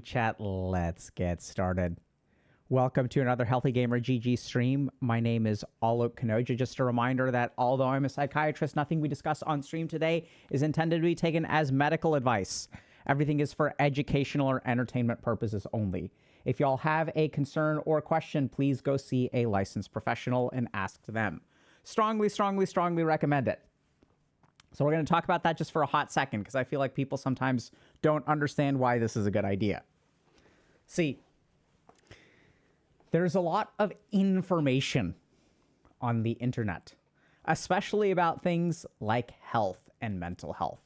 Alrighty, chat, let's get started. Welcome to another Healthy Gamer GG stream. My name is Alok Kanoja. Just a reminder that although I'm a psychiatrist, nothing we discuss on stream today is intended to be taken as medical advice. Everything is for educational or entertainment purposes only. If y'all have a concern or question, please go see a licensed professional and ask them. Strongly, strongly, strongly recommend it. So we're going to talk about that just for a hot second because I feel like people sometimes don't understand why this is a good idea. See, there's a lot of information on the internet, especially about things like health and mental health.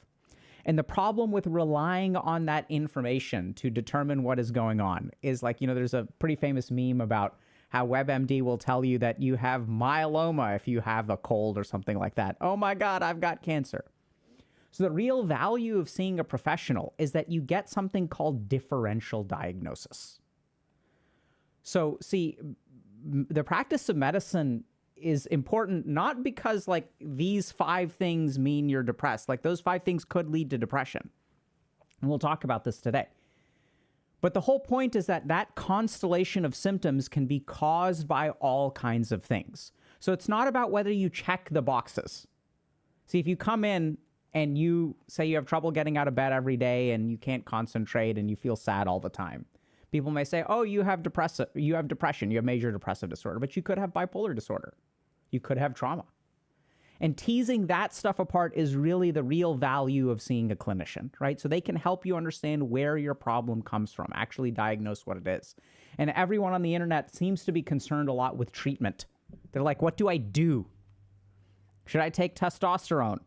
And the problem with relying on that information to determine what is going on is like, there's a pretty famous meme about how WebMD will tell you that you have myeloma if you have a cold or something like that. Oh my God, I've got cancer. So the real value of seeing a professional is that you get something called differential diagnosis. So see, the practice of medicine is important not because like these 5 things mean you're depressed. Like those 5 things could lead to depression. And we'll talk about this today. But the whole point is that that constellation of symptoms can be caused by all kinds of things. So it's not about whether you check the boxes. See, if you come in and you say you have trouble getting out of bed every day and you can't concentrate and you feel sad all the time, people may say, oh, you have depression, you have major depressive disorder, but you could have bipolar disorder. You could have trauma. And teasing that stuff apart is really the real value of seeing a clinician, right? So they can help you understand where your problem comes from, actually diagnose what it is. And everyone on the internet seems to be concerned a lot with treatment. They're like, what do I do? Should I take testosterone?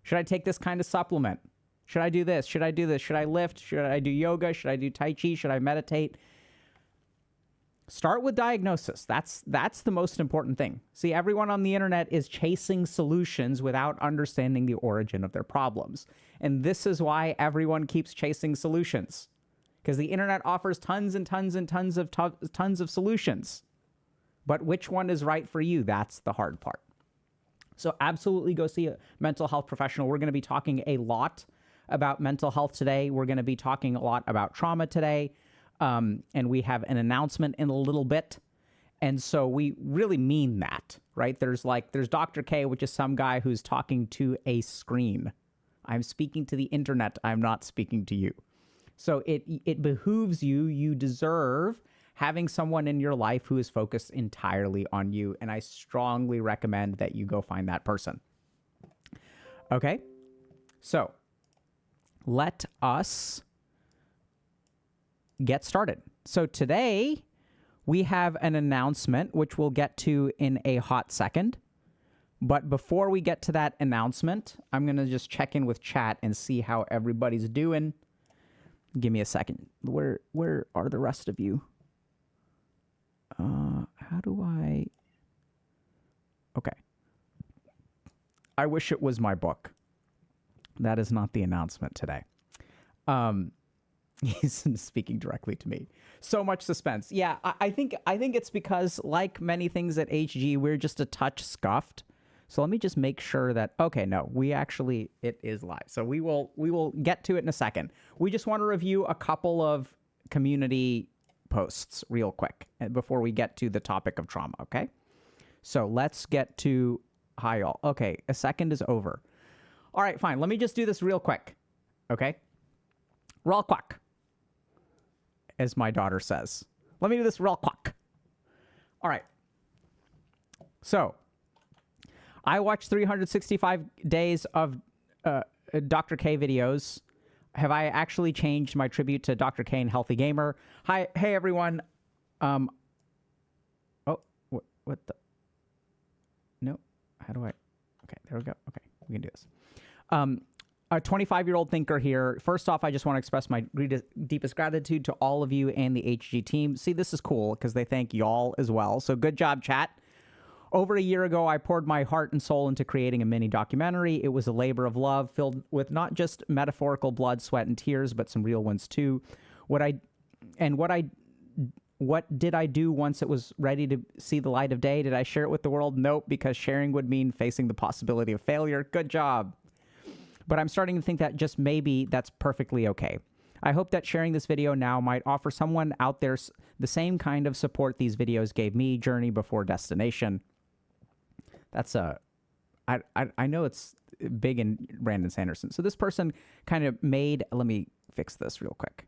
Should I take this kind of supplement? Should I do this? Should I do this? Should I lift? Should I do yoga? Should I do Tai Chi? Should I meditate? Start with diagnosis. That's the most important thing. See, everyone on the internet is chasing solutions without understanding the origin of their problems. And this is why everyone keeps chasing solutions. Because the internet offers tons and tons and tons of solutions. But which one is right for you? That's the hard part. So absolutely go see a mental health professional. We're going to be talking a lot about mental health today. We're going to be talking a lot about trauma today. And we have an announcement in a little bit. And so we really mean that, right? There's Dr. K, which is some guy who's talking to a screen. I'm speaking to the internet. I'm not speaking to you. So it behooves you. You deserve having someone in your life who is focused entirely on you. And I strongly recommend that you go find that person. Okay. So let us get started. So today we have an announcement, which we'll get to in a hot second. But before we get to that announcement, I'm going to just check in with chat and see how everybody's doing. Give me a second. Where are the rest of you? How do I... Okay. I wish it was my book. That is not the announcement today. He's speaking directly to me. So much suspense. Yeah, I think it's because, like many things at HG, we're just a touch scuffed. So let me just make sure that, okay, no, it is live. So we will get to it in a second. We just want to review a couple of community posts real quick before we get to the topic of trauma, okay? So let's get to, hi y'all. Okay, a second is over. All right, fine. Let me just do this real quick, okay? Real quick, as my daughter says. Let me do this real quick. All right. So, I watched 365 days of Dr. K videos. Have I actually changed my tribute to Dr. K and Healthy Gamer? Hey everyone. Oh, what the? No, how do I? Okay, there we go. Okay, we can do this. A 25-year-old thinker here. First off, I just want to express my deepest gratitude to all of you and the HG team. See, this is cool because they thank y'all as well. So good job, chat. Over a year ago, I poured my heart and soul into creating a mini documentary. It was a labor of love filled with not just metaphorical blood, sweat, and tears, but some real ones too. What did I do once it was ready to see the light of day? Did I share it with the world? Nope, because sharing would mean facing the possibility of failure. Good job. But I'm starting to think that just maybe that's perfectly okay. I hope that sharing this video now might offer someone out there the same kind of support these videos gave me, Journey Before Destination. That's I know it's big in Brandon Sanderson. So this person kind of made, let me fix this real quick,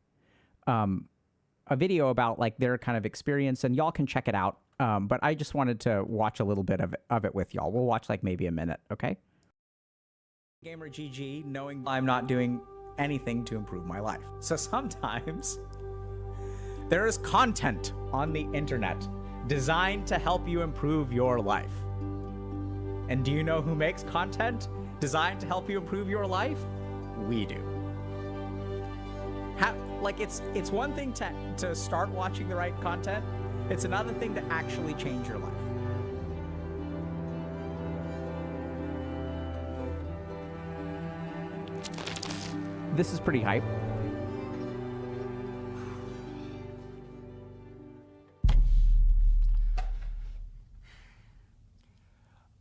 a video about like their kind of experience, and y'all can check it out. But I just wanted to watch a little bit of it with y'all. We'll watch like maybe a minute, okay? Gamer GG, knowing I'm not doing anything to improve my life. So sometimes there is content on the internet designed to help you improve your life. And do you know who makes content designed to help you improve your life? We do. Like it's one thing to start watching the right content. It's another thing to actually change your life. This is pretty hype.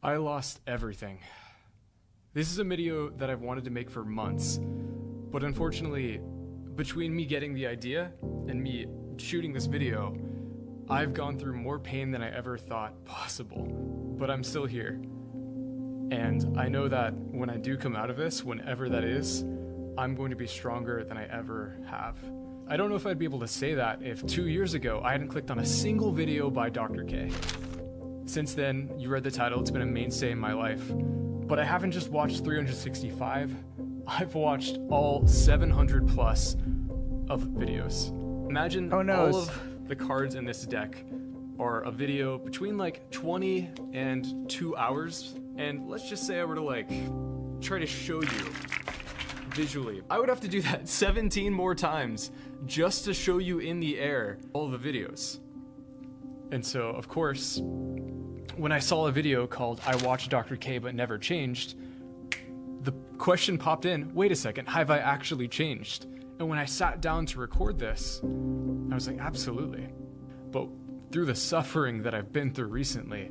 I lost everything. This is a video that I've wanted to make for months, but unfortunately, between me getting the idea and me shooting this video, I've gone through more pain than I ever thought possible, but I'm still here. And I know that when I do come out of this, whenever that is, I'm going to be stronger than I ever have. I don't know if I'd be able to say that if 2 years ago I hadn't clicked on a single video by Dr. K. Since then, you read the title, it's been a mainstay in my life. But I haven't just watched 365, I've watched all 700 plus of videos. Imagine all of the cards in this deck are a video between like 20 and 2 hours. And let's just say I were to like try to show you visually, I would have to do that 17 more times just to show you in the air all the videos. And so, of course, when I saw a video called I Watched Dr. K But Never Changed, the question popped in, wait a second, have I actually changed? And when I sat down to record this, I was like, absolutely. But through the suffering that I've been through recently,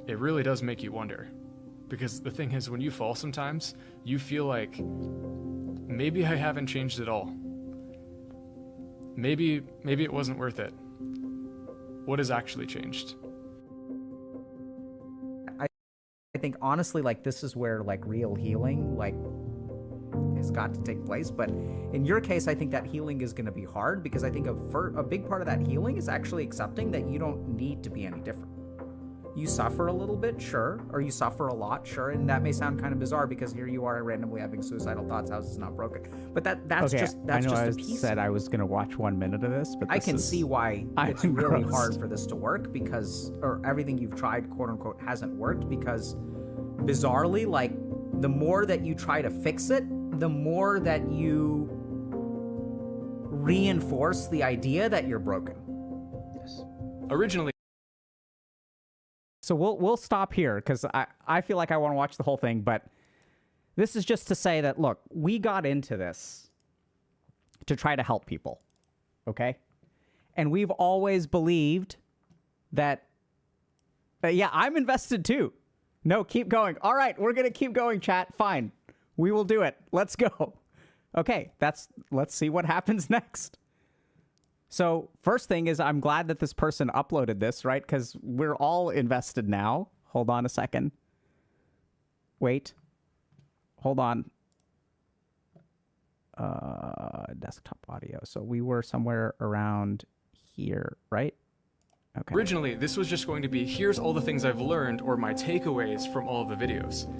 it really does make you wonder. Because the thing is, when you fall sometimes, you feel like, maybe I haven't changed at all. Maybe it wasn't worth it. What has actually changed? I think honestly, like this is where like real healing like has got to take place. But in your case, I think that healing is going to be hard because I think a big part of that healing is actually accepting that you don't need to be any different. You suffer a little bit, sure, or you suffer a lot, sure, and that may sound kind of bizarre because here you are randomly having suicidal thoughts. House is not broken, but that's just a piece. I said I was gonna watch 1 minute of this, but I can see why it's really hard for this to work because, or everything you've tried, quote unquote, hasn't worked because, bizarrely, like the more that you try to fix it, the more that you reinforce the idea that you're broken. Yes. Originally. So we'll stop here because I feel like I want to watch the whole thing, but this is just to say that, look, we got into this to try to help people, okay? And we've always believed that, yeah, I'm invested too. No, keep going. All right, we're going to keep going, chat. Fine. We will do it. Let's go. Okay, let's see what happens next. So first thing is I'm glad that this person uploaded this, right? Because we're all invested now. Hold on a second. Wait. Hold on. Desktop audio. So we were somewhere around here, right? Okay. Originally, this was just going to be, here's all the things I've learned or my takeaways from all of the videos.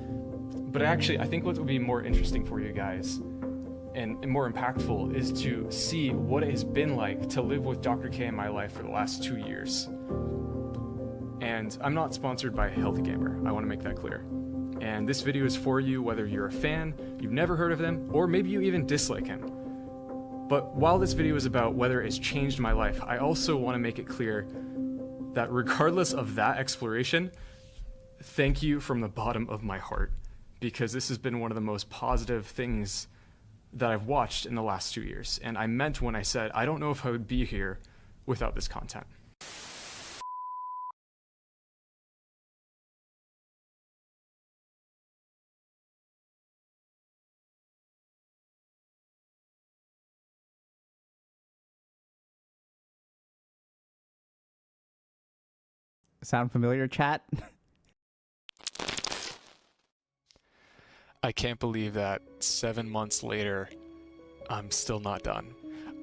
But actually, I think what would be more interesting for you guys and more impactful is to see what it has been like to live with Dr. K in my life for the last 2 years. And I'm not sponsored by Healthy Gamer, I want to make that clear. And this video is for you whether you're a fan, you've never heard of them, or maybe you even dislike him. But while this video is about whether it's changed my life, I also want to make it clear that regardless of that exploration, thank you from the bottom of my heart, because this has been one of the most positive things that I've watched in the last 2 years. And I meant when I said, I don't know if I would be here without this content. Sound familiar, chat? I can't believe that 7 months later, I'm still not done.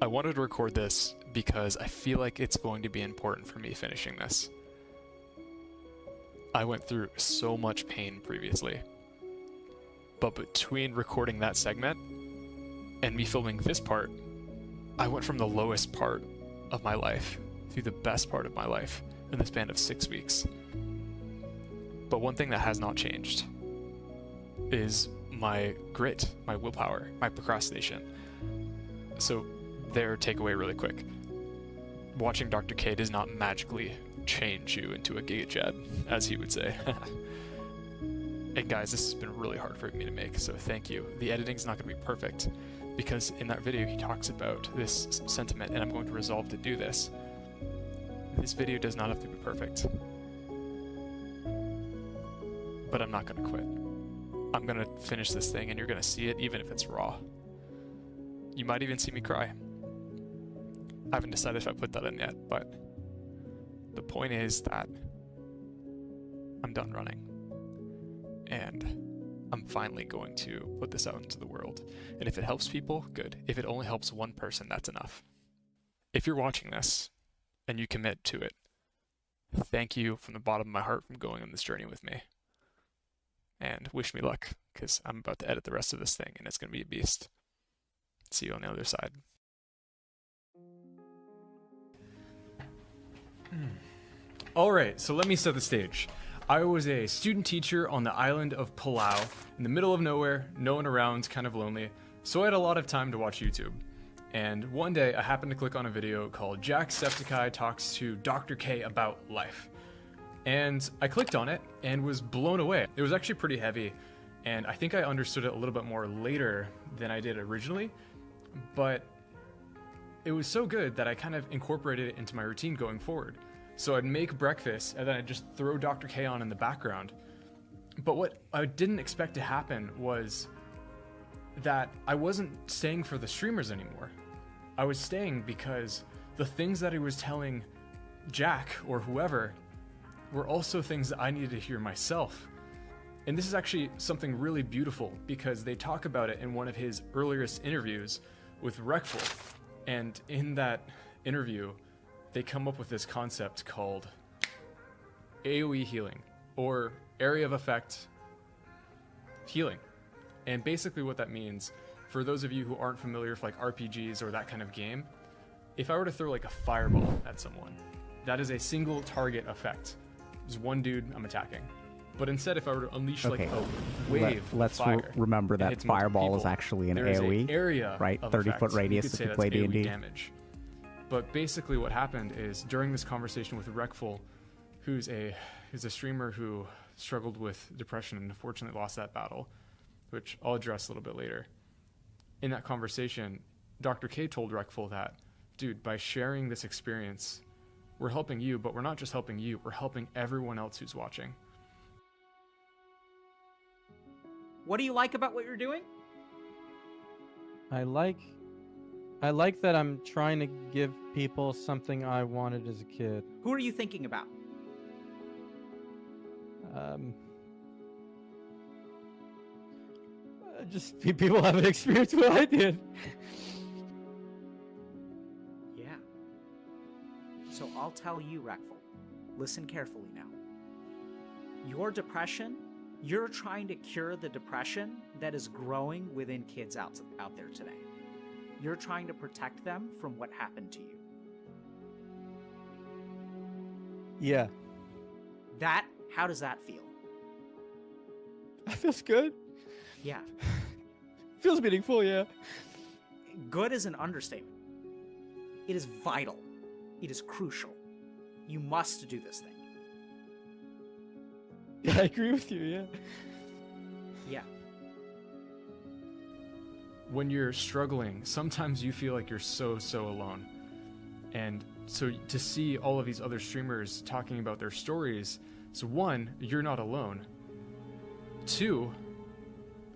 I wanted to record this because I feel like it's going to be important for me finishing this. I went through so much pain previously, but between recording that segment and me filming this part, I went from the lowest part of my life to the best part of my life in the span of 6 weeks. But one thing that has not changed is my grit, my willpower, my procrastination. So their takeaway really quick. Watching Dr. K does not magically change you into a Giga Chad, as he would say. And guys, this has been really hard for me to make, so thank you. The editing's not going to be perfect, because in that video he talks about this sentiment, and I'm going to resolve to do this. This video does not have to be perfect. But I'm not going to quit. I'm going to finish this thing, and you're going to see it even if it's raw. You might even see me cry. I haven't decided if I put that in yet, but the point is that I'm done running. And I'm finally going to put this out into the world. And if it helps people, good. If it only helps one person, that's enough. If you're watching this and you commit to it, thank you from the bottom of my heart for going on this journey with me. And wish me luck, because I'm about to edit the rest of this thing and it's going to be a beast. See you on the other side. Alright, so let me set the stage. I was a student teacher on the island of Palau, in the middle of nowhere, no one around, kind of lonely, so I had a lot of time to watch YouTube. And one day I happened to click on a video called Jacksepticeye Talks to Dr. K About Life. And I clicked on it and was blown away. It was actually pretty heavy, and I think I understood it a little bit more later than I did originally, but it was so good that I kind of incorporated it into my routine going forward. So I'd make breakfast and then I'd just throw Dr. K on in the background. But what I didn't expect to happen was that I wasn't staying for the streamers anymore. I was staying because the things that he was telling Jack or whoever were also things that I needed to hear myself. And this is actually something really beautiful because they talk about it in one of his earliest interviews with Reckful. And in that interview, they come up with this concept called AoE healing, or area of effect healing. And basically what that means, for those of you who aren't familiar with like RPGs or that kind of game, if I were to throw like a fireball at someone, that is a single target effect. There's one dude I'm attacking. But instead, if I were to unleash like a wave let's of fire, remember that fireball is actually an AoE, area right? Of 30-foot radius if you play D&D. Damage. But basically what happened is during this conversation with Reckful, who's a streamer who struggled with depression and unfortunately lost that battle, which I'll address a little bit later. In that conversation, Dr. K told Reckful that, dude, by sharing this experience, we're helping you, but we're not just helping you, we're helping everyone else who's watching. What do you like about what you're doing? I like that I'm trying to give people something I wanted as a kid. Who are you thinking about? Just people haven't experienced what I did. Yeah. So I'll tell you, Reckful. Listen carefully now. Your depression, you're trying to cure the depression that is growing within kids out there today. You're trying to protect them from what happened to you. Yeah. How does that feel? That feels good. Yeah. Feels meaningful, yeah. Good is an understatement. It is vital. It is crucial. You must do this thing. Yeah, I agree with you, yeah. Yeah. When you're struggling, sometimes you feel like you're so alone. And so to see all of these other streamers talking about their stories, so one, you're not alone. Two,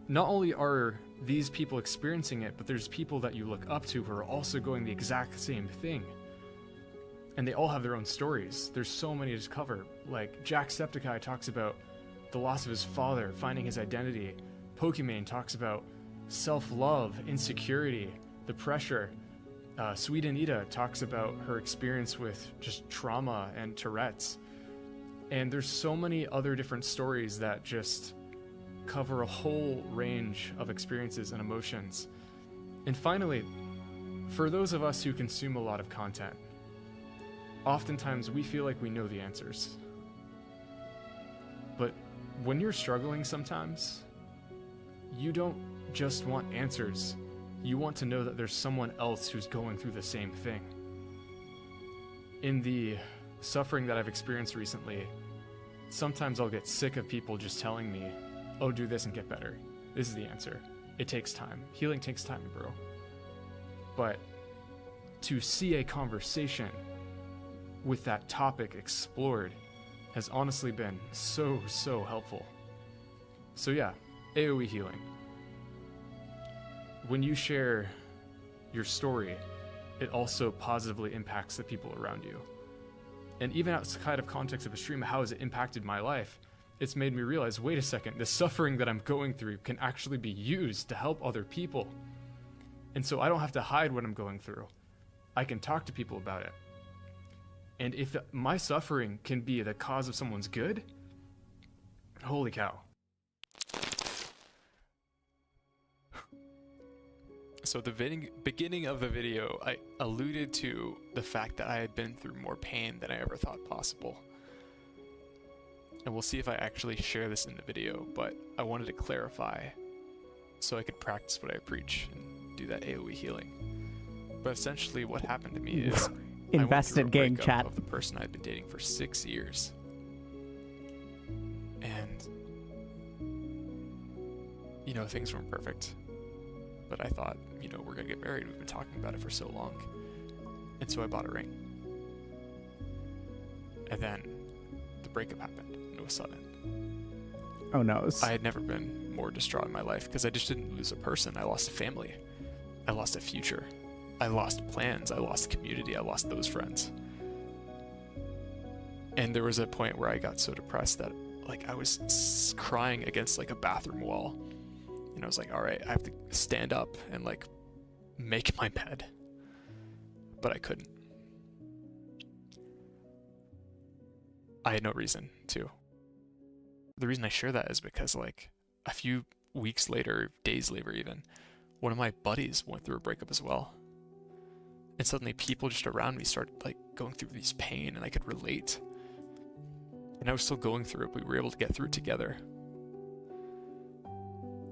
not only are these people experiencing it, but there's people that you look up to who are also going the exact same thing. And they all have their own stories. There's so many to cover. Like, Jacksepticeye talks about the loss of his father, finding his identity. Pokimane talks about self-love, insecurity, the pressure. Sweet Anita talks about her experience with just trauma and Tourette's. And there's so many other different stories that just cover a whole range of experiences and emotions. And finally, for those of us who consume a lot of content, oftentimes we feel like we know the answers. But when you're struggling sometimes, you don't just want answers. You want to know that there's someone else who's going through the same thing. In the suffering that I've experienced recently, sometimes I'll get sick of people just telling me, oh, do this and get better. This is the answer. It takes time. Healing takes time, bro. But to see a conversation with that topic explored has honestly been so helpful. So yeah, AoE healing. When you share your story, it also positively impacts the people around you. And even outside of context of a stream, how has it impacted my life? It's made me realize, wait a second, the suffering that I'm going through can actually be used to help other people. And so I don't have to hide what I'm going through. I can talk to people about it. And if my suffering can be the cause of someone's good, holy cow. So at the beginning of the video, I alluded to the fact that I had been through more pain than I ever thought possible. And we'll see if I actually share this in the video, but I wanted to clarify so I could practice what I preach and do that AoE healing. But essentially what happened to me is invested gang chat of the person I'd been dating for 6 years. And you know, things weren't perfect. But I thought, you know, we're gonna get married. We've been talking about it for so long. And so I bought a ring. And then the breakup happened, and it was sudden. Oh no. I had never been more distraught in my life because I just didn't lose a person. I lost a family. I lost a future. I lost plans. I lost community. I lost those friends. And there was a point where I got so depressed that like I was crying against like a bathroom wall. And I was like, all right, I have to stand up and like make my bed. But I couldn't. I had no reason to. The reason I share that is because like a few weeks later, days later even, one of my buddies went through a breakup as well. And suddenly people just around me started like going through this pain and I could relate. And I was still going through it, but we were able to get through it together.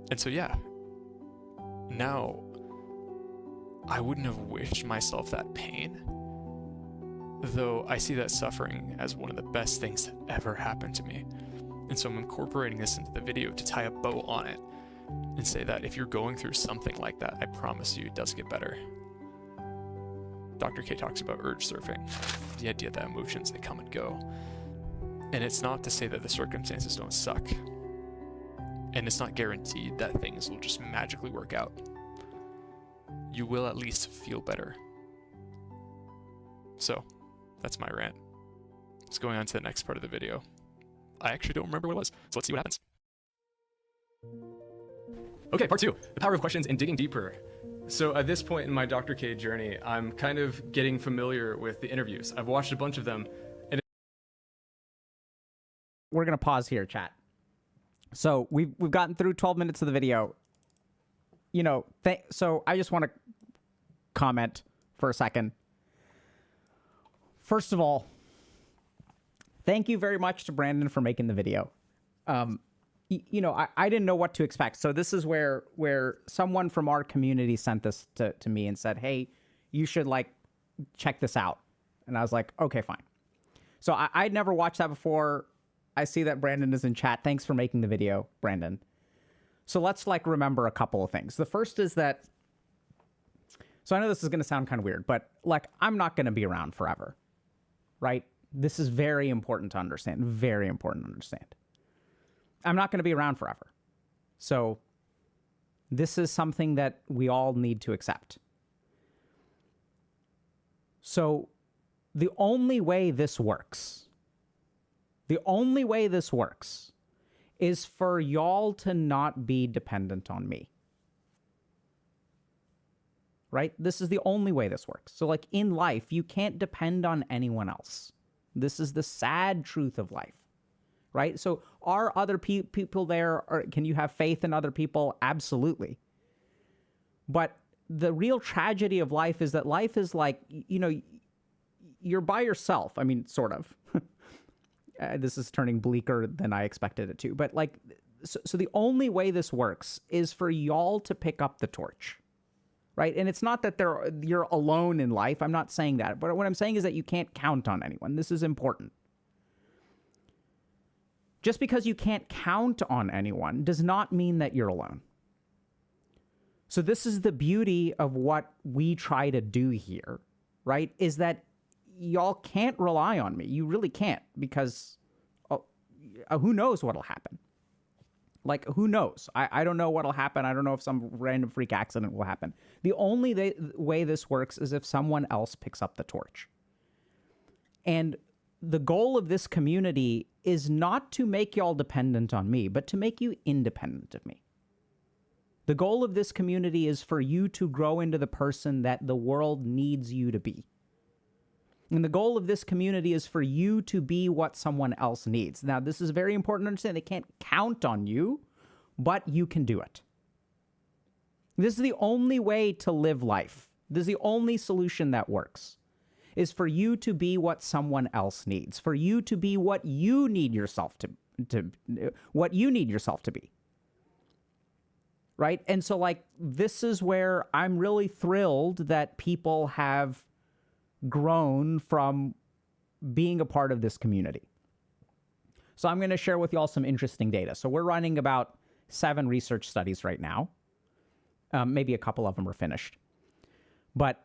And so yeah, now I wouldn't have wished myself that pain, though I see that suffering as one of the best things that ever happened to me. And so I'm incorporating this into the video to tie a bow on it and say that if you're going through something like that, I promise you it does get better. Dr. K talks about urge surfing, the idea that emotions, they come and go. And it's not to say that the circumstances don't suck. And it's not guaranteed that things will just magically work out. You will at least feel better. So, that's my rant. Let's go on to the next part of the video. I actually don't remember what it was, so let's see what happens. Okay, part 2, the power of questions and digging deeper. So at this point in my Dr. K journey, I'm kind of getting familiar with the interviews. I've watched a bunch of them. And we're going to pause here, chat. So we've gotten through 12 minutes of the video. You know, so I just want to comment for a second. First of all, thank you very much to Brandon for making the video. You know, I didn't know what to expect. So this is where someone from our community sent this to me and said, hey, you should like check this out. And I was like, okay, fine. So I'd never watched that before. I see that Brandon is in chat. Thanks for making the video, Brandon. So let's like remember a couple of things. The first is that, so I know this is going to sound kind of weird, but like I'm not going to be around forever, right? This is very important to understand, very important to understand. I'm not going to be around forever. So this is something that we all need to accept. So the only way this works, is for y'all to not be dependent on me. Right? This is the only way this works. So like in life, you can't depend on anyone else. This is the sad truth of life. Right? So are other people there? Or can you have faith in other people? Absolutely. But the real tragedy of life is that life is like, you're by yourself. I mean, sort of. This is turning bleaker than I expected it to. But like, so the only way this works is for y'all to pick up the torch. Right? And it's not that you're alone in life. I'm not saying that. But what I'm saying is that you can't count on anyone. This is important. Just because you can't count on anyone does not mean that you're alone. So this is the beauty of what we try to do here, right? Is that y'all can't rely on me. You really can't, because who knows what'll happen? Like, who knows? I don't know what'll happen. I don't know if some random freak accident will happen. The only way this works is if someone else picks up the torch. And the goal of this community is not to make y'all dependent on me, but to make you independent of me. The goal of this community is for you to grow into the person that the world needs you to be. And the goal of this community is for you to be what someone else needs. Now, this is very important to understand. They can't count on you, but you can do it. This is the only way to live life. This is the only solution that works, is for you to be what someone else needs, for you to be what you need yourself to be. Right? And so like, this is where I'm really thrilled that people have grown from being a part of this community. So I'm going to share with y'all some interesting data. So we're running about 7 research studies right now. Maybe a couple of them are finished. But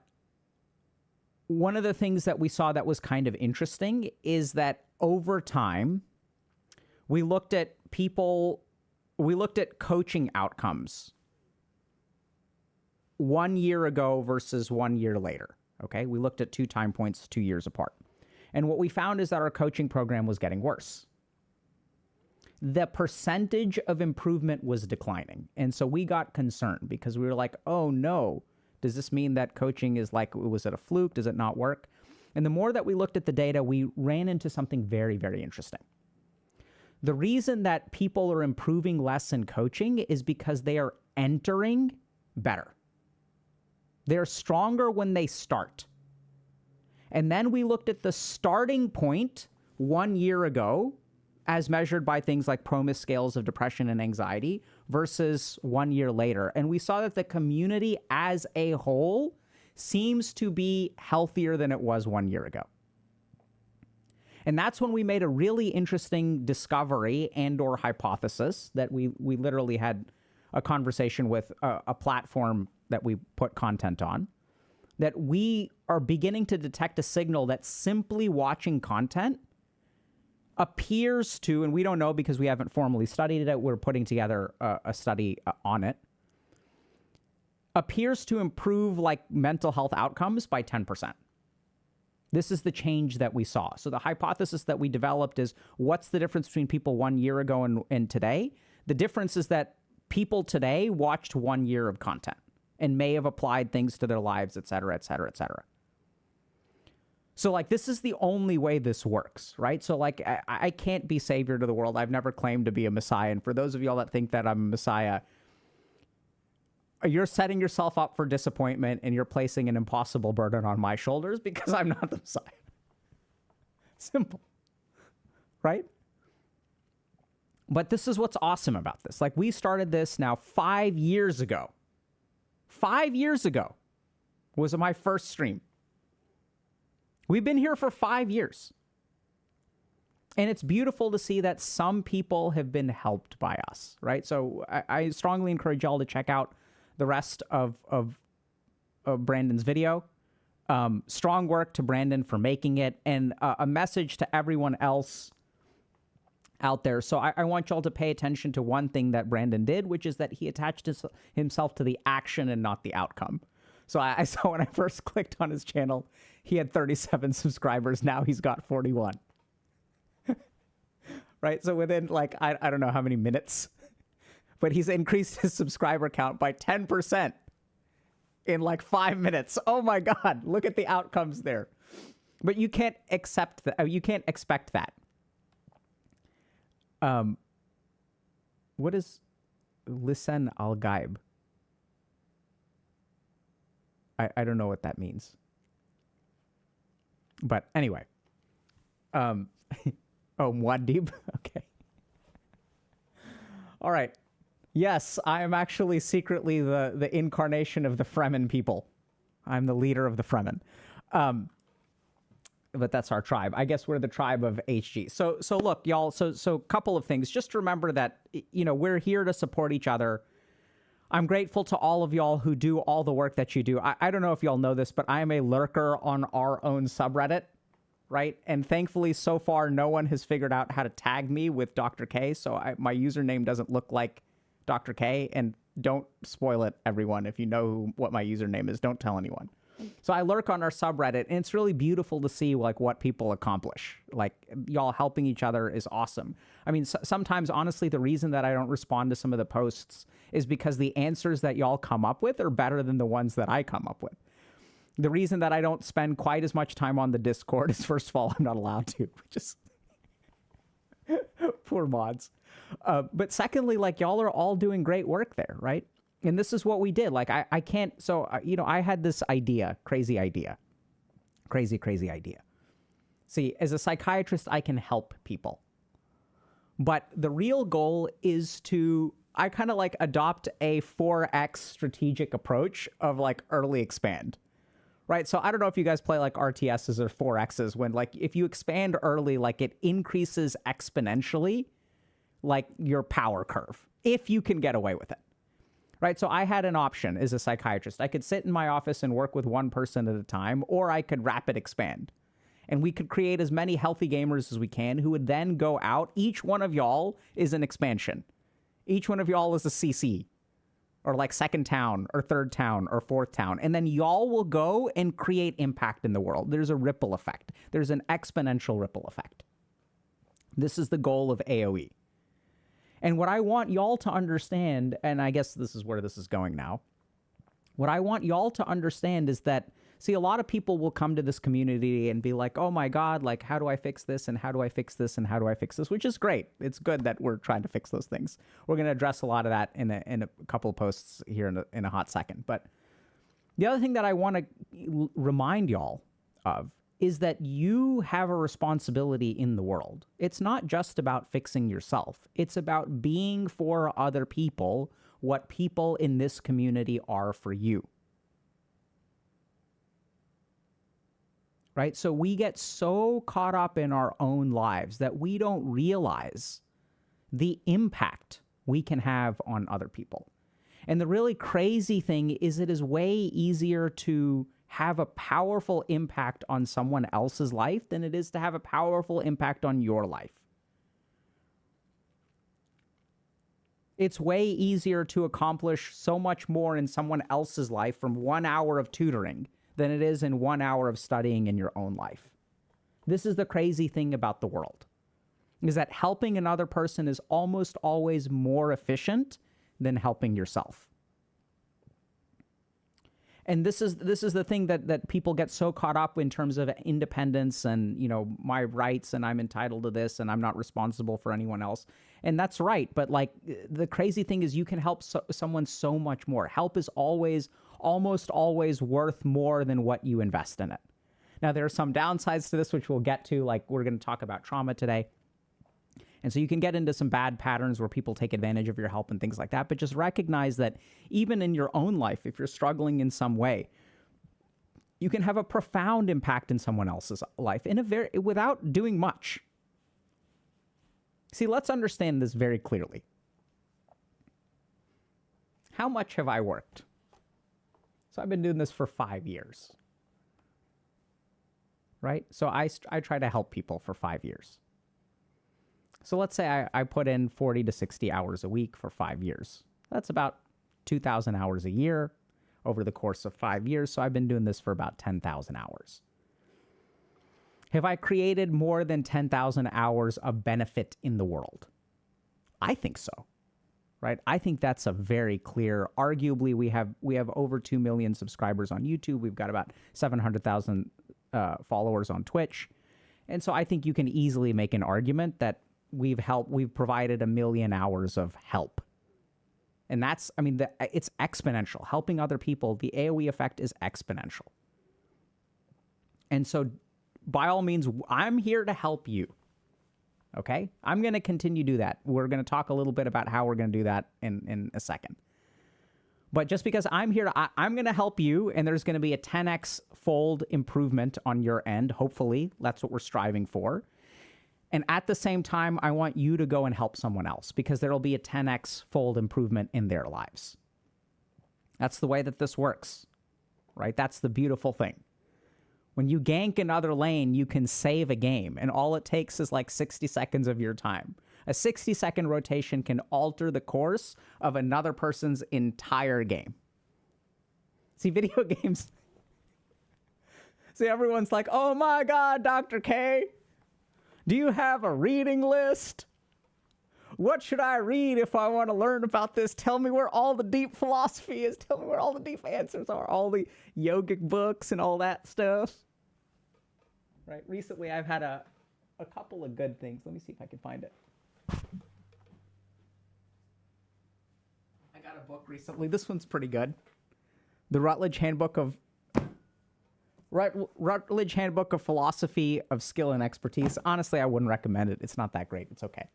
one of the things that we saw that was kind of interesting is that over time, we looked at coaching outcomes 1 year ago versus 1 year later. Okay, we looked at 2 time points 2 years apart. And what we found is that our coaching program was getting worse. The percentage of improvement was declining. And so we got concerned because we were like, oh no, does this mean that coaching is like, was it a fluke? Does it not work? And the more that we looked at the data, we ran into something very, very interesting. The reason that people are improving less in coaching is because they are entering better. They're stronger when they start. And then we looked at the starting point 1 year ago, as measured by things like PROMIS scales of depression and anxiety, versus 1 year later. And we saw that the community as a whole seems to be healthier than it was 1 year ago. And that's when we made a really interesting discovery and or hypothesis that we literally had a conversation with a platform that we put content on, that we are beginning to detect a signal that simply watching content appears to, and we don't know because we haven't formally studied it, we're putting together a study on it, appears to improve like mental health outcomes by 10%. This is the change that we saw. So the hypothesis that we developed is, what's the difference between people 1 year ago and today? The difference is that people today watched 1 year of content and may have applied things to their lives, et cetera, et cetera, et cetera. So like, this is the only way this works, right? So like, I can't be savior to the world. I've never claimed to be a messiah. And for those of y'all that think that I'm a messiah, you're setting yourself up for disappointment and you're placing an impossible burden on my shoulders because I'm not the messiah. Simple, right? But this is what's awesome about this. Like, we started this now 5 years ago. 5 years ago was my first stream. We've been here for 5 years. And it's beautiful to see that some people have been helped by us, right? So I strongly encourage y'all to check out the rest of Brandon's video. Strong work to Brandon for making it, and a message to everyone else out there. So I want y'all to pay attention to one thing that Brandon did, which is that he attached himself to the action and not the outcome. So I saw when I first clicked on his channel, he had 37 subscribers. Now he's got 41. Right? So within like, I don't know how many minutes, but he's increased his subscriber count by 10% in like 5 minutes. Oh my God, look at the outcomes there. But you can't accept that. You can't expect that. What is Lisan al-Gaib? I don't know what that means. But anyway. Oh, Muad'Dib? Okay. All right. Yes, I am actually secretly the incarnation of the Fremen people. I'm the leader of the Fremen. But that's our tribe. I guess we're the tribe of HG. So look, y'all, so couple of things. Just remember that, you know, we're here to support each other. I'm grateful to all of y'all who do all the work that you do. I don't know if y'all know this, but I am a lurker on our own subreddit, right? And thankfully, so far, no one has figured out how to tag me with Dr. K, so my username doesn't look like Dr. K, and don't spoil it, everyone. If you know what my username is, don't tell anyone. So I lurk on our subreddit, and it's really beautiful to see like what people accomplish. Like y'all helping each other is awesome. I mean, sometimes, honestly, the reason that I don't respond to some of the posts is because the answers that y'all come up with are better than the ones that I come up with. The reason that I don't spend quite as much time on the Discord is, first of all, I'm not allowed to. Just poor mods. But secondly, like y'all are all doing great work there, right? And this is what we did. Like, I can't, so, you know, I had this idea, crazy idea. See, as a psychiatrist, I can help people. But the real goal is I kind of like adopt a 4X strategic approach of like early expand, right? So I don't know if you guys play like RTSs or 4Xs when like, if you expand early, like it increases exponentially, like your power curve, if you can get away with it. Right, so I had an option as a psychiatrist. I could sit in my office and work with one person at a time, or I could rapid expand. And we could create as many healthy gamers as we can who would then go out. Each one of y'all is an expansion. Each one of y'all is a CC, or like second town, or third town, or fourth town. And then y'all will go and create impact in the world. There's a ripple effect. There's an exponential ripple effect. This is the goal of AoE. And what I want y'all to understand, and I guess this is where this is going now, what I want y'all to understand is that, see, a lot of people will come to this community and be like, oh my God, like, how do I fix this? And how do I fix this? And how do I fix this? Which is great. It's good that we're trying to fix those things. We're going to address a lot of that in a couple of posts here in a hot second. But the other thing that I want to remind y'all of is that you have a responsibility in the world. It's not just about fixing yourself. It's about being for other people what people in this community are for you. Right? So we get so caught up in our own lives that we don't realize the impact we can have on other people. And the really crazy thing is it is way easier to have a powerful impact on someone else's life than it is to have a powerful impact on your life. It's way easier to accomplish so much more in someone else's life from 1 hour of tutoring than it is in 1 hour of studying in your own life. This is the crazy thing about the world, is that helping another person is almost always more efficient than helping yourself. And this is the thing that people get so caught up in terms of independence and, you know, my rights and I'm entitled to this and I'm not responsible for anyone else. And that's right. But like the crazy thing is you can help someone so much more. Help is almost always worth more than what you invest in it. Now, there are some downsides to this, which we'll get to, like we're going to talk about trauma today. And so you can get into some bad patterns where people take advantage of your help and things like that. But just recognize that even in your own life, if you're struggling in some way, you can have a profound impact in someone else's life without doing much. See, let's understand this very clearly. How much have I worked? So I've been doing this for 5 years. Right? So I try to help people for 5 years. So let's say I put in 40 to 60 hours a week for 5 years. That's about 2,000 hours a year, over the course of 5 years. So I've been doing this for about 10,000 hours. Have I created more than 10,000 hours of benefit in the world? I think so, right? I think that's a very clear. Arguably, we have over 2 million subscribers on YouTube. We've got about 700,000 followers on Twitch. And so I think you can easily make an argument that we've provided 1 million hours of help. And that's, I mean, it's exponential. Helping other people, the AOE effect is exponential. And so by all means, I'm here to help you. Okay? I'm going to continue to do that. We're going to talk a little bit about how we're going to do that in a second. But just because I'm here, I'm going to help you, and there's going to be a 10x fold improvement on your end. Hopefully, that's what we're striving for. And at the same time, I want you to go and help someone else, because there will be a 10x fold improvement in their lives. That's the way that this works, right? That's the beautiful thing. When you gank another lane, you can save a game, and all it takes is like 60 seconds of your time. A 60-second rotation can alter the course of another person's entire game. See, video games... See, everyone's like, oh my God, Dr. K, do you have a reading list? What should I read if I want to learn about this? Tell me where all the deep philosophy is. Tell me where all the deep answers are. All the yogic books and all that stuff. Right? Recently, I've had a couple of good things. Let me see if I can find it. I got a book recently. This one's pretty good. The Rutledge Handbook of Philosophy of Skill and Expertise. Honestly, I wouldn't recommend it. It's not that great. It's okay.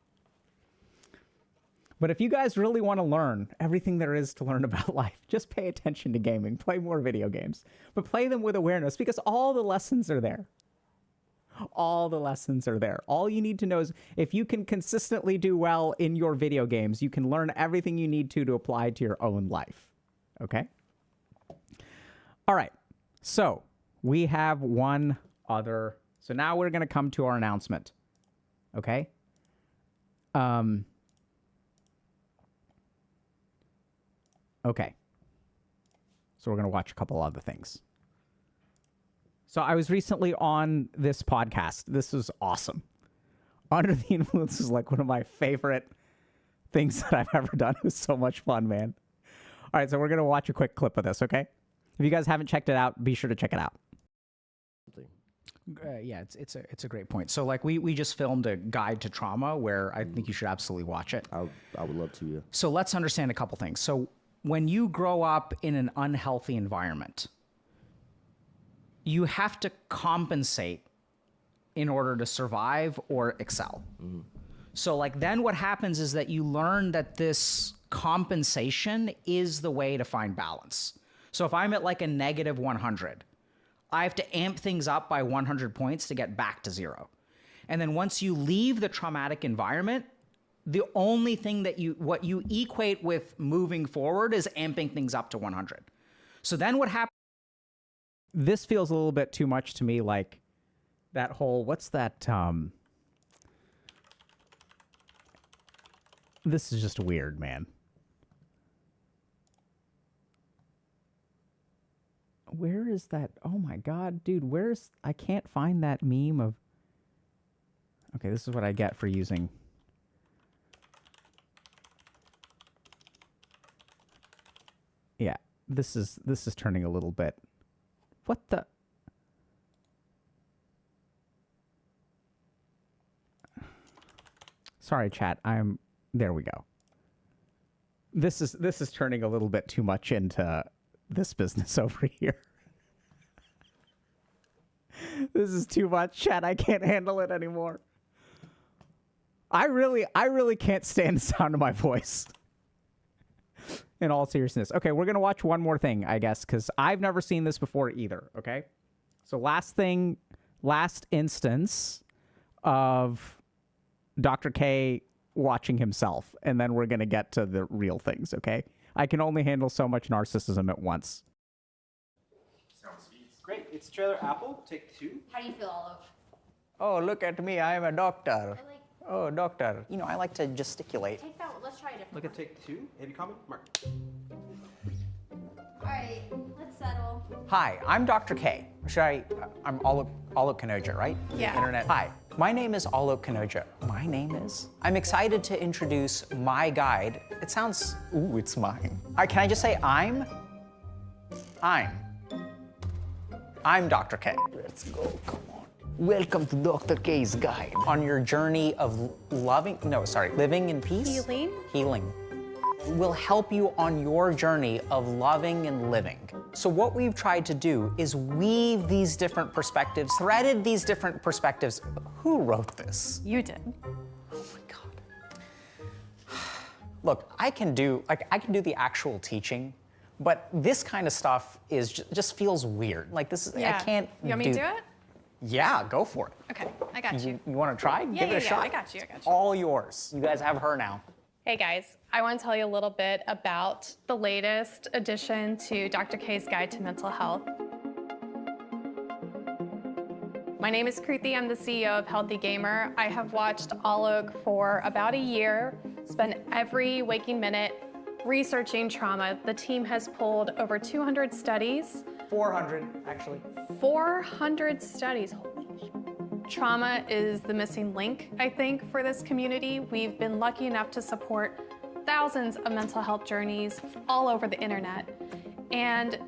But if you guys really want to learn everything there is to learn about life, just pay attention to gaming. Play more video games. But play them with awareness, because all the lessons are there. All the lessons are there. All you need to know is if you can consistently do well in your video games, you can learn everything you need to apply to your own life. Okay? All right. So we have one other. So now we're going to come to our announcement. Okay? Okay. So we're going to watch a couple other things. So I was recently on this podcast. This was awesome. Under the Influence is like one of my favorite things that I've ever done. It was so much fun, man. All right, so we're going to watch a quick clip of this, okay? If you guys haven't checked it out, be sure to check it out. Yeah, it's a great point. So like we just filmed a guide to trauma where I think you should absolutely watch it. I would love to, yeah. So let's understand a couple things. So when you grow up in an unhealthy environment, you have to compensate in order to survive or excel. Mm-hmm. So like then what happens is that you learn that this compensation is the way to find balance. So if I'm at like a negative 100, I have to amp things up by 100 points to get back to 0. And then once you leave the traumatic environment, the only thing that what you equate with moving forward is amping things up to 100. So then what happens? This feels a little bit too much to me like that whole, what's that? This is just weird, man. Where is that? Oh my God, dude, I can't find that meme of, okay, this is what I get for using. Yeah, this is turning a little bit. What the? Sorry, chat. There we go. This is turning a little bit too much into this business over here. This is too much, chat. I can't handle it anymore. I really can't stand the sound of my voice. In all seriousness. Okay, we're going to watch one more thing, I guess, because I've never seen this before either, okay? So last instance of Dr. K watching himself, and then we're going to get to the real things, okay? I can only handle so much narcissism at once. Great, it's Trailer Apple, take 2. How do you feel, Olive? Oh, look at me, I am a doctor. Oh, doctor. You know, I like to gesticulate. Take that one. Let's try a different Look at take 2. Heavy comment, mark. All right, right, let's settle. Hi, I'm Dr. K. I'm Alok Kanoja, right? Yeah. Internet. Hi, my name is Alok Kanoja. My name is? I'm excited to introduce my guide. It sounds, ooh, it's mine. Can I just say I'm? I'm Dr. K. Let's go, come on. Welcome to Dr. K's guide. On your journey of living in peace? Healing. Will help you on your journey of loving and living. So what we've tried to do is weave these different perspectives, threaded these different perspectives. Who wrote this? You did. Oh my God. Look, I can do the actual teaching, but this kind of stuff is just feels weird. Like this is, I can't You want me to do it? Yeah, go for it. Okay, I got you. You want to try? Give it a shot. I got you. All yours. You guys have her now. Hey guys, I want to tell you a little bit about the latest addition to Dr. K's Guide to Mental Health. My name is Kruti, I'm the CEO of Healthy Gamer. I have watched Alok for about a year, spent every waking minute researching trauma. The team has pulled over 200 studies. 400, actually. 400 studies. Trauma is the missing link, I think, for this community. We've been lucky enough to support thousands of mental health journeys all over the internet. And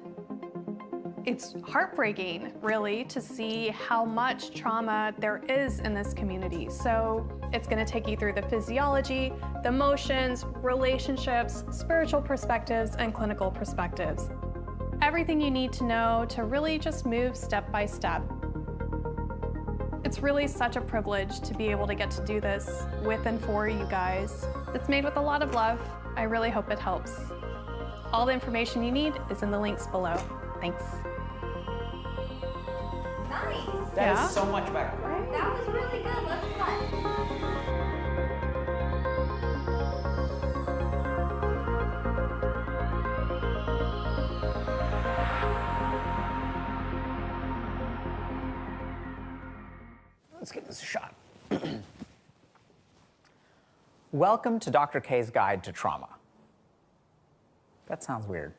it's heartbreaking, really, to see how much trauma there is in this community. So it's gonna take you through the physiology, the emotions, relationships, spiritual perspectives, and clinical perspectives. Everything you need to know to really just move step by step. It's really such a privilege to be able to get to do this with and for you guys. It's made with a lot of love. I really hope it helps. All the information you need is in the links below. Thanks. Nice. That is so much better. Right? That was really good. Let's cut. Let's give this a shot. Welcome to Dr. K's Guide to Trauma. That sounds weird.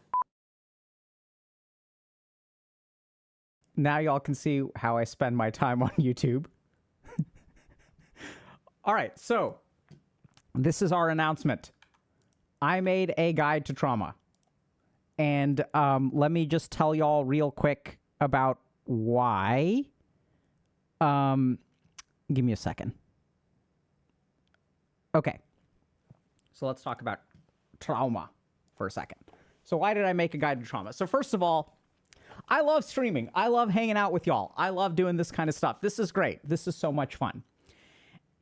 Now y'all can see how I spend my time on YouTube. All right, so this is our announcement. I made a guide to trauma. And let me just tell y'all real quick about why. Give me a second. Okay. So let's talk about trauma for a second. So why did I make a guide to trauma? So first of all, I love streaming. I love hanging out with y'all. I love doing this kind of stuff. This is great. This is so much fun.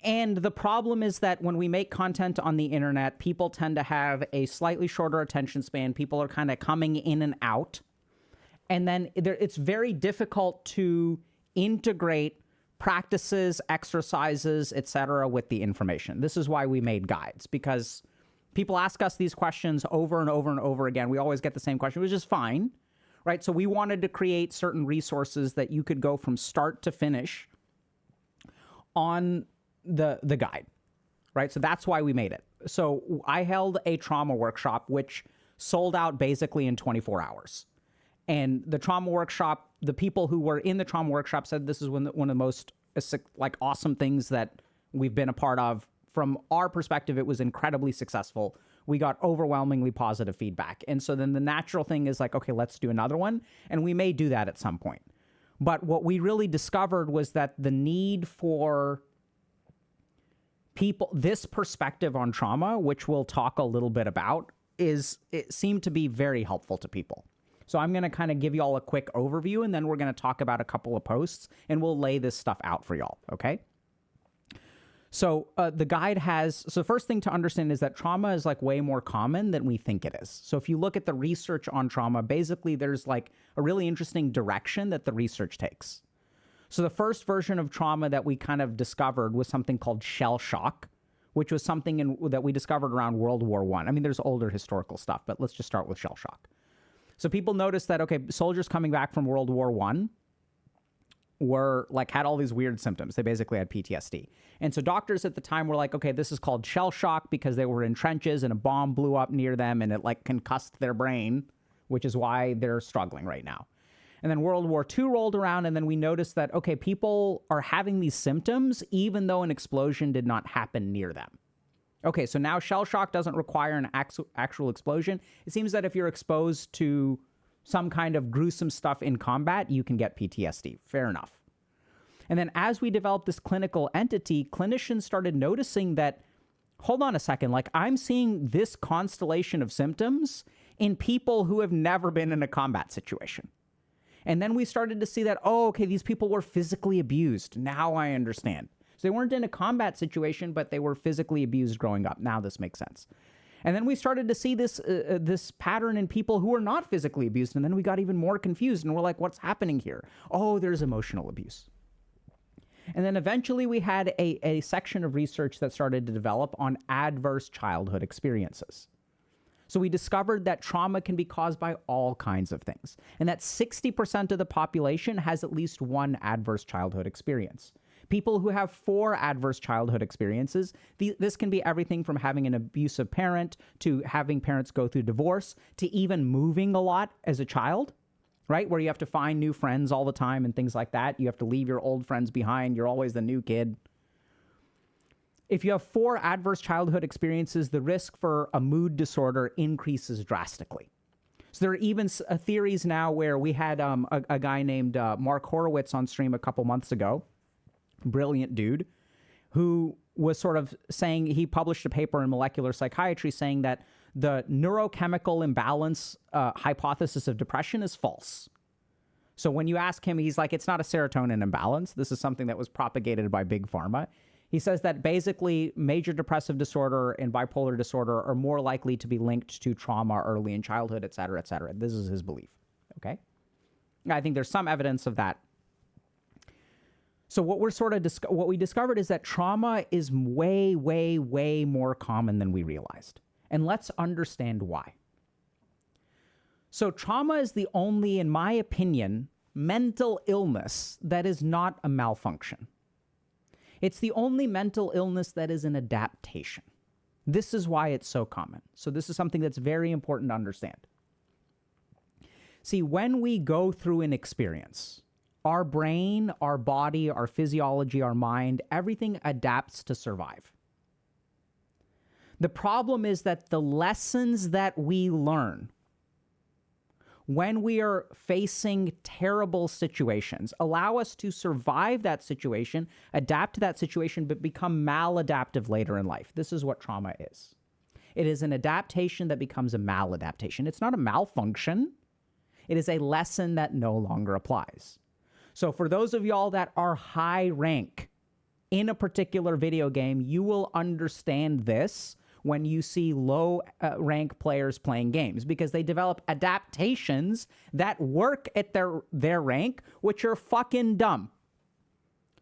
And the problem is that when we make content on the internet, people tend to have a slightly shorter attention span. People are kind of coming in and out. And then it's very difficult to integrate practices, exercises, etc. with the information. This is why we made guides, because people ask us these questions over and over and over again. We always get the same question, which is fine, right? So we wanted to create certain resources that you could go from start to finish on the guide, right? So that's why we made it. So I held a trauma workshop, which sold out basically in 24 hours. And the trauma workshop, the people who were in the trauma workshop said this is one of the most awesome things that we've been a part of. From our perspective, it was incredibly successful. We got overwhelmingly positive feedback. And so then the natural thing is like, okay, let's do another one. And we may do that at some point. But what we really discovered was that the need for people, this perspective on trauma, which we'll talk a little bit about, it seemed to be very helpful to people. So I'm going to kind of give y'all a quick overview, and then we're going to talk about a couple of posts, and we'll lay this stuff out for y'all, okay? So the guide has, so first thing to understand is that trauma is like way more common than we think it is. So if you look at the research on trauma, basically there's like a really interesting direction that the research takes. So the first version of trauma that we kind of discovered was something called shell shock, which was something that we discovered around World War I. I mean, there's older historical stuff, but let's just start with shell shock. So people noticed that, okay, soldiers coming back from World War I were like, had all these weird symptoms. They basically had PTSD. And so doctors at the time were like, okay, this is called shell shock because they were in trenches and a bomb blew up near them and it like concussed their brain, which is why they're struggling right now. And then World War II rolled around, and then we noticed that, okay, people are having these symptoms even though an explosion did not happen near them. Okay, so now shell shock doesn't require an actual explosion. It seems that if you're exposed to some kind of gruesome stuff in combat, you can get PTSD. Fair enough. And then as we developed this clinical entity, clinicians started noticing that, hold on a second, like I'm seeing this constellation of symptoms in people who have never been in a combat situation. And then we started to see that, oh, okay, these people were physically abused. Now I understand. So they weren't in a combat situation, but they were physically abused growing up. Now this makes sense. And then we started to see this pattern in people who were not physically abused. And then we got even more confused. And we're like, what's happening here? Oh, there's emotional abuse. And then eventually we had a section of research that started to develop on adverse childhood experiences. So we discovered that trauma can be caused by all kinds of things, and that 60% of the population has at least one adverse childhood experience. People who have 4 adverse childhood experiences, this can be everything from having an abusive parent to having parents go through divorce to even moving a lot as a child, right? Where you have to find new friends all the time and things like that. You have to leave your old friends behind. You're always the new kid. If you have 4 adverse childhood experiences, the risk for a mood disorder increases drastically. So there are even theories now where we had a guy named Mark Horowitz on stream a couple months ago, brilliant dude, who was sort of saying, he published a paper in Molecular Psychiatry saying that the neurochemical imbalance hypothesis of depression is false. So when you ask him, he's like, it's not a serotonin imbalance. This is something that was propagated by Big Pharma. He says that basically major depressive disorder and bipolar disorder are more likely to be linked to trauma early in childhood, et cetera, et cetera. This is his belief, okay? I think there's some evidence of that. So what we're sort of what we discovered is that trauma is way, way, way more common than we realized. And let's understand why. So trauma is the only, in my opinion, mental illness that is not a malfunction. It's the only mental illness that is an adaptation. This is why it's so common. So this is something that's very important to understand. See, when we go through an experience, our brain, our body, our physiology, our mind, everything adapts to survive. The problem is that the lessons that we learn when we are facing terrible situations allow us to survive that situation, adapt to that situation, but become maladaptive later in life. This is what trauma is. It is an adaptation that becomes a maladaptation. It's not a malfunction. It is a lesson that no longer applies. So for those of y'all that are high rank in a particular video game, you will understand this when you see low rank players playing games, because they develop adaptations that work at their rank, which are fucking dumb.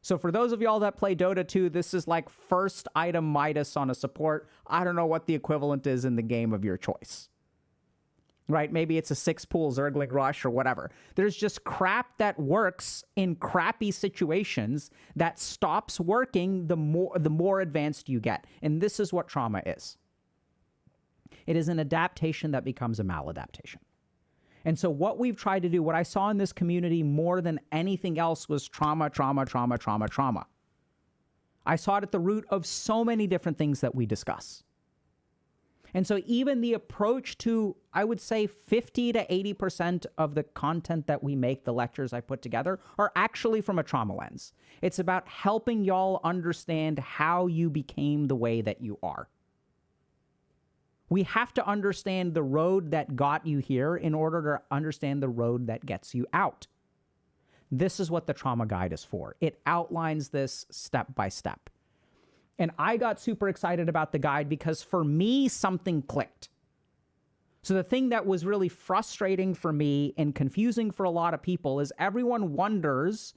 So for those of y'all that play Dota 2, this is like first item Midas on a support. I don't know what the equivalent is in the game of your choice. Right? Maybe it's a 6-pool Zergling Rush or whatever. There's just crap that works in crappy situations that stops working the more advanced you get. And this is what trauma is. It is an adaptation that becomes a maladaptation. And so what we've tried to do, what I saw in this community more than anything else was trauma, trauma, trauma, trauma, trauma. I saw it at the root of so many different things that we discuss. And so even the approach to, I would say 50 to 80% of the content that we make, the lectures I put together, are actually from a trauma lens. It's about helping y'all understand how you became the way that you are. We have to understand the road that got you here in order to understand the road that gets you out. This is what the trauma guide is for. It outlines this step by step. And I got super excited about the guide because for me, something clicked. So the thing that was really frustrating for me and confusing for a lot of people is everyone wonders,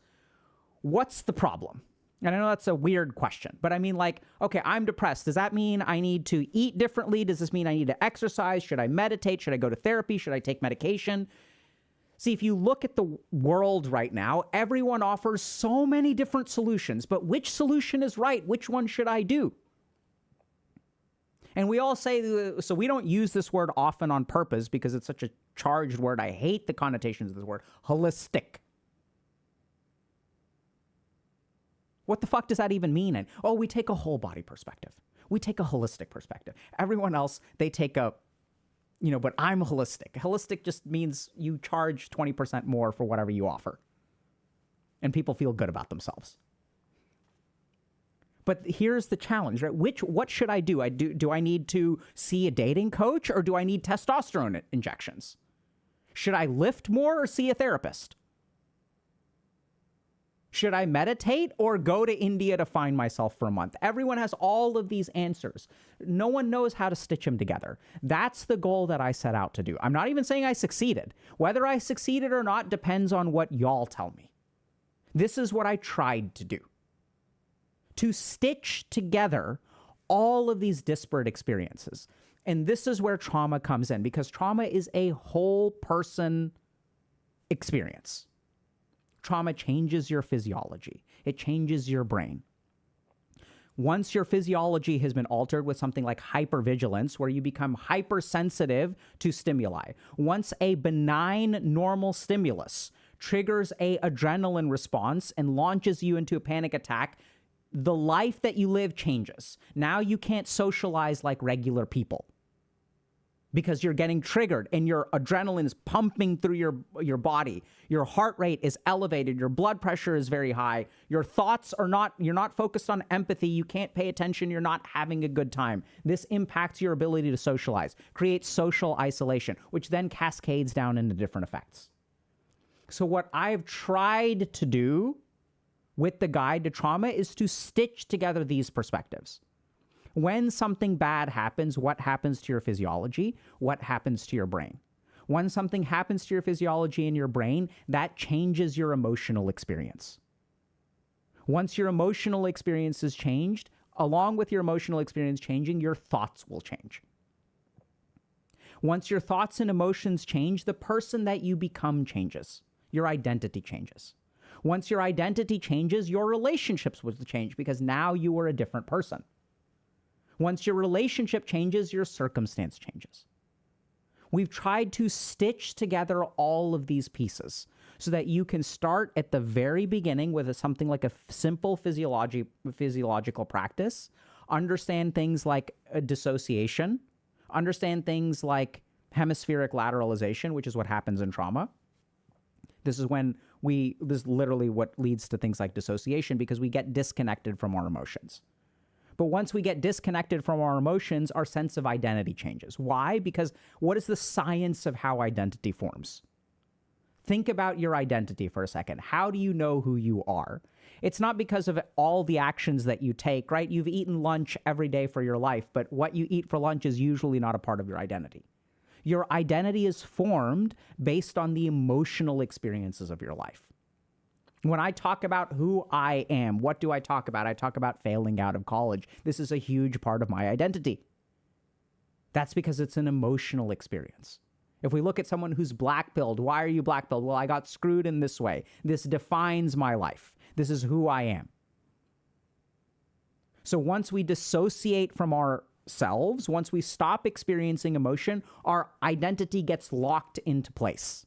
what's the problem? And I know that's a weird question, but I mean, like, okay, I'm depressed. Does that mean I need to eat differently? Does this mean I need to exercise? Should I meditate? Should I go to therapy? Should I take medication? See, if you look at the world right now, everyone offers so many different solutions, but which solution is right? Which one should I do? And we all say, so we don't use this word often on purpose because it's such a charged word. I hate the connotations of this word. Holistic. What the fuck does that even mean? And, oh, we take a whole body perspective. We take a holistic perspective. Everyone else, they take a, but I'm holistic. Holistic just means you charge 20% more for whatever you offer. And people feel good about themselves. But here's the challenge, right? What should I do? Do I need to see a dating coach, or do I need testosterone injections? Should I lift more or see a therapist? Should I meditate or go to India to find myself for a month? Everyone has all of these answers. No one knows how to stitch them together. That's the goal that I set out to do. I'm not even saying I succeeded. Whether I succeeded or not depends on what y'all tell me. This is what I tried to do. To stitch together all of these disparate experiences. And this is where trauma comes in, because trauma is a whole person experience. Trauma changes your physiology. It changes your brain. Once your physiology has been altered with something like hypervigilance, where you become hypersensitive to stimuli, once a benign normal stimulus triggers a adrenaline response and launches you into a panic attack, the life that you live changes. Now you can't socialize like regular people because you're getting triggered and your adrenaline is pumping through your body. Your heart rate is elevated. Your blood pressure is very high. Your thoughts are you're not focused on empathy. You can't pay attention. You're not having a good time. This impacts your ability to socialize, creates social isolation, which then cascades down into different effects. So what I've tried to do with the guide to trauma is to stitch together these perspectives. When something bad happens, what happens to your physiology? What happens to your brain? When something happens to your physiology and your brain, that changes your emotional experience. Once your emotional experience is changed, along with your emotional experience changing, your thoughts will change. Once your thoughts and emotions change, the person that you become changes. Your identity changes. Once your identity changes, your relationships will change because now you are a different person. Once your relationship changes, your circumstance changes. We've tried to stitch together all of these pieces so that you can start at the very beginning with something like a simple physiological practice, understand things like dissociation, understand things like hemispheric lateralization, which is what happens in trauma. This is literally what leads to things like dissociation, because we get disconnected from our emotions. But once we get disconnected from our emotions, our sense of identity changes. Why? Because what is the science of how identity forms? Think about your identity for a second. How do you know who you are? It's not because of all the actions that you take, right? You've eaten lunch every day for your life, but what you eat for lunch is usually not a part of your identity. Your identity is formed based on the emotional experiences of your life. When I talk about who I am, what do I talk about? I talk about failing out of college. This is a huge part of my identity. That's because it's an emotional experience. If we look at someone who's black-pilled, why are you black-pilled? Well, I got screwed in this way. This defines my life. This is who I am. So once we dissociate from ourselves, once we stop experiencing emotion, our identity gets locked into place.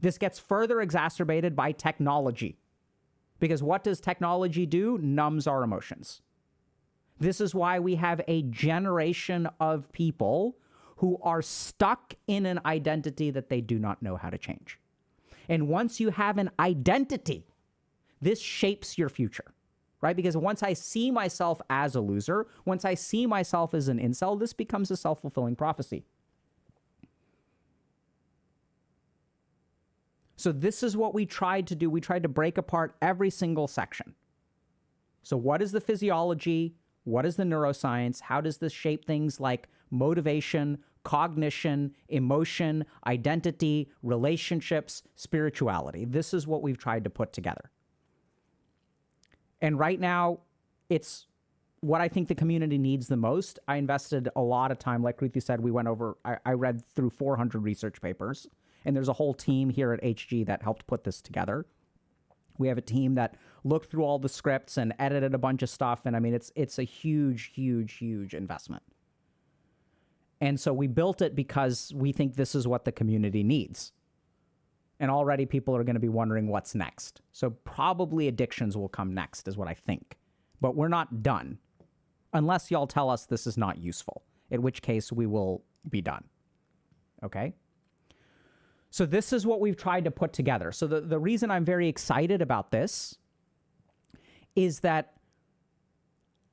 This gets further exacerbated by technology. Because what does technology do? Numbs our emotions. This is why we have a generation of people who are stuck in an identity that they do not know how to change. And once you have an identity, this shapes your future, right? Because once I see myself as a loser, once I see myself as an incel, this becomes a self-fulfilling prophecy. So this is what we tried to do. We tried to break apart every single section. So what is the physiology? What is the neuroscience? How does this shape things like motivation, cognition, emotion, identity, relationships, spirituality? This is what we've tried to put together. And right now, it's what I think the community needs the most. I invested a lot of time. Like Ruthie said, I read through 400 research papers. And there's a whole team here at HG that helped put this together. We have a team that looked through all the scripts and edited a bunch of stuff. And I mean, it's a huge, huge, huge investment. And so we built it because we think this is what the community needs. And already people are going to be wondering what's next. So probably addictions will come next is what I think. But we're not done unless y'all tell us this is not useful, in which case we will be done. Okay? So this is what we've tried to put together. So the reason I'm very excited about this is that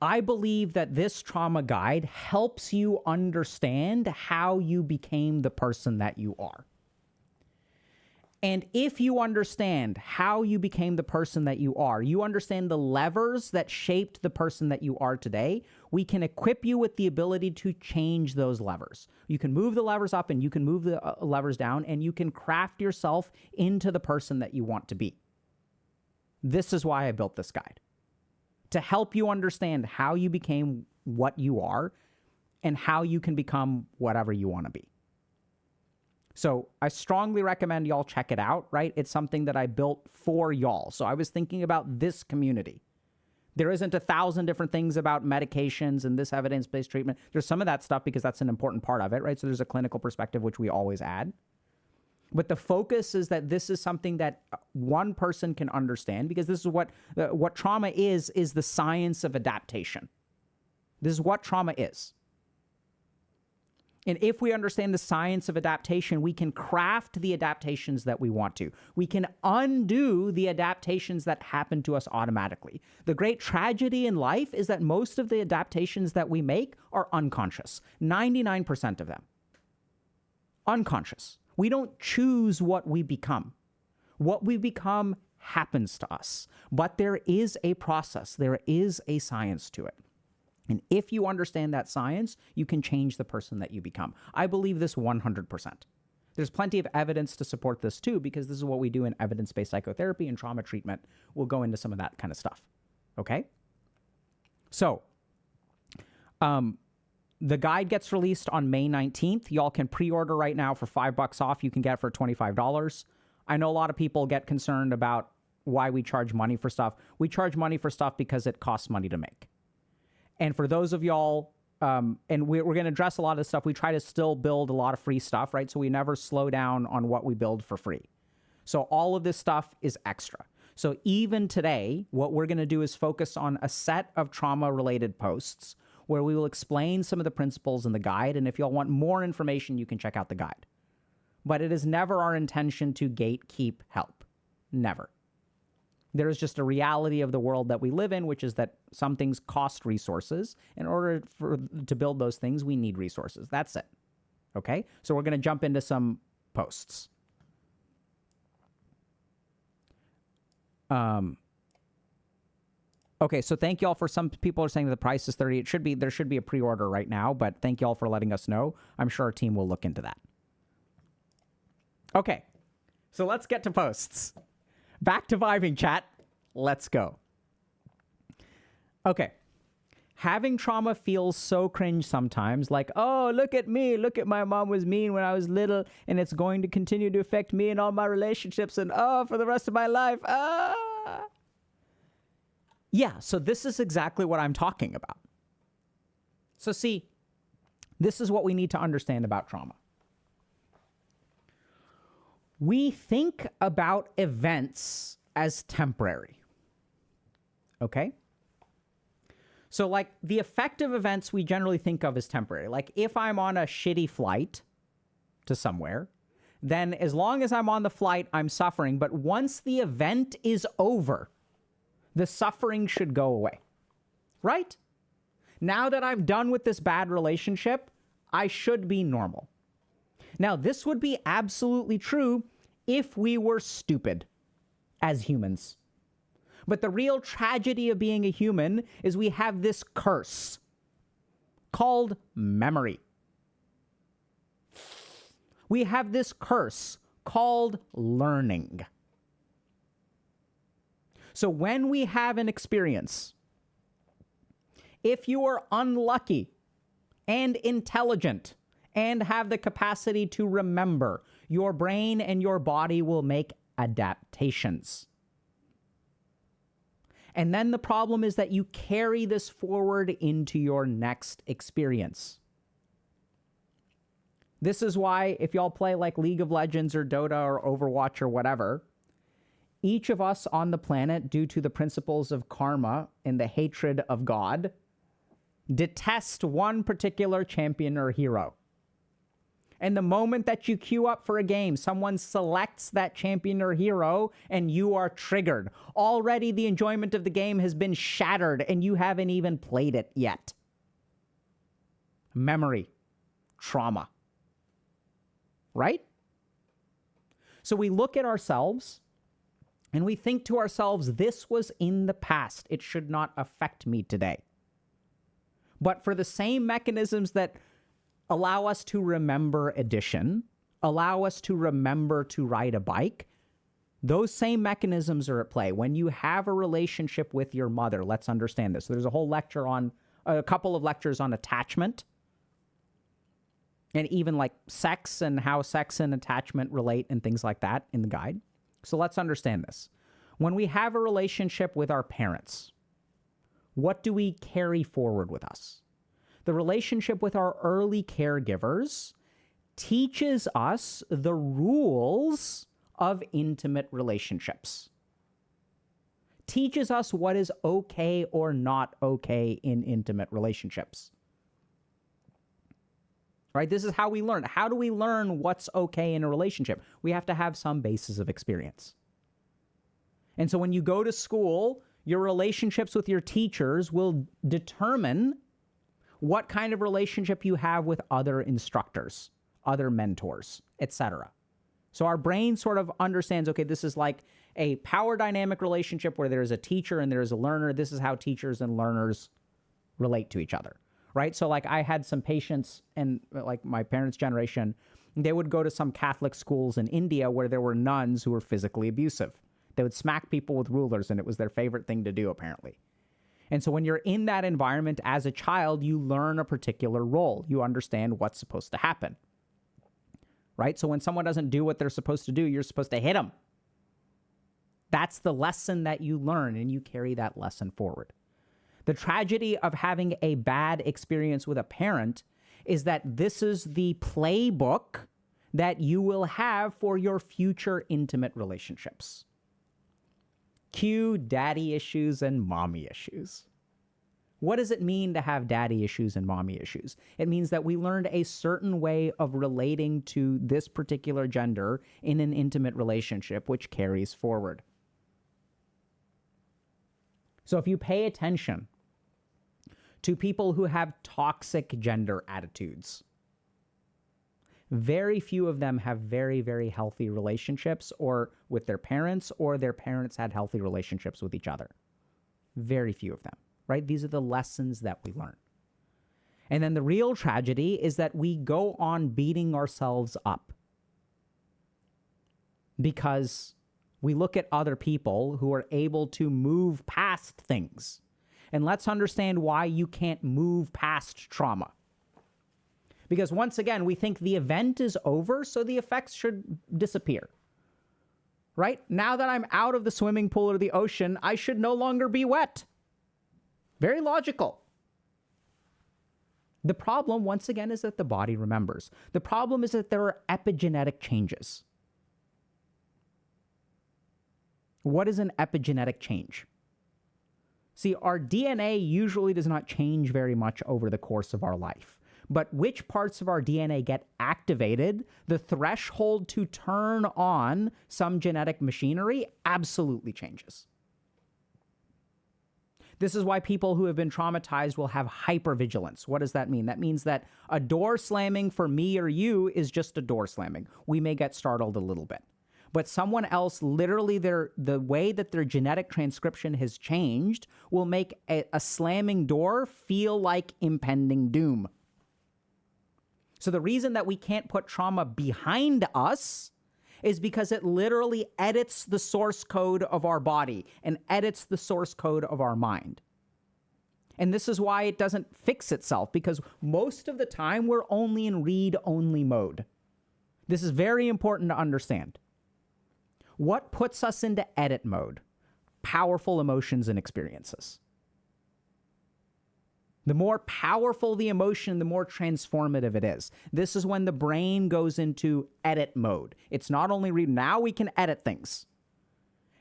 I believe that this trauma guide helps you understand how you became the person that you are. And if you understand how you became the person that you are, you understand the levers that shaped the person that you are today, we can equip you with the ability to change those levers. You can move the levers up and you can move the levers down, and you can craft yourself into the person that you want to be. This is why I built this guide. To help you understand how you became what you are and how you can become whatever you want to be. So I strongly recommend y'all check it out, right? It's something that I built for y'all. So I was thinking about this community. There isn't 1,000 different things about medications and this evidence-based treatment. There's some of that stuff because that's an important part of it, right? So there's a clinical perspective, which we always add. But the focus is that this is something that one person can understand, because this is what trauma is the science of adaptation. This is what trauma is. And if we understand the science of adaptation, we can craft the adaptations that we want to. We can undo the adaptations that happen to us automatically. The great tragedy in life is that most of the adaptations that we make are unconscious. 99% of them. Unconscious. We don't choose what we become. What we become happens to us. But there is a process. There is a science to it. And if you understand that science, you can change the person that you become. I believe this 100%. There's plenty of evidence to support this too, because this is what we do in evidence-based psychotherapy and trauma treatment. We'll go into some of that kind of stuff. Okay? So, the guide gets released on May 19th. Y'all can pre-order right now for $5 off. You can get it for $25. I know a lot of people get concerned about why we charge money for stuff. We charge money for stuff because it costs money to make. And for those of y'all, and we're going to address a lot of this stuff, we try to still build a lot of free stuff, right? So we never slow down on what we build for free. So all of this stuff is extra. So even today, what we're going to do is focus on a set of trauma-related posts where we will explain some of the principles in the guide. And if y'all want more information, you can check out the guide. But it is never our intention to gatekeep help. Never. There is just a reality of the world that we live in, which is that some things cost resources. In order to build those things, we need resources. That's it. Okay? So we're going to jump into some posts. Okay, so thank y'all for some people are saying that the price is $30. There should be a pre-order right now, but thank y'all for letting us know. I'm sure our team will look into that. Okay, so let's get to posts. Back to vibing, chat. Let's go. Okay. Having trauma feels so cringe sometimes, like, oh, look at me. Look at my mom was mean when I was little, and it's going to continue to affect me and all my relationships, and oh, for the rest of my life. Ah. Yeah, so this is exactly what I'm talking about. So see, this is what we need to understand about trauma. We think about events as temporary. Okay? So like the effective events we generally think of as temporary. Like if I'm on a shitty flight to somewhere, then as long as I'm on the flight, I'm suffering. But once the event is over, the suffering should go away. Right? Now that I'm done with this bad relationship, I should be normal. Now, this would be absolutely true if we were stupid as humans. But the real tragedy of being a human is we have this curse called memory. We have this curse called learning. So when we have an experience, if you are unlucky and intelligent and have the capacity to remember, your brain and your body will make adaptations. And then the problem is that you carry this forward into your next experience. This is why if y'all play like League of Legends or Dota or Overwatch or whatever, each of us on the planet, due to the principles of karma and the hatred of God, detest one particular champion or hero. And the moment that you queue up for a game, someone selects that champion or hero and you are triggered. Already the enjoyment of the game has been shattered and you haven't even played it yet. Memory, trauma. Right? So we look at ourselves and we think to ourselves, this was in the past. It should not affect me today. But for the same mechanisms that allow us to remember addition, allow us to remember to ride a bike, those same mechanisms are at play. When you have a relationship with your mother, let's understand this. There's a whole lecture on, a couple of lectures on attachment, and even like sex and how sex and attachment relate and things like that in the guide. So let's understand this. When we have a relationship with our parents, what do we carry forward with us? The relationship with our early caregivers teaches us the rules of intimate relationships. Teaches us what is okay or not okay in intimate relationships. Right? This is how we learn. How do we learn what's okay in a relationship? We have to have some basis of experience. And so when you go to school, your relationships with your teachers will determine what kind of relationship you have with other instructors, other mentors, etc. So our brain sort of understands, okay, this is like a power dynamic relationship where there is a teacher and there is a learner. This is how teachers and learners relate to each other. Right? So like I had some patients and like my parents' generation, they would go to some Catholic schools in India where there were nuns who were physically abusive. They would smack people with rulers and it was their favorite thing to do apparently. And so when you're in that environment as a child, you learn a particular role. You understand what's supposed to happen. Right? So when someone doesn't do what they're supposed to do, you're supposed to hit them. That's the lesson that you learn and you carry that lesson forward. The tragedy of having a bad experience with a parent is that this is the playbook that you will have for your future intimate relationships. Cue daddy issues and mommy issues. What does it mean to have daddy issues and mommy issues? It means that we learned a certain way of relating to this particular gender in an intimate relationship, which carries forward. So if you pay attention to people who have toxic gender attitudes, very few of them have very, very healthy relationships or with their parents, or their parents had healthy relationships with each other. Very few of them, right? These are the lessons that we learn. And then the real tragedy is that we go on beating ourselves up because we look at other people who are able to move past things. And let's understand why you can't move past trauma. Because once again, we think the event is over, so the effects should disappear. Right? Now that I'm out of the swimming pool or the ocean, I should no longer be wet. Very logical. The problem, once again, is that the body remembers. The problem is that there are epigenetic changes. What is an epigenetic change? See, our DNA usually does not change very much over the course of our life. But which parts of our DNA get activated, the threshold to turn on some genetic machinery absolutely changes. This is why people who have been traumatized will have hypervigilance. What does that mean? That means that a door slamming for me or you is just a door slamming. We may get startled a little bit. But someone else, literally the way that their genetic transcription has changed will make a slamming door feel like impending doom. So the reason that we can't put trauma behind us is because it literally edits the source code of our body and edits the source code of our mind. And this is why it doesn't fix itself, because most of the time we're only in read-only mode. This is very important to understand. What puts us into edit mode? Powerful emotions and experiences. The more powerful the emotion, the more transformative it is. This is when the brain goes into edit mode. It's not only now we can edit things.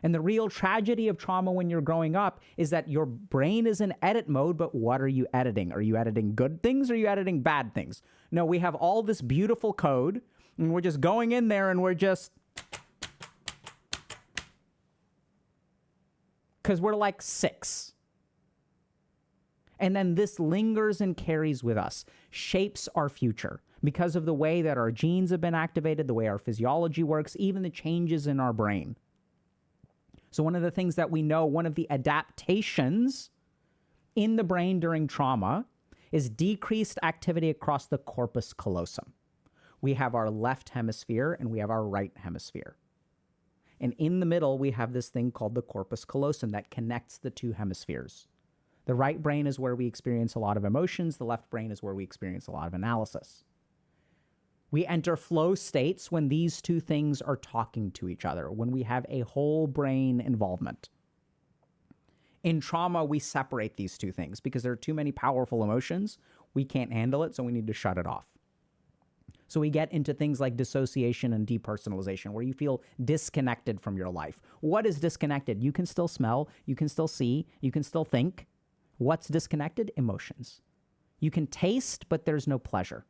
And the real tragedy of trauma when you're growing up is that your brain is in edit mode, but what are you editing? Are you editing good things or are you editing bad things? No, we have all this beautiful code and we're just going in there and we're just... because we're like 6. And then this lingers and carries with us, shapes our future because of the way that our genes have been activated, the way our physiology works, even the changes in our brain. So one of the things that we know, one of the adaptations in the brain during trauma is decreased activity across the corpus callosum. We have our left hemisphere and we have our right hemisphere. And in the middle, we have this thing called the corpus callosum that connects the two hemispheres. The right brain is where we experience a lot of emotions. The left brain is where we experience a lot of analysis. We enter flow states when these two things are talking to each other, when we have a whole brain involvement. In trauma, we separate these two things because there are too many powerful emotions. We can't handle it, so we need to shut it off. So we get into things like dissociation and depersonalization, where you feel disconnected from your life. What is disconnected? You can still smell, you can still see, you can still think. What's disconnected? Emotions. You can taste, but there's no pleasure.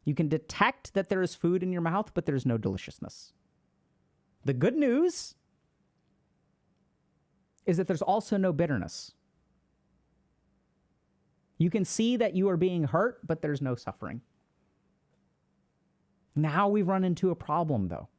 You can detect that there is food in your mouth, but there's no deliciousness. The good news is that there's also no bitterness. You can see that you are being hurt, but there's no suffering. Now we've run into a problem, though.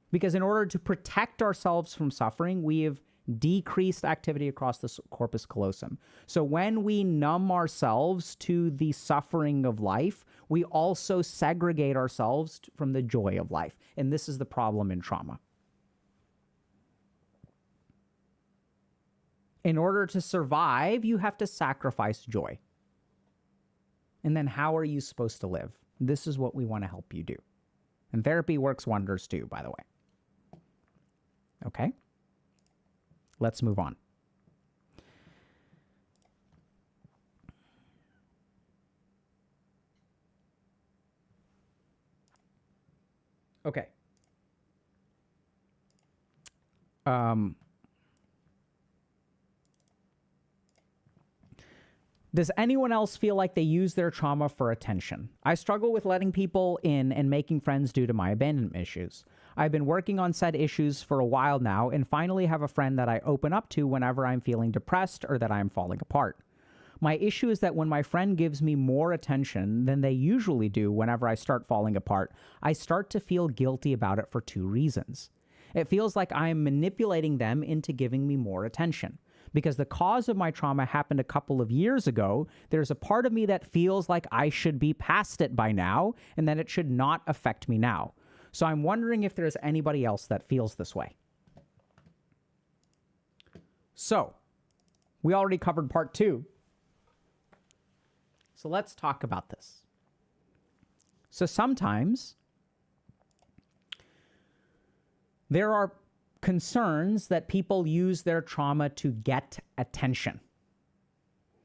Because in order to protect ourselves from suffering, we have decreased activity across the corpus callosum. So when we numb ourselves to the suffering of life, we also segregate ourselves from the joy of life. And this is the problem in trauma. In order to survive, you have to sacrifice joy. And then how are you supposed to live? This is what we want to help you do. And therapy works wonders too, by the way. Okay? Let's move on. Okay. Does anyone else feel like they use their trauma for attention? I struggle with letting people in and making friends due to my abandonment issues. I've been working on said issues for a while now and finally have a friend that I open up to whenever I'm feeling depressed or that I'm falling apart. My issue is that when my friend gives me more attention than they usually do whenever I start falling apart, I start to feel guilty about it for 2 reasons. It feels like I am manipulating them into giving me more attention. Because the cause of my trauma happened a couple of years ago, there's a part of me that feels like I should be past it by now and that it should not affect me now. So I'm wondering if there's anybody else that feels this way. So, we already covered part 2. So let's talk about this. So sometimes there are concerns that people use their trauma to get attention.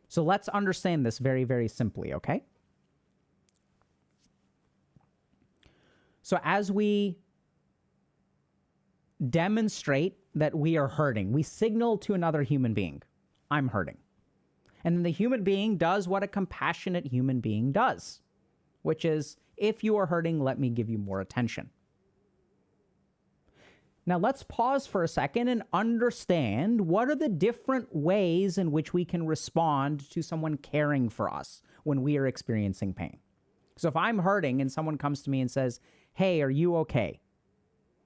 So let's understand this very, very simply, okay? So as we demonstrate that we are hurting, we signal to another human being, I'm hurting. And then the human being does what a compassionate human being does, which is, if you are hurting, let me give you more attention. Now let's pause for a second and understand what are the different ways in which we can respond to someone caring for us when we are experiencing pain. So if I'm hurting and someone comes to me and says, hey, are you okay?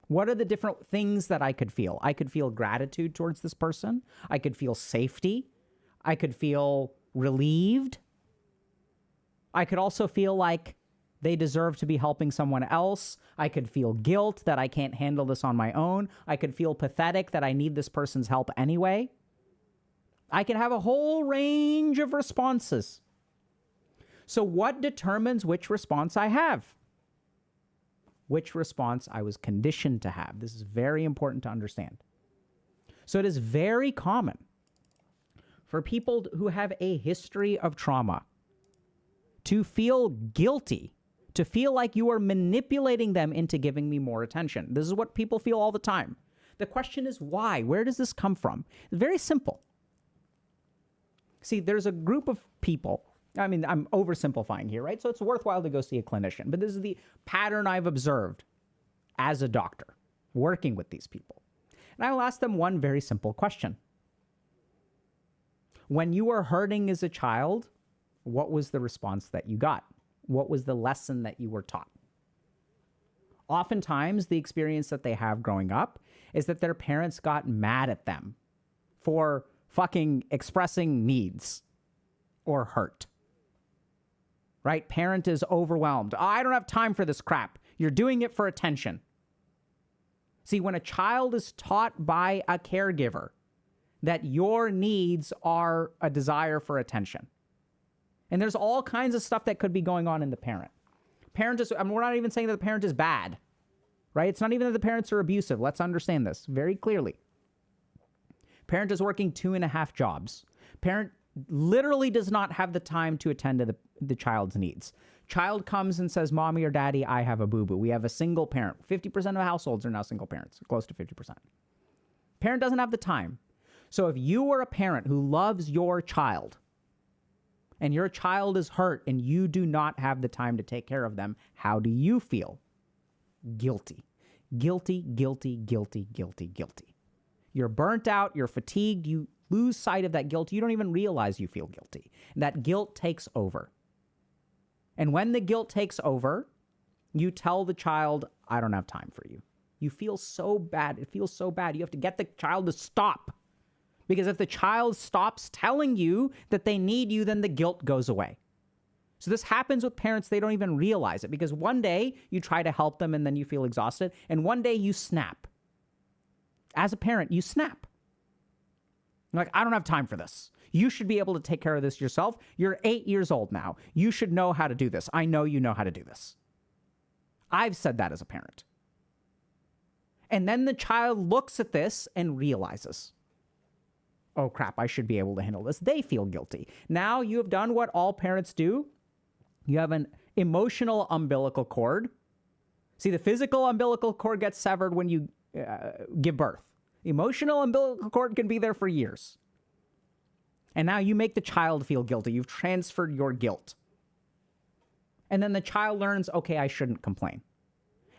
What are the different things that I could feel? I could feel gratitude towards this person. I could feel safety. I could feel relieved. I could also feel like they deserve to be helping someone else. I could feel guilt that I can't handle this on my own. I could feel pathetic that I need this person's help anyway. I can have a whole range of responses. So what determines which response I have? Which response I was conditioned to have. This is very important to understand. So it is very common for people who have a history of trauma to feel guilty, to feel like you are manipulating them into giving me more attention. This is what people feel all the time. The question is why? Where does this come from? It's very simple. See, there's a group of people. I mean, I'm oversimplifying here, right? So it's worthwhile to go see a clinician. But this is the pattern I've observed as a doctor working with these people. And I will ask them one very simple question. When you were hurting as a child, what was the response that you got? What was the lesson that you were taught? Oftentimes, the experience that they have growing up is that their parents got mad at them for fucking expressing needs or hurt. Right? Parent is overwhelmed. Oh, I don't have time for this crap. You're doing it for attention. See, when a child is taught by a caregiver that your needs are a desire for attention, and there's all kinds of stuff that could be going on in the parent. We're not even saying that the parent is bad, right? It's not even that the parents are abusive. Let's understand this very clearly. Parent is working 2.5 jobs. Parent literally does not have the time to attend to the child's needs. Child comes and says, Mommy or Daddy, I have a boo-boo. We have a single parent. 50% of households are now single parents, close to 50%. Parent doesn't have the time. So if you are a parent who loves your child and your child is hurt and you do not have the time to take care of them, how do you feel? Guilty. Guilty, guilty, guilty, guilty, guilty. You're burnt out. You're fatigued. You lose sight of that guilt. You don't even realize you feel guilty. And that guilt takes over. And when the guilt takes over, you tell the child, I don't have time for you. You feel so bad. It feels so bad. You have to get the child to stop. Because if the child stops telling you that they need you, then the guilt goes away. So this happens with parents. They don't even realize it because one day you try to help them and then you feel exhausted. And one day you snap. As a parent, you snap. You're like, I don't have time for this. You should be able to take care of this yourself. You're 8 years old now. You should know how to do this. I know you know how to do this. I've said that as a parent. And then the child looks at this and realizes, oh crap, I should be able to handle this. They feel guilty. Now you have done what all parents do. You have an emotional umbilical cord. See, the physical umbilical cord gets severed when you give birth. Emotional umbilical cord can be there for years. And now you make the child feel guilty. You've transferred your guilt. And then the child learns, okay, I shouldn't complain.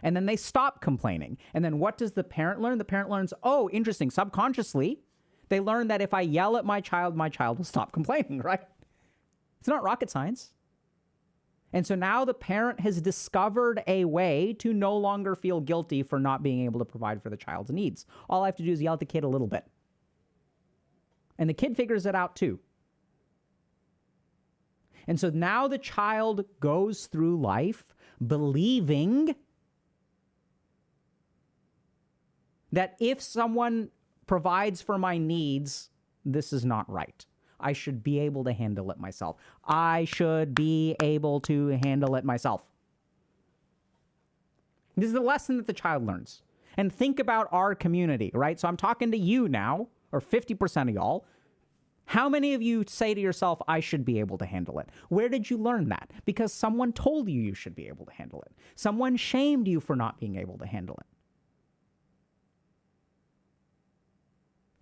And then they stop complaining. And then what does the parent learn? The parent learns, oh, interesting. Subconsciously, they learn that if I yell at my child will stop complaining, right? It's not rocket science. And so now the parent has discovered a way to no longer feel guilty for not being able to provide for the child's needs. All I have to do is yell at the kid a little bit. And the kid figures it out too. And so now the child goes through life believing that if someone provides for my needs, this is not right. I should be able to handle it myself. I should be able to handle it myself. This is the lesson that the child learns. And think about our community, right? So I'm talking to you now, or 50% of y'all. How many of you say to yourself, I should be able to handle it? Where did you learn that? Because someone told you you should be able to handle it. Someone shamed you for not being able to handle it.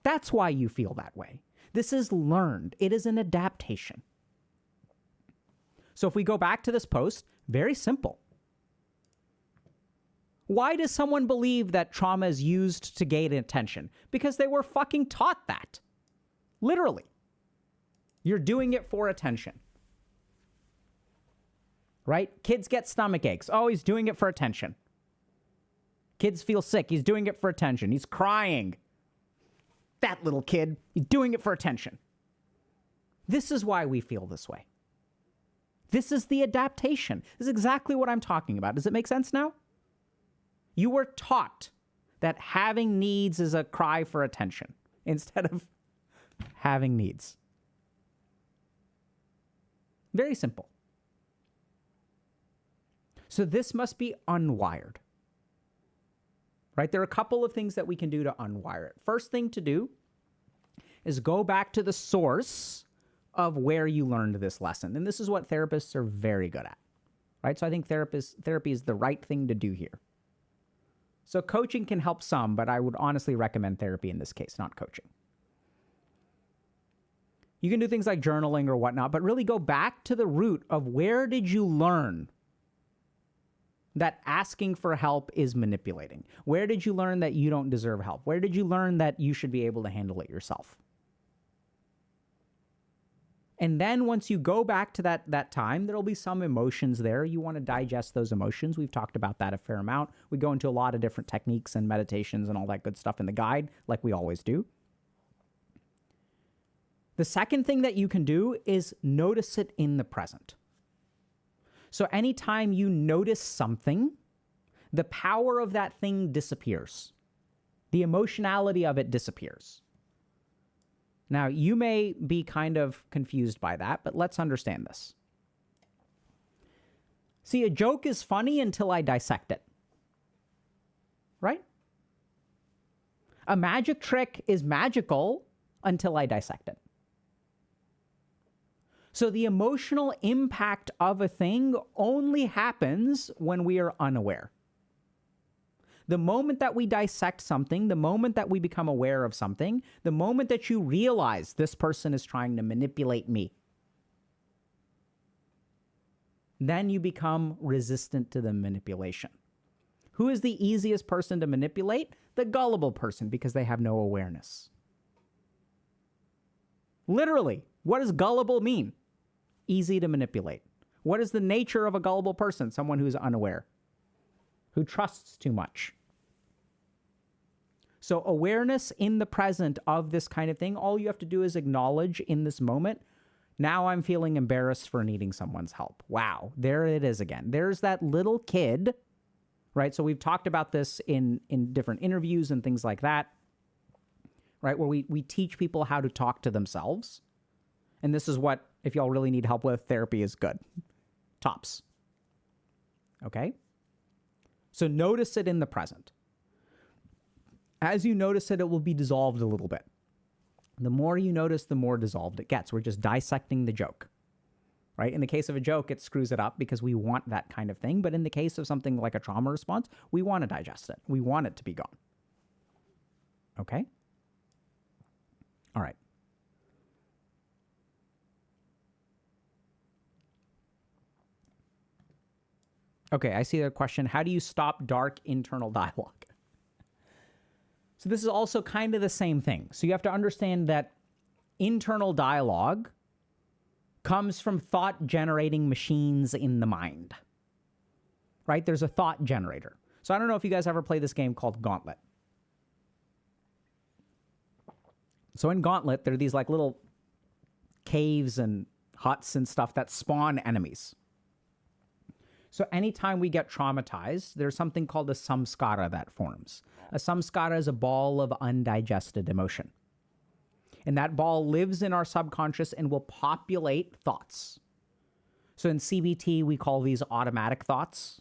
That's why you feel that way. This is learned. It is an adaptation. So if we go back to this post, very simple. Why does someone believe that trauma is used to gain attention? Because they were fucking taught that. Literally. You're doing it for attention. Right? Kids get stomach aches. Oh, he's doing it for attention. Kids feel sick. He's doing it for attention. He's crying. That little kid, he's doing it for attention. This is why we feel this way. This is the adaptation. This is exactly what I'm talking about. Does it make sense now? You were taught that having needs is a cry for attention instead of having needs. Very simple. So this must be unwired. Right? There are a couple of things that we can do to unwire it. First thing to do is go back to the source of where you learned this lesson. And this is what therapists are very good at, right? So I think therapy is the right thing to do here. So coaching can help some, but I would honestly recommend therapy in this case, not coaching. You can do things like journaling or whatnot, but really go back to the root of where did you learn that asking for help is manipulating? Where did you learn that you don't deserve help? Where did you learn that you should be able to handle it yourself? And then once you go back to that time, there'll be some emotions there. You want to digest those emotions. We've talked about that a fair amount. We go into a lot of different techniques and meditations and all that good stuff in the guide, like we always do. The second thing that you can do is notice it in the present. So anytime you notice something, the power of that thing disappears. The emotionality of it disappears. Now, you may be kind of confused by that, but let's understand this. See, a joke is funny until I dissect it, right? A magic trick is magical until I dissect it. So the emotional impact of a thing only happens when we are unaware. The moment that we dissect something, the moment that we become aware of something, the moment that you realize this person is trying to manipulate me, then you become resistant to the manipulation. Who is the easiest person to manipulate? The gullible person, because they have no awareness. Literally, what does gullible mean? Easy to manipulate. What is the nature of a gullible person? Someone who is unaware, who trusts too much. So awareness in the present of this kind of thing, all you have to do is acknowledge in this moment, now I'm feeling embarrassed for needing someone's help. Wow, there it is again. There's that little kid, right? So we've talked about this in different interviews and things like that, right? Where we teach people how to talk to themselves. And this is what, if y'all really need help with, therapy is good. Tops. Okay? So notice it in the present. As you notice it, it will be dissolved a little bit. The more you notice, the more dissolved it gets. We're just dissecting the joke, right? In the case of a joke, it screws it up because we want that kind of thing. But in the case of something like a trauma response, we want to digest it. We want it to be gone. Okay? All right. Okay, I see a question. How do you stop dark internal dialogue? So this is also kind of the same thing. So you have to understand that internal dialogue comes from thought-generating machines in the mind, right? There's a thought generator. So I don't know if you guys ever play this game called Gauntlet. So in Gauntlet, there are these like little caves and huts and stuff that spawn enemies. So anytime we get traumatized, there's something called a samskara that forms. A samskara is a ball of undigested emotion. And that ball lives in our subconscious and will populate thoughts. So in CBT, we call these automatic thoughts.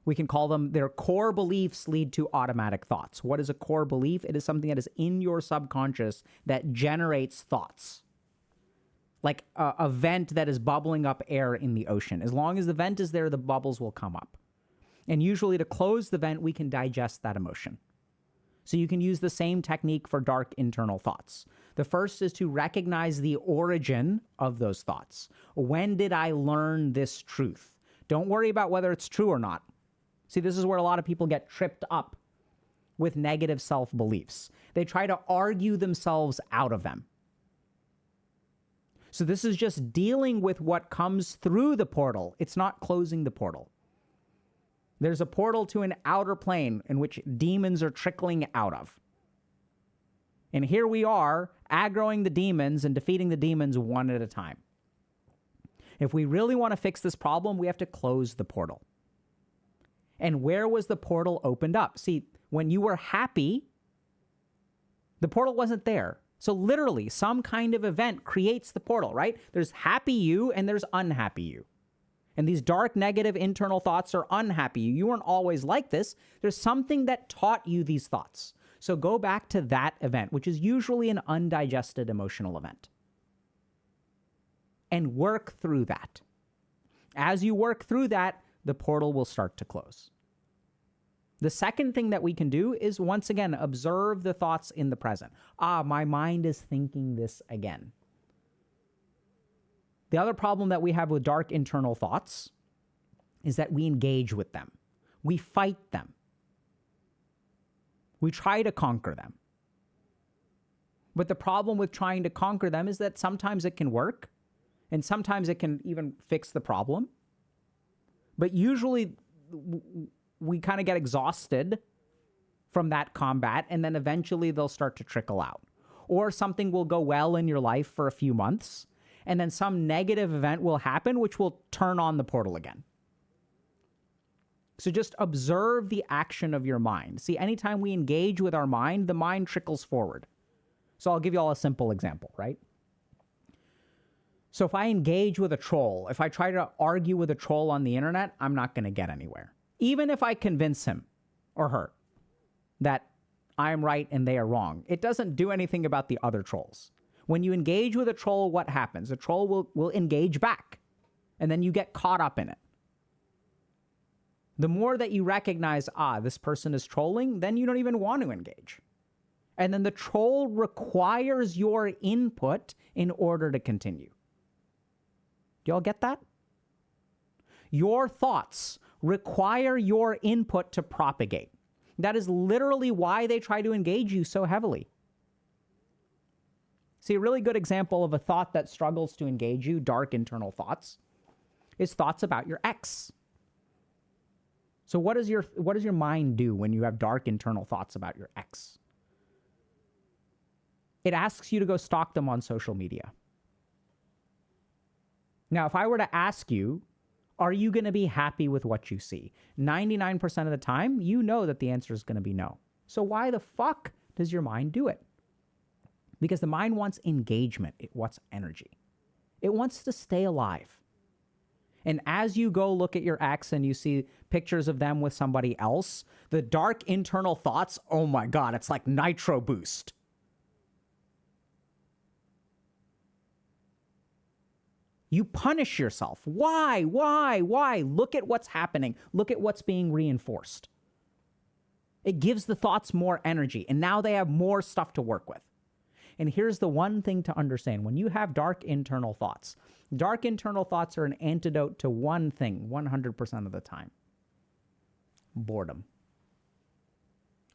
We can call them, their core beliefs lead to automatic thoughts. What is a core belief? It is something that is in your subconscious that generates thoughts. Like a vent that is bubbling up air in the ocean. As long as the vent is there, the bubbles will come up. And usually to close the vent, we can digest that emotion. So you can use the same technique for dark internal thoughts. The first is to recognize the origin of those thoughts. When did I learn this truth? Don't worry about whether it's true or not. See, this is where a lot of people get tripped up with negative self-beliefs. They try to argue themselves out of them. So this is just dealing with what comes through the portal. It's not closing the portal. There's a portal to an outer plane in which demons are trickling out of. And here we are, aggroing the demons and defeating the demons one at a time. If we really want to fix this problem, we have to close the portal. And where was the portal opened up? See, when you were happy, the portal wasn't there. So literally, some kind of event creates the portal, right? There's happy you and there's unhappy you. And these dark, negative internal thoughts are unhappy you. You weren't always like this. There's something that taught you these thoughts. So go back to that event, which is usually an undigested emotional event, and work through that. As you work through that, the portal will start to close. The second thing that we can do is, once again, observe the thoughts in the present. My mind is thinking this again. The other problem that we have with dark internal thoughts is that we engage with them. We fight them. We try to conquer them. But the problem with trying to conquer them is that sometimes it can work, and sometimes it can even fix the problem. But usually we kind of get exhausted from that combat, and then eventually they'll start to trickle out. Or something will go well in your life for a few months, and then some negative event will happen, which will turn on the portal again. So just observe the action of your mind. See, anytime we engage with our mind, the mind trickles forward. So I'll give you all a simple example, right? So if I engage with a troll, if I try to argue with a troll on the internet, I'm not going to get anywhere. Even if I convince him or her that I am right and they are wrong, it doesn't do anything about the other trolls. When you engage with a troll, what happens? A troll will engage back, and then you get caught up in it. The more that you recognize, this person is trolling, then you don't even want to engage. And then the troll requires your input in order to continue. Do y'all get that? Your thoughts require your input to propagate. That is literally why they try to engage you so heavily. See, a really good example of a thought that struggles to engage you, dark internal thoughts, is thoughts about your ex. So what does your mind do when you have dark internal thoughts about your ex? It asks you to go stalk them on social media. Now, if I were to ask you, are you going to be happy with what you see? 99% of the time, you know that the answer is going to be no. So why the fuck does your mind do it? Because the mind wants engagement. It wants energy. It wants to stay alive. And as you go look at your ex and you see pictures of them with somebody else, the dark internal thoughts, oh my God, it's like nitro boost. You punish yourself. Why? Look at what's happening. Look at what's being reinforced. It gives the thoughts more energy, and now they have more stuff to work with. And here's the one thing to understand. When you have dark internal thoughts are an antidote to one thing 100% of the time: boredom.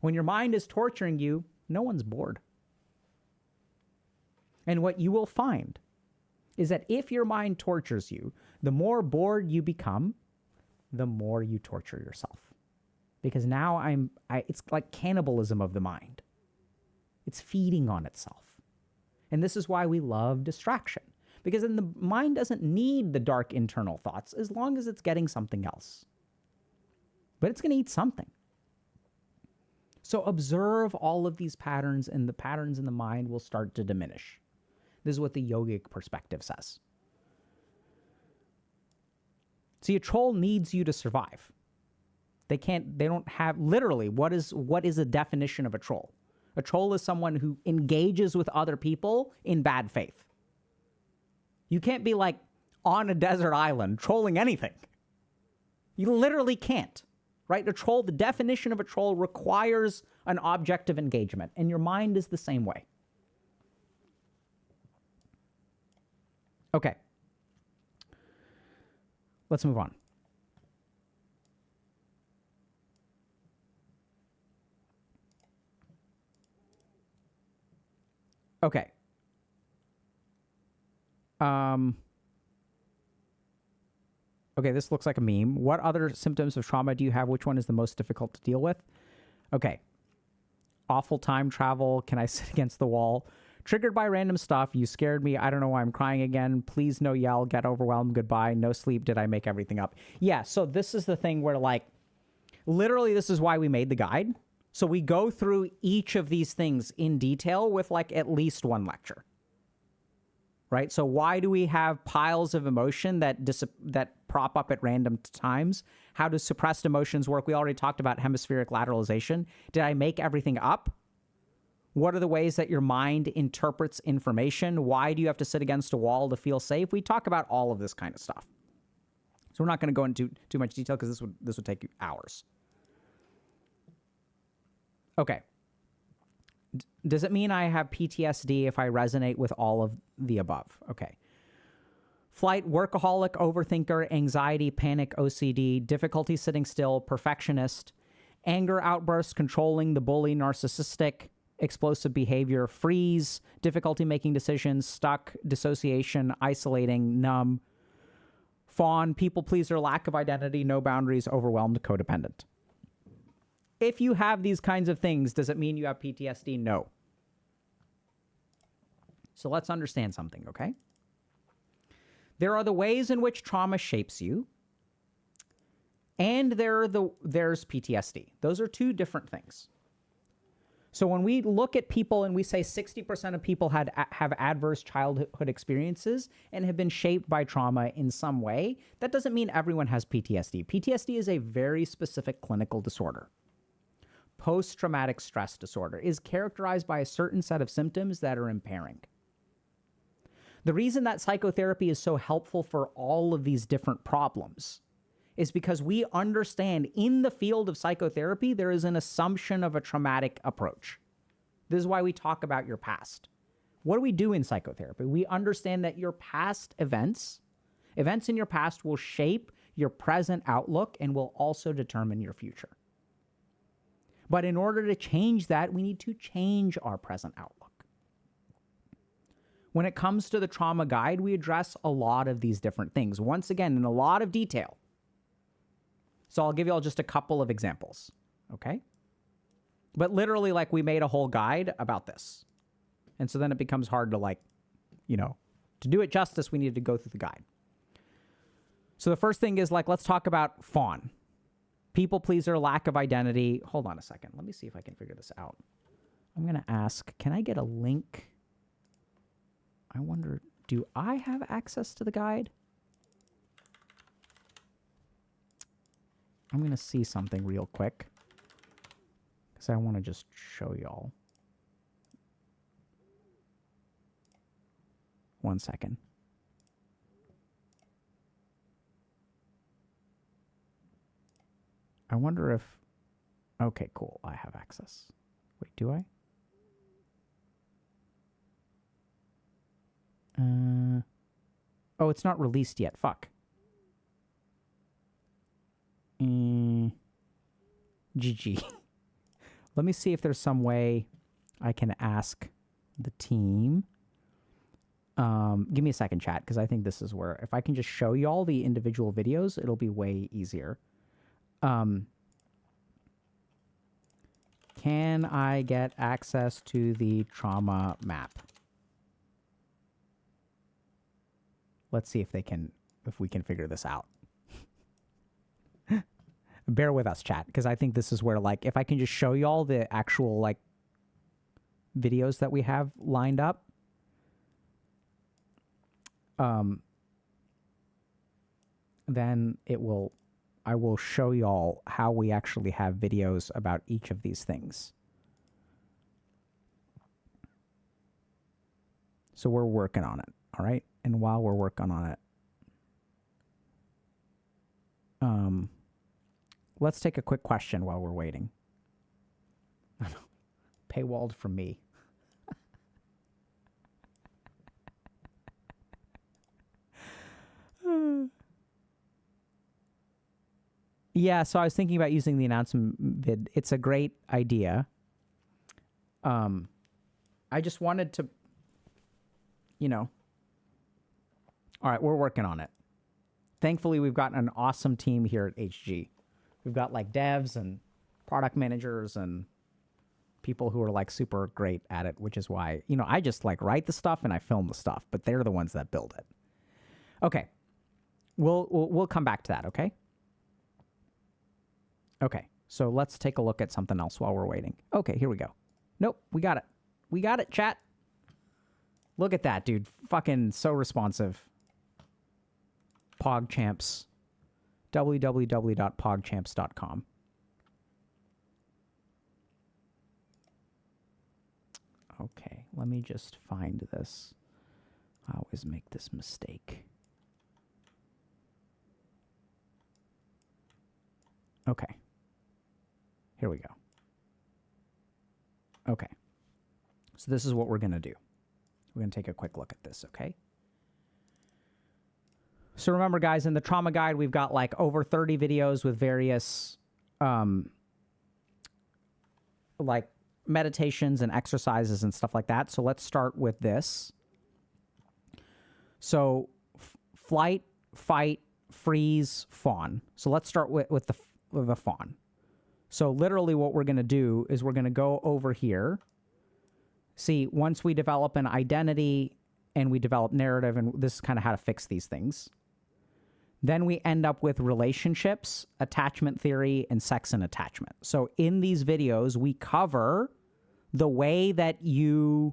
When your mind is torturing you, no one's bored. And what you will find is that if your mind tortures you, the more bored you become, the more you torture yourself. Because now it's like cannibalism of the mind. It's feeding on itself. And this is why we love distraction. Because then the mind doesn't need the dark internal thoughts as long as it's getting something else. But it's going to eat something. So observe all of these patterns, and the patterns in the mind will start to diminish. This is what the yogic perspective says. See, a troll needs you to survive. They don't have, literally, what is a definition of a troll? A troll is someone who engages with other people in bad faith. You can't be like on a desert island trolling anything. You literally can't, right? The definition of a troll requires an object of engagement, and your mind is the same way. Okay. Let's move on. Okay. Okay, this looks like a meme. What other symptoms of trauma do you have? Which one is the most difficult to deal with? Okay. Awful time travel. Can I sit against the wall? Triggered by random stuff. You scared me. I don't know why I'm crying again. Please no yell. Get overwhelmed. Goodbye. No sleep. Did I make everything up? Yeah, so this is the thing where, like, literally this is why we made the guide. So we go through each of these things in detail with, like, at least one lecture. Right? So why do we have piles of emotion that prop up at random times? How does suppressed emotions work? We already talked about hemispheric lateralization. Did I make everything up? What are the ways that your mind interprets information? Why do you have to sit against a wall to feel safe? We talk about all of this kind of stuff. So we're not going to go into too much detail because this would take you hours. Okay. Does it mean I have PTSD if I resonate with all of the above? Okay. Flight, workaholic, overthinker, anxiety, panic, OCD, difficulty sitting still, perfectionist, anger outbursts, controlling, the bully, narcissistic, explosive behavior, freeze, difficulty making decisions, stuck, dissociation, isolating, numb, fawn, people pleaser, lack of identity, no boundaries, overwhelmed, codependent. If you have these kinds of things, does it mean you have PTSD? No. So let's understand something, okay? There are the ways in which trauma shapes you, and there's PTSD. Those are two different things. So when we look at people and we say 60% of people have adverse childhood experiences and have been shaped by trauma in some way, that doesn't mean everyone has PTSD. PTSD is a very specific clinical disorder. Post-traumatic stress disorder is characterized by a certain set of symptoms that are impairing. The reason that psychotherapy is so helpful for all of these different problems is because we understand in the field of psychotherapy, there is an assumption of a traumatic approach. This is why we talk about your past. What do we do in psychotherapy? We understand that your past events in your past will shape your present outlook and will also determine your future. But in order to change that, we need to change our present outlook. When it comes to the trauma guide, we address a lot of these different things, once again, in a lot of detail. So I'll give you all just a couple of examples, okay? But literally, like, we made a whole guide about this. And so then it becomes hard to, to do it justice, we needed to go through the guide. So the first thing is, let's talk about fawn. People pleaser, lack of identity. Hold on a second. Let me see if I can figure this out. I'm going to ask, can I get a link? I wonder, do I have access to the guide? I'm going to see something real quick because I want to just show y'all. One second. I wonder if... Okay, cool. I have access. Wait, do I? Oh, it's not released yet. Fuck. GG. Let me see if there's some way I can ask the team. Give me a second, chat, because I think this is where, if I can just show you all the individual videos, it'll be way easier. Can I get access to the trauma map? Let's see if we can figure this out. Bear with us, chat, because I think this is where, if I can just show you all the actual, videos that we have lined up. Then I will show y'all how we actually have videos about each of these things. So we're working on it, all right? And while we're working on it, let's take a quick question while we're waiting. Paywalled from me. Yeah, so I was thinking about using the announcement vid. It's a great idea. I just wanted to, All right, we're working on it. Thankfully, we've got an awesome team here at HG. We've got devs and product managers and people who are super great at it, which is why, I just write the stuff and I film the stuff, but they're the ones that build it. Okay. We'll come back to that, okay? Okay, so let's take a look at something else while we're waiting. Okay, here we go. Nope, we got it. We got it, chat. Look at that, dude. Fucking so responsive. PogChamps. www.pogchamps.com. Okay, let me just find this. I always make this mistake. Okay. Here we go. Okay. So this is what we're going to do. We're going to take a quick look at this, okay? So remember, guys, in the trauma guide, we've got like over 30 videos with various like meditations and exercises and stuff like that. So let's start with this. So flight, fight, freeze, fawn. So let's start with the fawn. So literally what we're going to do is we're going to go over here. See, once we develop an identity and we develop narrative, and this is kind of how to fix these things, then we end up with relationships, attachment theory, and sex and attachment. So in these videos, we cover the way that you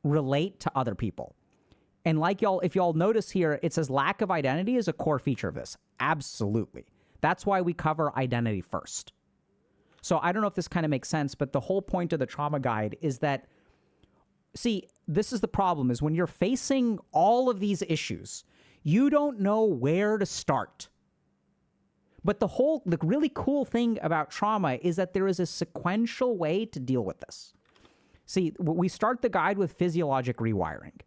relate to other people. And like y'all, if y'all notice here, it says lack of identity is a core feature of this. Absolutely. That's why we cover identity first. So I don't know if this kind of makes sense, but the whole point of the trauma guide is that, see, this is the problem, is when you're facing all of these issues, you don't know where to start. But the really cool thing about trauma is that there is a sequential way to deal with this. See, we start the guide with physiologic rewiring.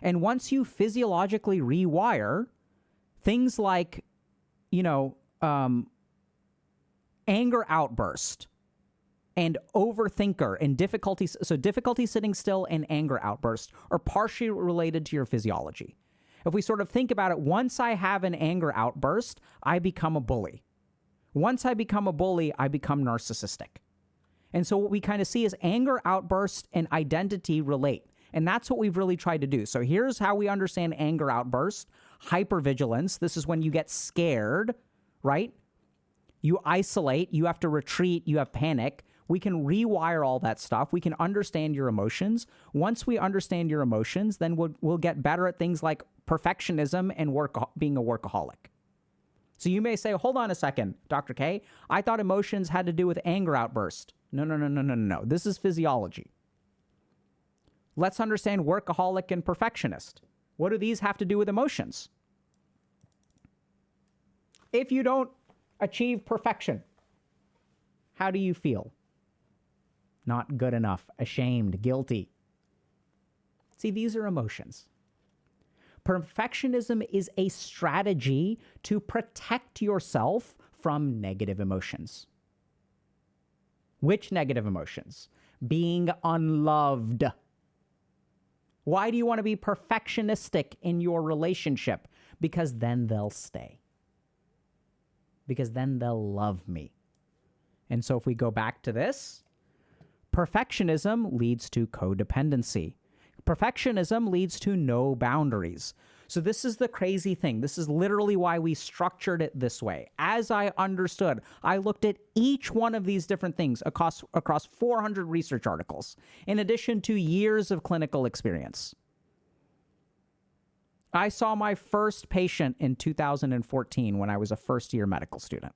And once you physiologically rewire, things like, anger outburst and overthinker and difficulty sitting still and anger outburst are partially related to your physiology. If we sort of think about it, once I have an anger outburst, I become a bully. Once I become a bully, I become narcissistic. And so what we kind of see is anger outburst and identity relate. And that's what we've really tried to do. So here's how we understand anger outburst. Hypervigilance. This is when you get scared, right? You isolate, you have to retreat, you have panic. We can rewire all that stuff. We can understand your emotions. Once we understand your emotions, then we'll get better at things like perfectionism and being a workaholic. So you may say, hold on a second, Dr. K, I thought emotions had to do with anger outburst. No. This is physiology. Let's understand workaholic and perfectionist. What do these have to do with emotions? If you don't achieve perfection, how do you feel? Not good enough, ashamed, guilty. See, these are emotions. Perfectionism is a strategy to protect yourself from negative emotions. Which negative emotions? Being unloved. Why do you want to be perfectionistic in your relationship? Because then they'll stay. Because then they'll love me. And so if we go back to this, perfectionism leads to codependency. Perfectionism leads to no boundaries. So this is the crazy thing. This is literally why we structured it this way. As I understood, I looked at each one of these different things across 400 research articles, in addition to years of clinical experience. I saw my first patient in 2014 when I was a first-year medical student.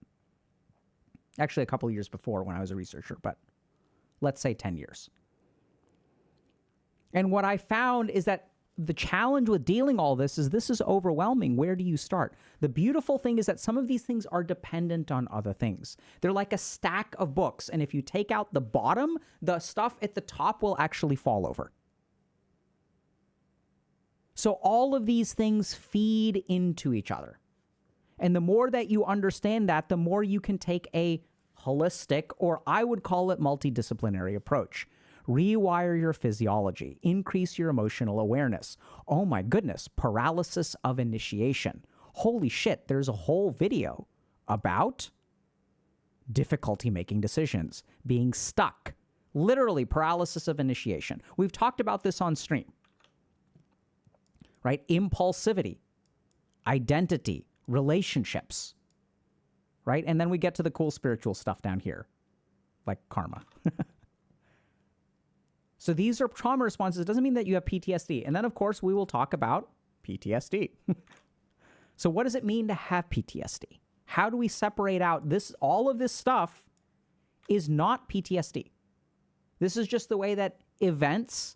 Actually, a couple of years before when I was a researcher, but let's say 10 years. And what I found is that the challenge with dealing all this is overwhelming. Where do you start? The beautiful thing is that some of these things are dependent on other things. They're like a stack of books, and if you take out the bottom, the stuff at the top will actually fall over. So all of these things feed into each other. And the more that you understand that, the more you can take a holistic, or I would call it multidisciplinary approach. Rewire your physiology, increase your emotional awareness. Oh my goodness, paralysis of initiation. Holy shit, there's a whole video about difficulty making decisions, being stuck. Literally paralysis of initiation. We've talked about this on stream. Right? Impulsivity, identity, relationships. Right? And then we get to the cool spiritual stuff down here, like karma. So these are trauma responses. It doesn't mean that you have PTSD. And then, of course, we will talk about PTSD. So what does it mean to have PTSD? How do we separate out this? All of this stuff is not PTSD. This is just the way that events,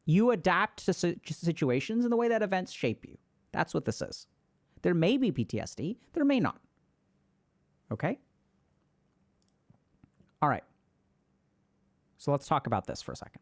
you adapt to situations and the way that events shape you. That's what this is. There may be PTSD, there may not. Okay? All right. So let's talk about this for a second.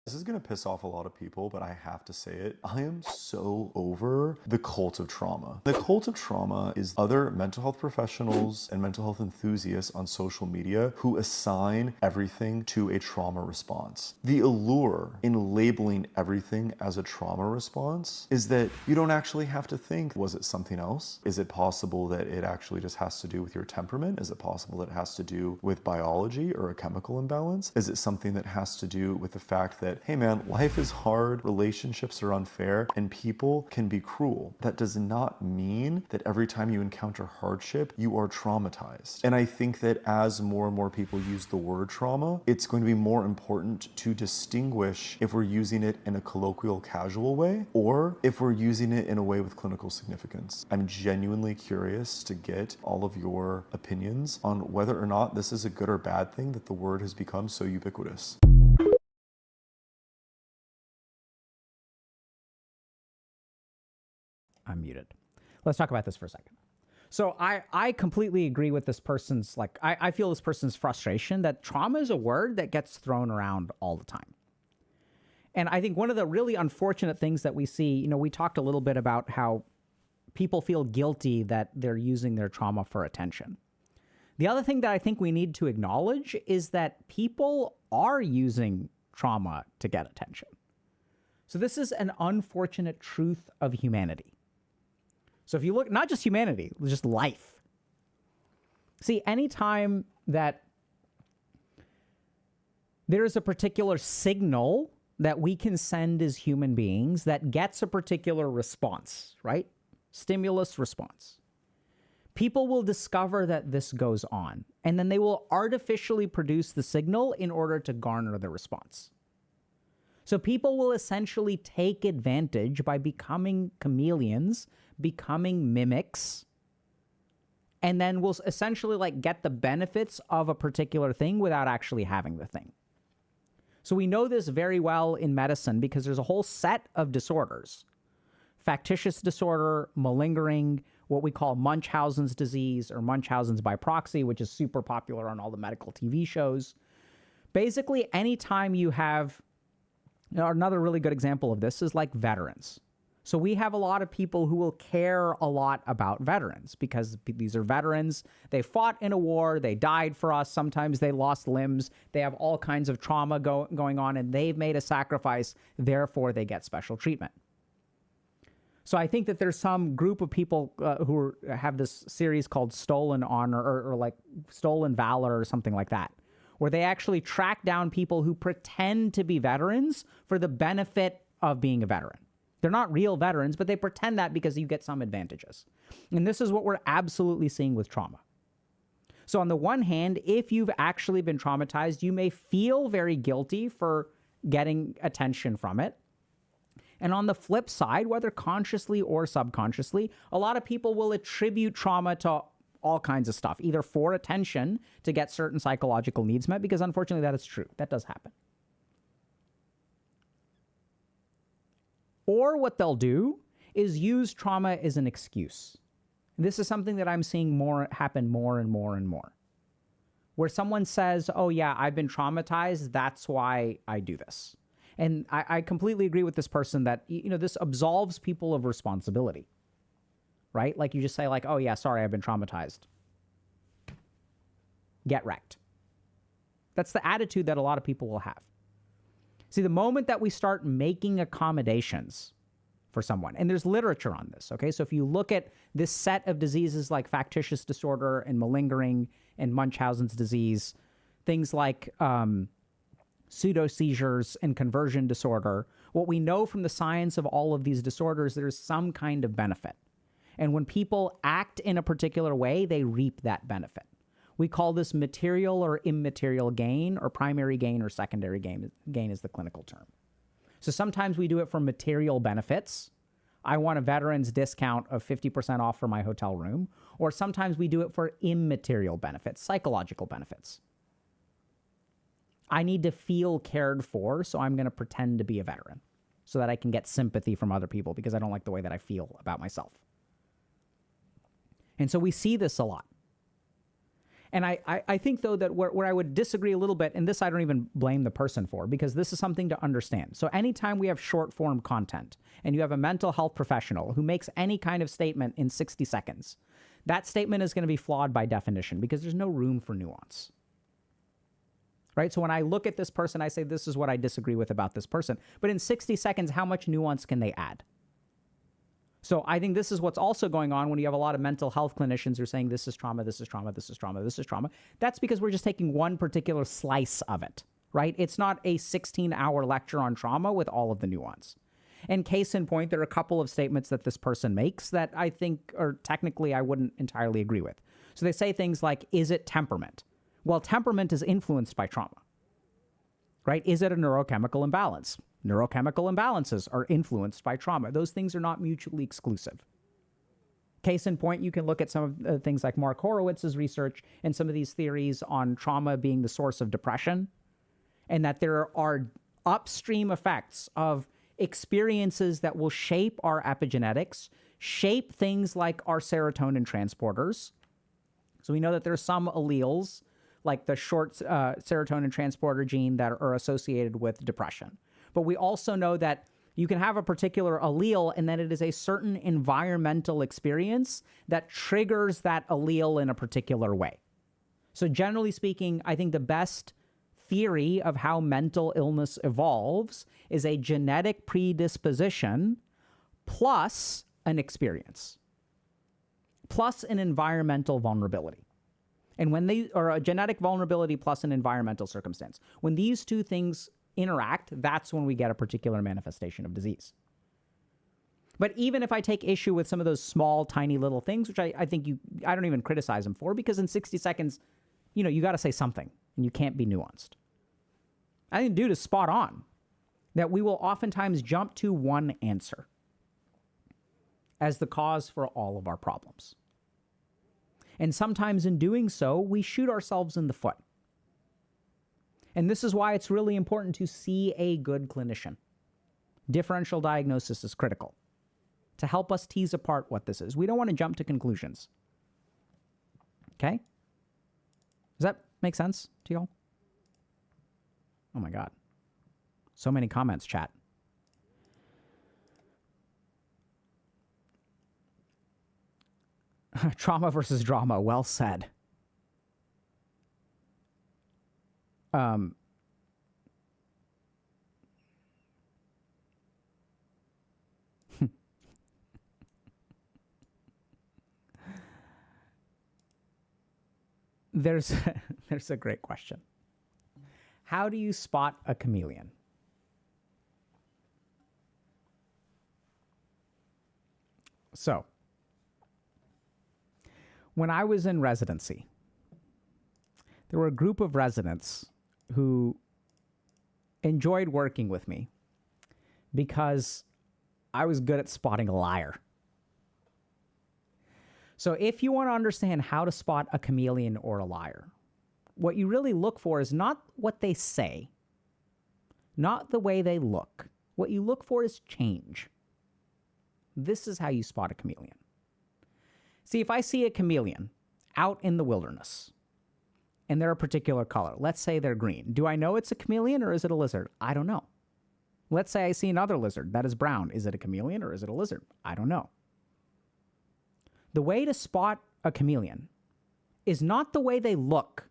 This is going to piss off a lot of people, but I have to say it. I am so over the cult of trauma. The cult of trauma is other mental health professionals and mental health enthusiasts on social media who assign everything to a trauma response. The allure in labeling everything as a trauma response is that you don't actually have to think, was it something else? Is it possible that it actually just has to do with your temperament? Is it possible that it has to do with biology or a chemical imbalance? Is it something that has to do with the fact that, hey man, life is hard, relationships are unfair, and people can be cruel? That does not mean that every time you encounter hardship, you are traumatized. And I think that as more and more people use the word trauma, it's going to be more important to distinguish if we're using it in a colloquial, casual way, or if we're using it in a way with clinical significance. I'm genuinely curious to get all of your opinions on whether or not this is a good or bad thing that the word has become so ubiquitous. I'm muted. Let's talk about this for a second. So I completely agree with this person's, I feel this person's frustration that trauma is a word that gets thrown around all the time. And I think one of the really unfortunate things that we see, we talked a little bit about how people feel guilty that they're using their trauma for attention. The other thing that I think we need to acknowledge is that people are using trauma to get attention. So this is an unfortunate truth of humanity. So if you look, not just humanity, just life. See, anytime that there is a particular signal that we can send as human beings that gets a particular response, right? Stimulus response. People will discover that this goes on, and then they will artificially produce the signal in order to garner the response. So people will essentially take advantage by becoming chameleons, becoming mimics, and then will essentially get the benefits of a particular thing without actually having the thing. So we know this very well in medicine because there's a whole set of disorders. Factitious disorder, malingering, what we call Munchausen's disease or Munchausen's by proxy, which is super popular on all the medical TV shows. Basically, anytime you have, another really good example of this is like veterans. So we have a lot of people who will care a lot about veterans because these are veterans. They fought in a war. They died for us. Sometimes they lost limbs. They have all kinds of trauma going on, and they've made a sacrifice. Therefore, they get special treatment. So I think that there's some group of people who have this series called Stolen Honor or like Stolen Valor or something like that, where they actually track down people who pretend to be veterans for the benefit of being a veteran. They're not real veterans, but they pretend that because you get some advantages. And this is what we're absolutely seeing with trauma. So on the one hand, if you've actually been traumatized, you may feel very guilty for getting attention from it. And on the flip side, whether consciously or subconsciously, a lot of people will attribute trauma to all kinds of stuff, either for attention to get certain psychological needs met, because unfortunately that is true. That does happen. Or what they'll do is use trauma as an excuse. This is something that I'm seeing happen more and more and more. Where someone says, oh yeah, I've been traumatized, that's why I do this. And I completely agree with this person that, this absolves people of responsibility, right? Like you just say oh yeah, sorry, I've been traumatized. Get wrecked. That's the attitude that a lot of people will have. See, the moment that we start making accommodations for someone, and there's literature on this, okay? So if you look at this set of diseases like factitious disorder and malingering and Munchausen's disease, things like pseudo-seizures and conversion disorder, what we know from the science of all of these disorders, there's some kind of benefit. And when people act in a particular way, they reap that benefit. We call this material or immaterial gain, or primary gain or secondary gain is the clinical term. So sometimes we do it for material benefits. I want a veteran's discount of 50% off for my hotel room. Or sometimes we do it for immaterial benefits, psychological benefits. I need to feel cared for, so I'm going to pretend to be a veteran so that I can get sympathy from other people because I don't like the way that I feel about myself. And so we see this a lot. And I think, though, that where I would disagree a little bit, and this I don't even blame the person for, because this is something to understand. So anytime we have short-form content, and you have a mental health professional who makes any kind of statement in 60 seconds, that statement is going to be flawed by definition because there's no room for nuance. Right? So when I look at this person, I say, this is what I disagree with about this person. But in 60 seconds, how much nuance can they add? So I think this is what's also going on when you have a lot of mental health clinicians who are saying this is trauma, this is trauma, this is trauma, this is trauma. That's because we're just taking one particular slice of it, right? It's not a 16-hour lecture on trauma with all of the nuance. And case in point, there are a couple of statements that this person makes that I think, or technically I wouldn't entirely agree with. So they say things like, is it temperament? Well, temperament is influenced by trauma, right? Is it a neurochemical imbalance? Neurochemical imbalances are influenced by trauma. Those things are not mutually exclusive. Case in point, you can look at some of the things like Mark Horowitz's research and some of these theories on trauma being the source of depression, and that there are upstream effects of experiences that will shape our epigenetics, shape things like our serotonin transporters. So we know that there are some alleles, like the short serotonin transporter gene, that are associated with depression. But we also know that you can have a particular allele and that it is a certain environmental experience that triggers that allele in a particular way. So generally speaking, I think the best theory of how mental illness evolves is a genetic predisposition plus an experience, plus an environmental vulnerability. And when they, or a genetic vulnerability plus an environmental circumstance, when these two things interact, that's when we get a particular manifestation of disease. But even if I take issue with some of those small, tiny little things, which I think I don't even criticize them for, because in 60 seconds, you got to say something and you can't be nuanced. I think dude is spot on that we will oftentimes jump to one answer as the cause for all of our problems. And sometimes in doing so, we shoot ourselves in the foot. And this is why it's really important to see a good clinician. Differential diagnosis is critical to help us tease apart what this is. We don't want to jump to conclusions. Okay? Does that make sense to y'all? Oh my God. So many comments, chat. Trauma versus drama. Well said. There's a great question. How do you spot a chameleon? So, when I was in residency, there were a group of residents who enjoyed working with me because I was good at spotting a liar. So if you want to understand how to spot a chameleon or a liar, what you really look for is not what they say, not the way they look. What you look for is change. This is how you spot a chameleon. See, if I see a chameleon out in the wilderness and they're a particular color, let's say they're green, do I know it's a chameleon or is it a lizard? I don't know. Let's say I see another lizard that is brown. Is it a chameleon or is it a lizard? I don't know. The way to spot a chameleon is not the way they look,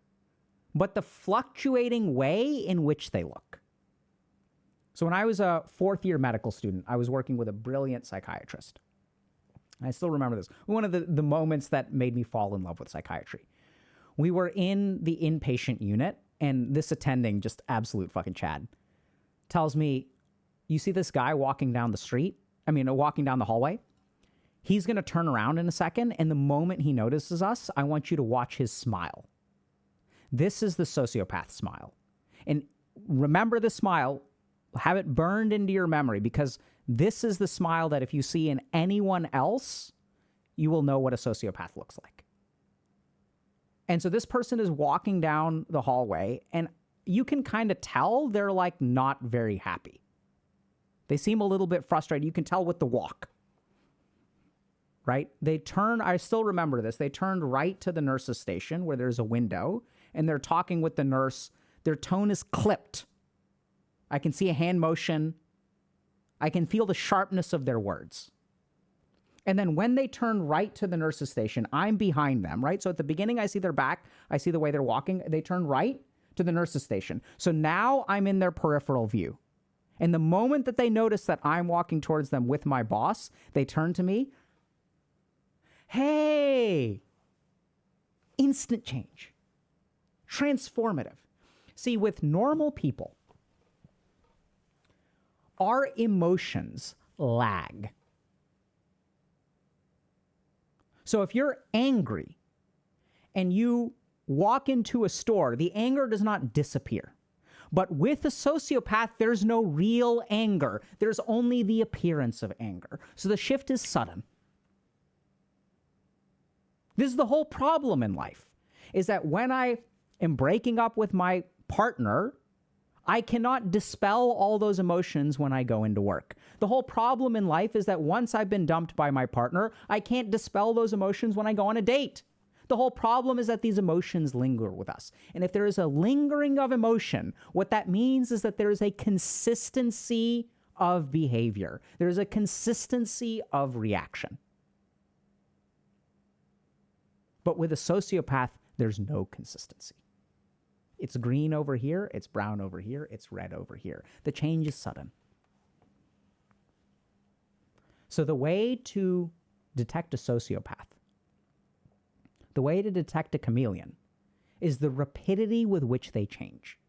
but the fluctuating way in which they look. So when I was a fourth-year medical student, I was working with a brilliant psychiatrist. I still remember this. One of the moments that made me fall in love with psychiatry. We were in the inpatient unit, and this attending, just absolute fucking Chad, tells me, you see this guy walking down the street? Walking down the hallway? He's going to turn around in a second, and the moment he notices us, I want you to watch his smile. This is the sociopath smile. And remember the smile, have it burned into your memory, because this is the smile that if you see in anyone else, you will know what a sociopath looks like. And so this person is walking down the hallway, and you can kind of tell they're like not very happy. They seem a little bit frustrated. You can tell with the walk, right? I still remember this. They turned right to the nurse's station where there's a window, and they're talking with the nurse. Their tone is clipped. I can see a hand motion. I can feel the sharpness of their words. And then when they turn right to the nurse's station, I'm behind them, right? So at the beginning, I see their back. I see the way they're walking. They turn right to the nurse's station. So now I'm in their peripheral view. And the moment that they notice that I'm walking towards them with my boss, they turn to me. Hey! Instant change. Transformative. See, with normal people, our emotions lag. So if you're angry and you walk into a store, the anger does not disappear. But with a sociopath, there's no real anger. There's only the appearance of anger. So the shift is sudden. This is the whole problem in life, is that when I am breaking up with my partner, I cannot dispel all those emotions when I go into work. The whole problem in life is that once I've been dumped by my partner, I can't dispel those emotions when I go on a date. The whole problem is that these emotions linger with us. And if there is a lingering of emotion, what that means is that there is a consistency of behavior. There is a consistency of reaction. But with a sociopath, there's no consistency. It's green over here, it's brown over here, it's red over here. The change is sudden. So the way to detect a sociopath, the way to detect a chameleon, is the rapidity with which they change.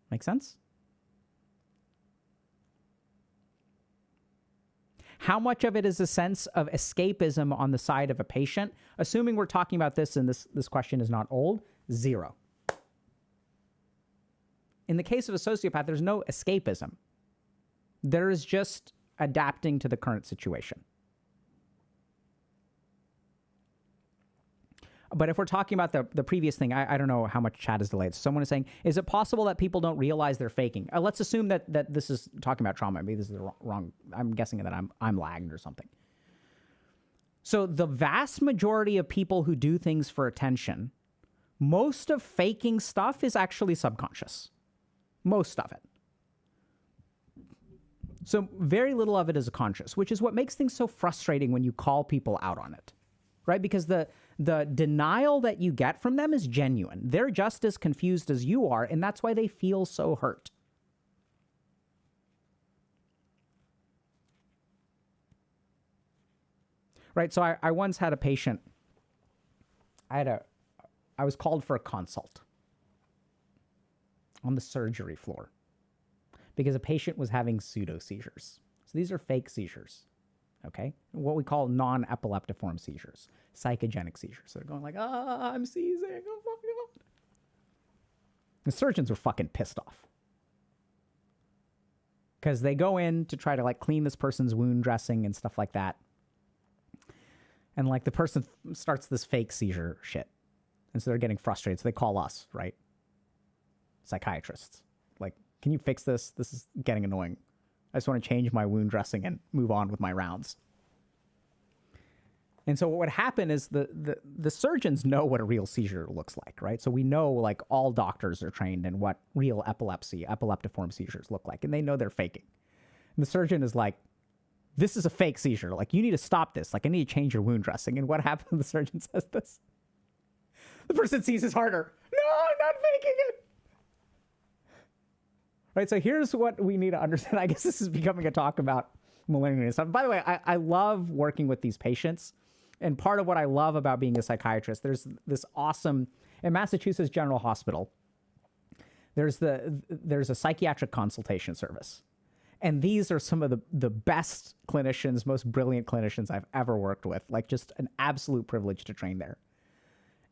Make sense? How much of it is a sense of escapism on the side of a patient? Assuming we're talking about this and this question is not old, 0. In the case of a sociopath, there's no escapism. There is just adapting to the current situation. But if we're talking about the previous thing, I don't know how much chat is delayed. So someone is saying, is it possible that people don't realize they're faking? Let's assume that this is talking about trauma. Maybe this is the wrong. I'm guessing that I'm lagged or something. So the vast majority of people who do things for attention, most of faking stuff is actually subconscious. Most of it. So very little of it is conscious, which is what makes things so frustrating when you call people out on it, right? Because the denial that you get from them is genuine. They're just as confused as you are, and that's why they feel so hurt. Right, so I once had a patient. I was called for a consult on the surgery floor because a patient was having pseudo seizures. So these are fake seizures. Okay, what we call non-epileptiform seizures, psychogenic seizures. So they're going like, I'm seizing, oh my God. The surgeons were fucking pissed off because they go in to try to like clean this person's wound dressing and stuff like that. And like the person starts this fake seizure shit. And so they're getting frustrated. So they call us, right? Psychiatrists. Like, can you fix this? This is getting annoying. I just want to change my wound dressing and move on with my rounds. And so what would happen is the surgeons know what a real seizure looks like, right? So we know like all doctors are trained in what real epileptiform seizures look like. And they know they're faking. And the surgeon is like, this is a fake seizure. Like, you need to stop this. Like, I need to change your wound dressing. And what happens when the surgeon says this? The person seizes harder. No, I'm not faking it. Right, so here's what we need to understand. I guess this is becoming a talk about malignity and stuff. By the way, I love working with these patients. And part of what I love about being a psychiatrist, there's this awesome, in Massachusetts General Hospital, there's a psychiatric consultation service. And these are some of the best clinicians, most brilliant clinicians I've ever worked with. Like, just an absolute privilege to train there.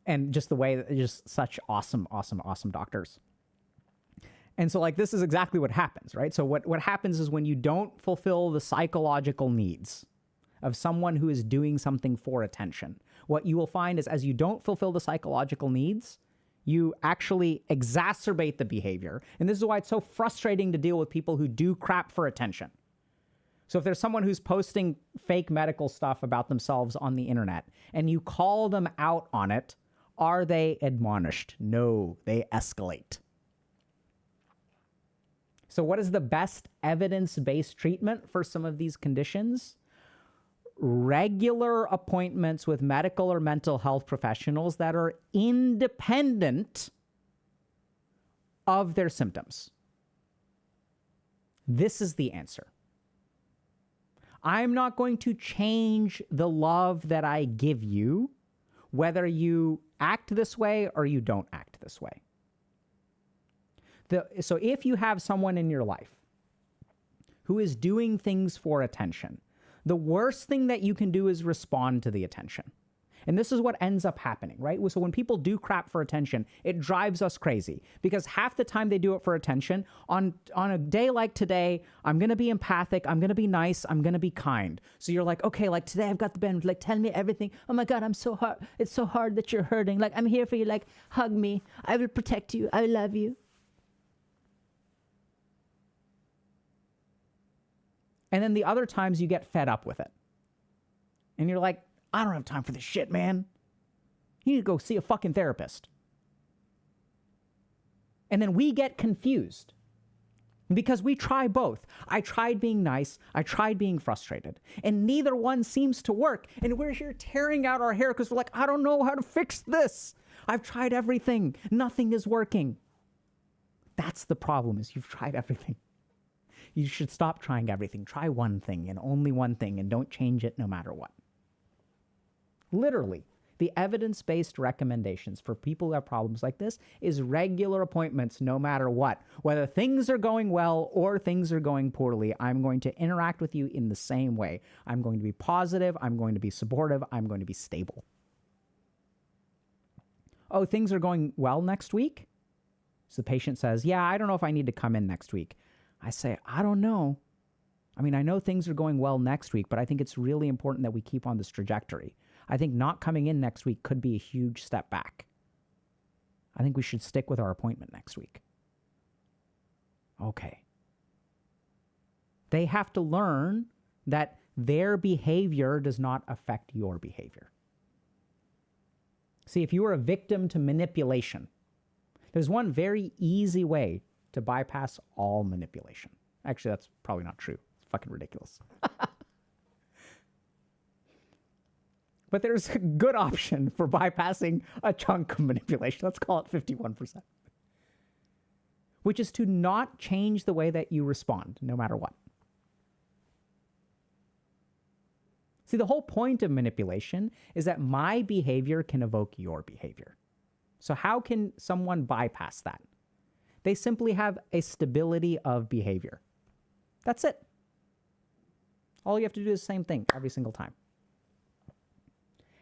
And just the way that just such awesome doctors. And so like, this is exactly what happens, right? So what happens is when you don't fulfill the psychological needs of someone who is doing something for attention, what you will find is as you don't fulfill the psychological needs, you actually exacerbate the behavior. And this is why it's so frustrating to deal with people who do crap for attention. So if there's someone who's posting fake medical stuff about themselves on the internet and you call them out on it, are they admonished? No, they escalate. So what is the best evidence-based treatment for some of these conditions? Regular appointments with medical or mental health professionals that are independent of their symptoms. This is the answer. I'm not going to change the love that I give you, whether you act this way or you don't act this way. So if you have someone in your life who is doing things for attention, the worst thing that you can do is respond to the attention. And this is what ends up happening, right? So when people do crap for attention, it drives us crazy because half the time they do it for attention. On a day like today, I'm going to be empathic. I'm going to be nice. I'm going to be kind. So you're like, okay, like today I've got the band. Like, tell me everything. Oh my God, I'm so hard. It's so hard that you're hurting. Like, I'm here for you. Like, hug me. I will protect you. I love you. And then the other times you get fed up with it. And you're like, I don't have time for this shit, man. You need to go see a fucking therapist. And then we get confused because we try both. I tried being nice. I tried being frustrated. And neither one seems to work. And we're here tearing out our hair because we're like, I don't know how to fix this. I've tried everything. Nothing is working. That's the problem, is you've tried everything. You should stop trying everything. Try one thing and only one thing and don't change it no matter what. Literally, the evidence-based recommendations for people who have problems like this is regular appointments no matter what. Whether things are going well or things are going poorly, I'm going to interact with you in the same way. I'm going to be positive. I'm going to be supportive. I'm going to be stable. Oh, things are going well next week? So the patient says, yeah, I don't know if I need to come in next week. I say, I don't know. I mean, I know things are going well next week, but I think it's really important that we keep on this trajectory. I think not coming in next week could be a huge step back. I think we should stick with our appointment next week. Okay. They have to learn that their behavior does not affect your behavior. See, if you are a victim to manipulation, there's one very easy way to bypass all manipulation. Actually, that's probably not true. It's fucking ridiculous. But there's a good option for bypassing a chunk of manipulation. Let's call it 51%. Which is to not change the way that you respond, no matter what. See, the whole point of manipulation is that my behavior can evoke your behavior. So how can someone bypass that? They simply have a stability of behavior. That's it. All you have to do is the same thing every single time.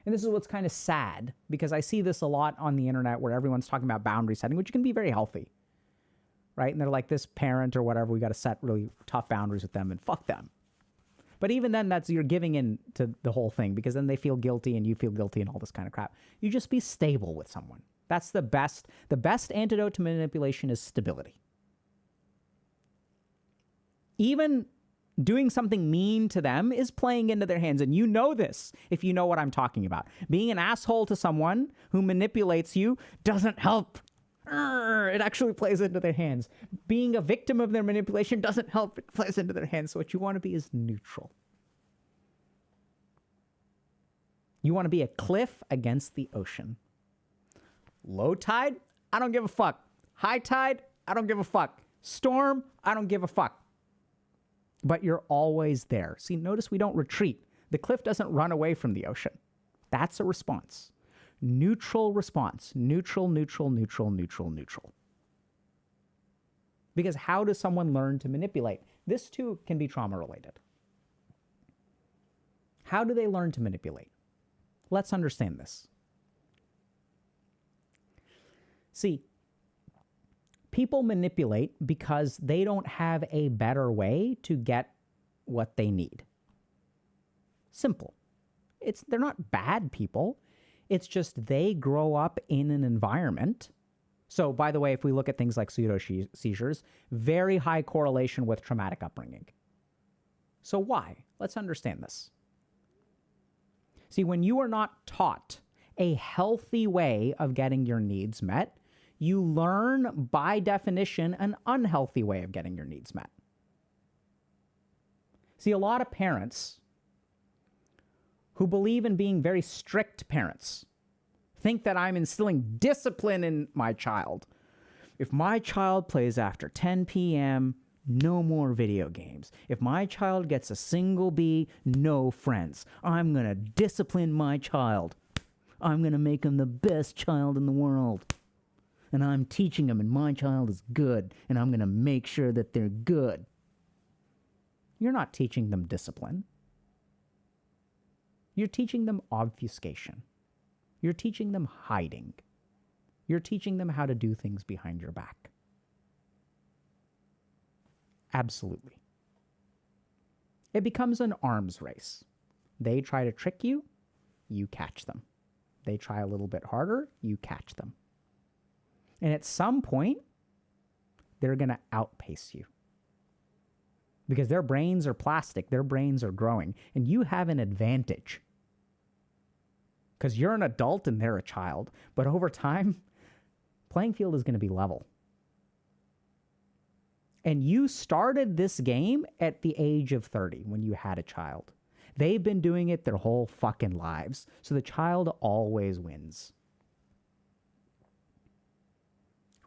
And this is what's kind of sad, because I see this a lot on the internet where everyone's talking about boundary setting, which can be very healthy, right? And they're like, this parent or whatever, we got to set really tough boundaries with them and fuck them. But even then, you're giving in to the whole thing, because then they feel guilty and you feel guilty and all this kind of crap. You just be stable with someone. That's the best. The best antidote to manipulation is stability. Even doing something mean to them is playing into their hands. And you know this if you know what I'm talking about. Being an asshole to someone who manipulates you doesn't help. It actually plays into their hands. Being a victim of their manipulation doesn't help. It plays into their hands. So what you want to be is neutral. You want to be a cliff against the ocean. Low tide, I don't give a fuck. High tide, I don't give a fuck. Storm, I don't give a fuck. But you're always there. See, notice we don't retreat. The cliff doesn't run away from the ocean. That's a response. Neutral response. Neutral, neutral, neutral, neutral, neutral. Because how does someone learn to manipulate? This too can be trauma related. How do they learn to manipulate? Let's understand this. See, people manipulate because they don't have a better way to get what they need. Simple. They're not bad people. It's just they grow up in an environment. So, by the way, if we look at things like pseudo seizures, very high correlation with traumatic upbringing. So why? Let's understand this. See, when you are not taught a healthy way of getting your needs met, you learn, by definition, an unhealthy way of getting your needs met. See, a lot of parents who believe in being very strict parents think that I'm instilling discipline in my child. If my child plays after 10 p.m., no more video games. If my child gets a single B, no friends. I'm going to discipline my child. I'm going to make him the best child in the world. And I'm teaching him, and my child is good, and I'm going to make sure that they're good. You're not teaching them discipline. You're teaching them obfuscation. You're teaching them hiding. You're teaching them how to do things behind your back. Absolutely. It becomes an arms race. They try to trick you, you catch them. They try a little bit harder, you catch them. And at some point, they're going to outpace you. Because their brains are plastic, their brains are growing, and you have an advantage. Because you're an adult and they're a child. But over time, playing field is going to be level. And you started this game at the age of 30 when you had a child. They've been doing it their whole fucking lives. So the child always wins.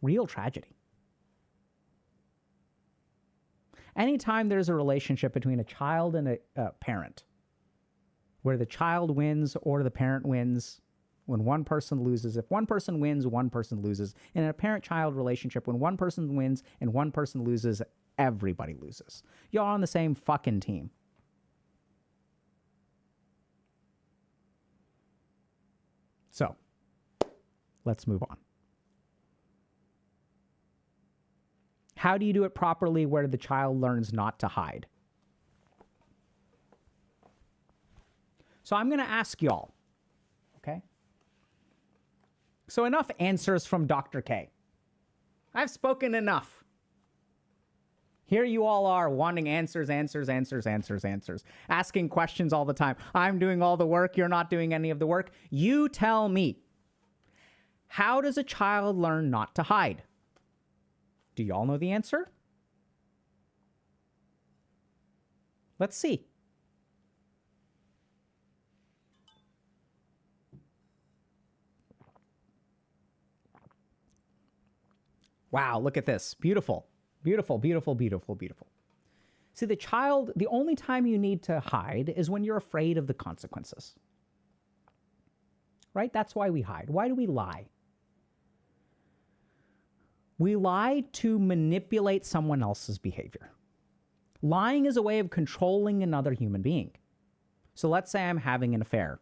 Real tragedy. Anytime there's a relationship between a child and a parent, where the child wins or the parent wins, when one person loses, if one person wins, one person loses. In a parent-child relationship, when one person wins and one person loses, everybody loses. You're on the same fucking team. So, let's move on. How do you do it properly where the child learns not to hide? So I'm going to ask y'all, okay? So enough answers from Dr. K. I've spoken enough. Here you all are wanting answers, asking questions all the time. I'm doing all the work, you're not doing any of the work. You tell me, how does a child learn not to hide? Do y'all know the answer? Let's see. Wow, look at this. Beautiful, beautiful, beautiful, beautiful, beautiful. See, the child, the only time you need to hide is when you're afraid of the consequences. Right? That's why we hide. Why do we lie? We lie to manipulate someone else's behavior. Lying is a way of controlling another human being. So let's say I'm having an affair.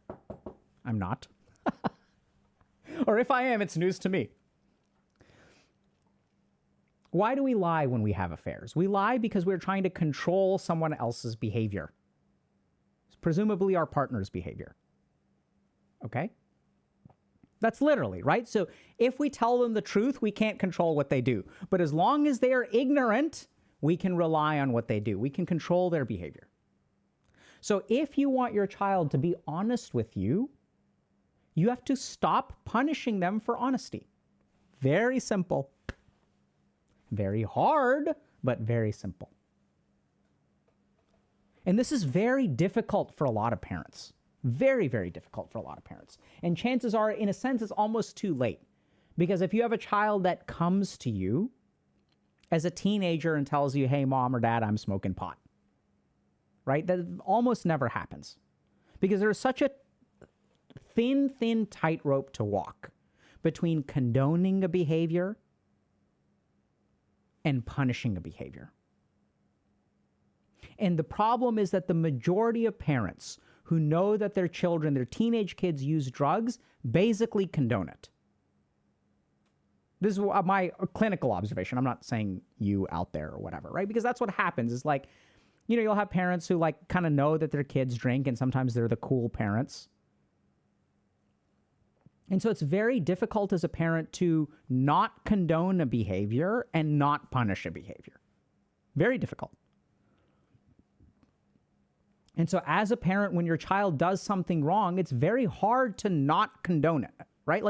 I'm not. Or if I am, it's news to me. Why do we lie when we have affairs? We lie because we're trying to control someone else's behavior. Presumably our partner's behavior. Okay? That's literally, right? So if we tell them the truth, we can't control what they do. But as long as they are ignorant, we can rely on what they do. We can control their behavior. So if you want your child to be honest with you, you have to stop punishing them for honesty. Very simple. Very hard, but very simple. And this is very difficult for a lot of parents. Very, very difficult for a lot of parents. And chances are, in a sense, it's almost too late. Because if you have a child that comes to you as a teenager and tells you, hey, mom or dad, I'm smoking pot, right? That almost never happens. Because there's such a thin tightrope to walk between condoning a behavior and punishing a behavior. And the problem is that the majority of parents who know that their children, their teenage kids use drugs, basically condone it. This is my clinical observation. I'm not saying you out there or whatever, right? Because that's what happens is like, you know, you'll have parents who like kind of know that their kids drink and sometimes they're the cool parents. And so it's very difficult as a parent to not condone a behavior and not punish a behavior. Very difficult. And so as a parent, when your child does something wrong, it's very hard to not condone it, right?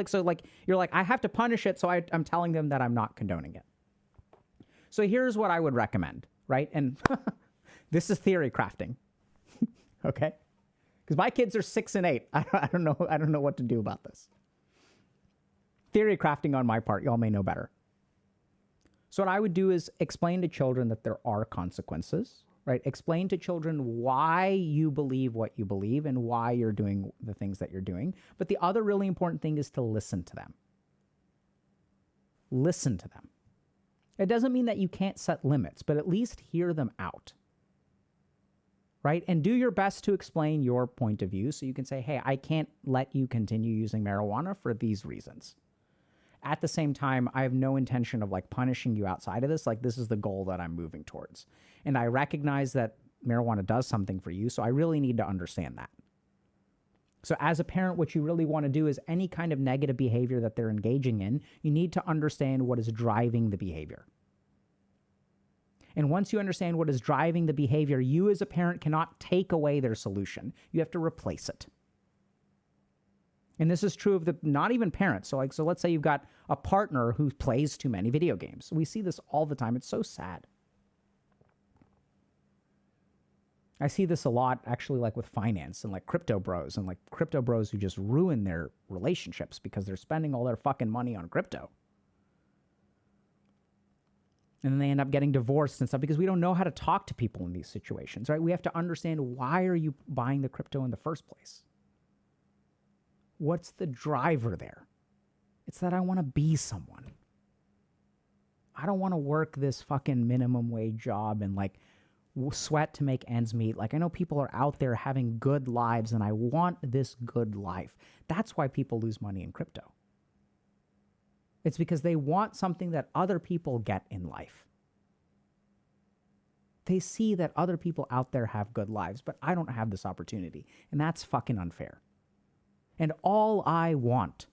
You're like, I have to punish it, so I'm telling them that I'm not condoning it. So here's what I would recommend, right? And this is theory crafting, okay? Because my kids are 6 and 8. I don't know what to do about this. Theory crafting on my part, y'all may know better. So what I would do is explain to children that there are consequences, right? Explain to children why you believe what you believe and why you're doing the things that you're doing. But the other really important thing is to listen to them. Listen to them. It doesn't mean that you can't set limits, but at least hear them out, right? And do your best to explain your point of view so you can say, hey, I can't let you continue using marijuana for these reasons. At the same time, I have no intention of like punishing you outside of this. Like, this is the goal that I'm moving towards. And I recognize that marijuana does something for you, so I really need to understand that. So as a parent, what you really want to do is any kind of negative behavior that they're engaging in, you need to understand what is driving the behavior. And once you understand what is driving the behavior, you as a parent cannot take away their solution. You have to replace it. And this is true of not even parents. So let's say you've got a partner who plays too many video games. We see this all the time. It's so sad. I see this a lot actually, like with finance and like crypto bros who just ruin their relationships because they're spending all their fucking money on crypto. And then they end up getting divorced and stuff because we don't know how to talk to people in these situations, right? We have to understand, why are you buying the crypto in the first place? What's the driver there? It's that I want to be someone. I don't want to work this fucking minimum wage job and like sweat to make ends meet. Like, I know people are out there having good lives and I want this good life. That's why people lose money in crypto. It's because they want something that other people get in life. They see that other people out there have good lives, but I don't have this opportunity. And that's fucking unfair. And all I want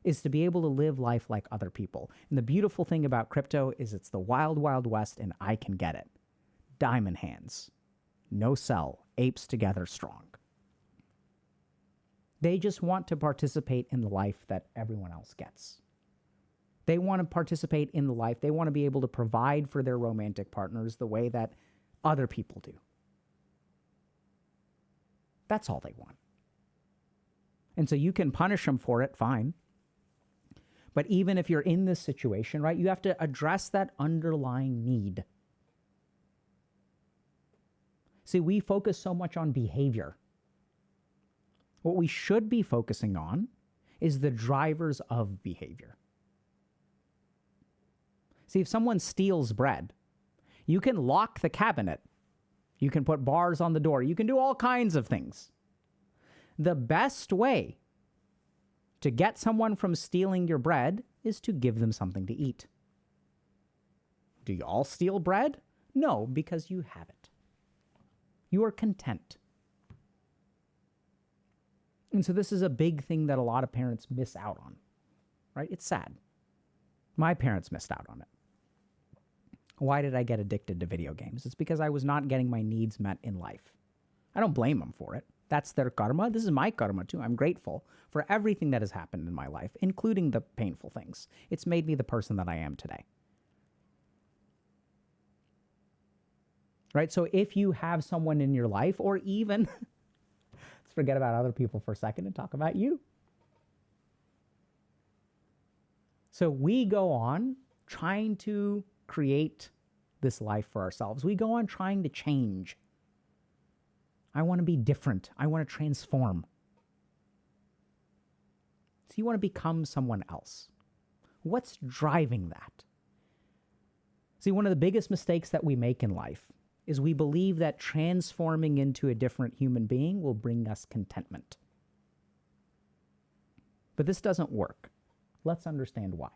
is to be able to live life like other people. And the beautiful thing about crypto is it's the wild, wild west, and I can get it. Diamond hands. No sell. Apes together strong. They just want to participate in the life that everyone else gets. They want to participate in the life. They want to be able to provide for their romantic partners the way that other people do. That's all they want. And so you can punish them for it, fine. But even if you're in this situation, right, you have to address that underlying need. See, we focus so much on behavior. What we should be focusing on is the drivers of behavior. See, if someone steals bread, you can lock the cabinet. You can put bars on the door. You can do all kinds of things. The best way to get someone from stealing your bread is to give them something to eat. Do you all steal bread? No, because you have it. You are content. And so this is a big thing that a lot of parents miss out on, right? It's sad. My parents missed out on it. Why did I get addicted to video games? It's because I was not getting my needs met in life. I don't blame them for it. That's their karma. This is my karma too. I'm grateful for everything that has happened in my life, including the painful things. It's made me the person that I am today. Right? So if you have someone in your life, or even, let's forget about other people for a second and talk about you. So we go on trying to create this life for ourselves. We go on trying to change. I want to be different. I want to transform. So you want to become someone else. What's driving that? See, one of the biggest mistakes that we make in life is we believe that transforming into a different human being will bring us contentment. But this doesn't work. Let's understand why.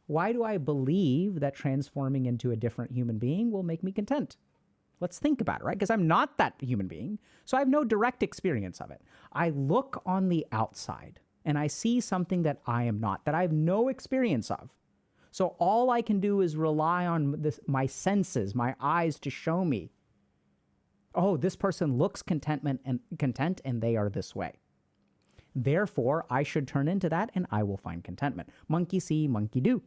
Why do I believe that transforming into a different human being will make me content? Let's think about it, right? Because I'm not that human being, so I have no direct experience of it. I look on the outside and I see something that I am not, that I have no experience of. So all I can do is rely on my senses, my eyes to show me, oh, this person looks content and they are this way. Therefore, I should turn into that and I will find contentment. Monkey see, monkey do.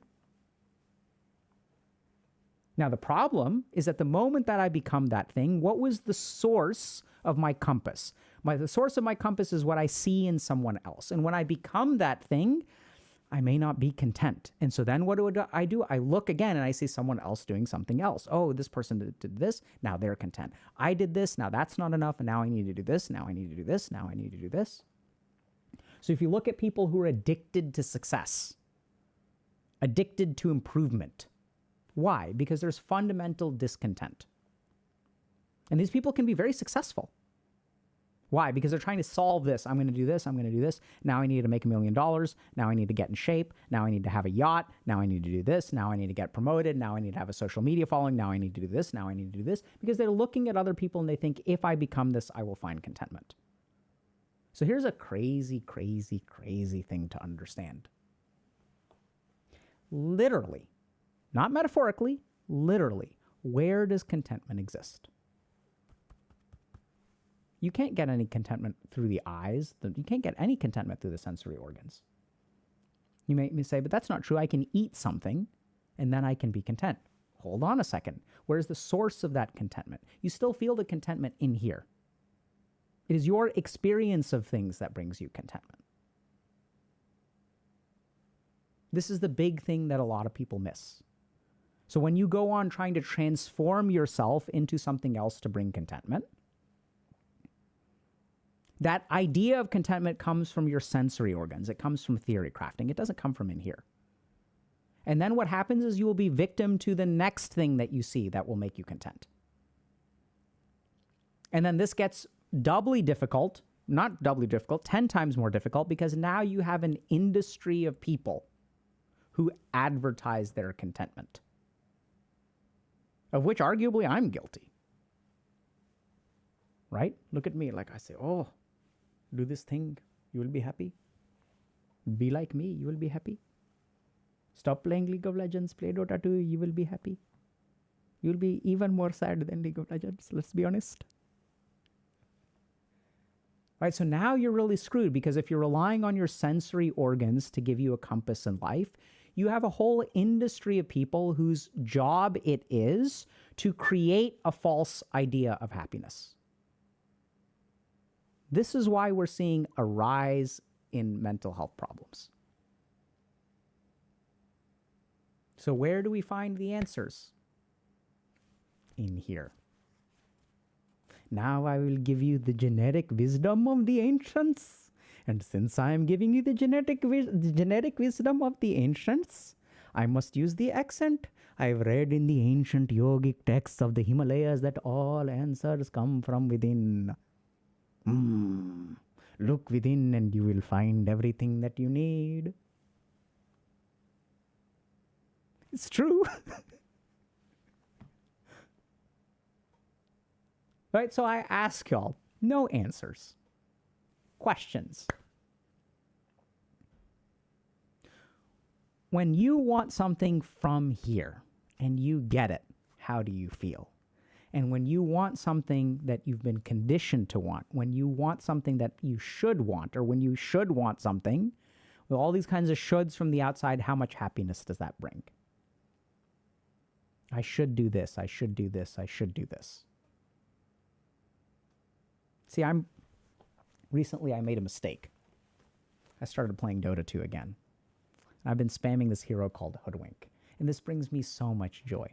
Now, the problem is at the moment that I become that thing, what was the source of my compass? The source of my compass is what I see in someone else. And when I become that thing, I may not be content. And so then what do? I look again and I see someone else doing something else. Oh, this person did this. Now they're content. I did this. Now that's not enough. And now I need to do this. Now I need to do this. Now I need to do this. So if you look at people who are addicted to success, addicted to improvement, why? Because there's fundamental discontent. And these people can be very successful. Why? Because they're trying to solve this. I'm going to do this. I'm going to do this. Now I need to make $1 million. Now I need to get in shape. Now I need to have a yacht. Now I need to do this. Now I need to get promoted. Now I need to have a social media following. Now I need to do this. Now I need to do this. Because they're looking at other people and they think, if I become this, I will find contentment. So here's a crazy, crazy, crazy thing to understand. Literally, not metaphorically, literally, where does contentment exist? You can't get any contentment through the eyes. You can't get any contentment through the sensory organs. You may say, but that's not true. I can eat something and then I can be content. Hold on a second. Where's the source of that contentment? You still feel the contentment in here. It is your experience of things that brings you contentment. This is the big thing that a lot of people miss. So when you go on trying to transform yourself into something else to bring contentment, that idea of contentment comes from your sensory organs. It comes from theory crafting. It doesn't come from in here. And then what happens is you will be victim to the next thing that you see that will make you content. And then this gets doubly difficult, not doubly difficult, 10 times more difficult, because now you have an industry of people who advertise their contentment, of which arguably I'm guilty. Right? Look at me, like I say, oh, do this thing, you will be happy. Be like me, you will be happy. Stop playing League of Legends, play Dota 2, you will be happy. You'll be even more sad than League of Legends, let's be honest. Right, so now you're really screwed, because if you're relying on your sensory organs to give you a compass in life, you have a whole industry of people whose job it is to create a false idea of happiness. This is why we're seeing a rise in mental health problems. So where do we find the answers? In here. Now I will give you the genetic wisdom of the ancients. And since I am giving you the genetic wisdom of the ancients, I must use the accent. I've read in the ancient yogic texts of the Himalayas that all answers come from within. Look within and you will find everything that you need. It's true. Right, so I ask y'all, no answers. Questions. When you want something from here and you get it, how do you feel? And when you want something that you've been conditioned to want, when you want something that you should want, or when you should want something, with all these kinds of shoulds from the outside, how much happiness does that bring? I should do this, I should do this, I should do this. See, recently I made a mistake. I started playing Dota 2 again. I've been spamming this hero called Hoodwink, and this brings me so much joy.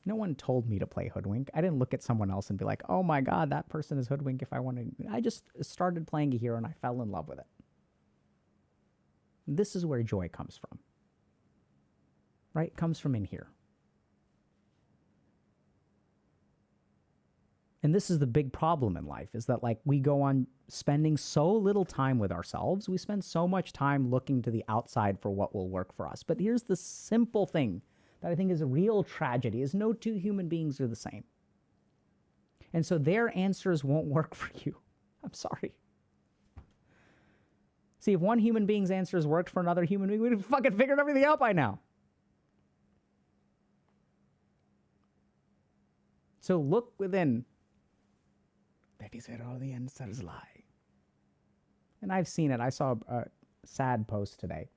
No one told me to play Hoodwink. I didn't look at someone else and be like, oh my God, that person is Hoodwink if I want to. I just started playing a hero and I fell in love with it. This is where joy comes from. Right? It comes from in here. And this is the big problem in life, is that like we go on spending so little time with ourselves. We spend so much time looking to the outside for what will work for us. But here's the simple thing that I think is a real tragedy is no two human beings are the same. And so their answers won't work for you. I'm sorry. See, if one human being's answers worked for another human being, we'd have fucking figured everything out by now. So look within. That is it, all the answers lie. And I've seen it. I saw a sad post today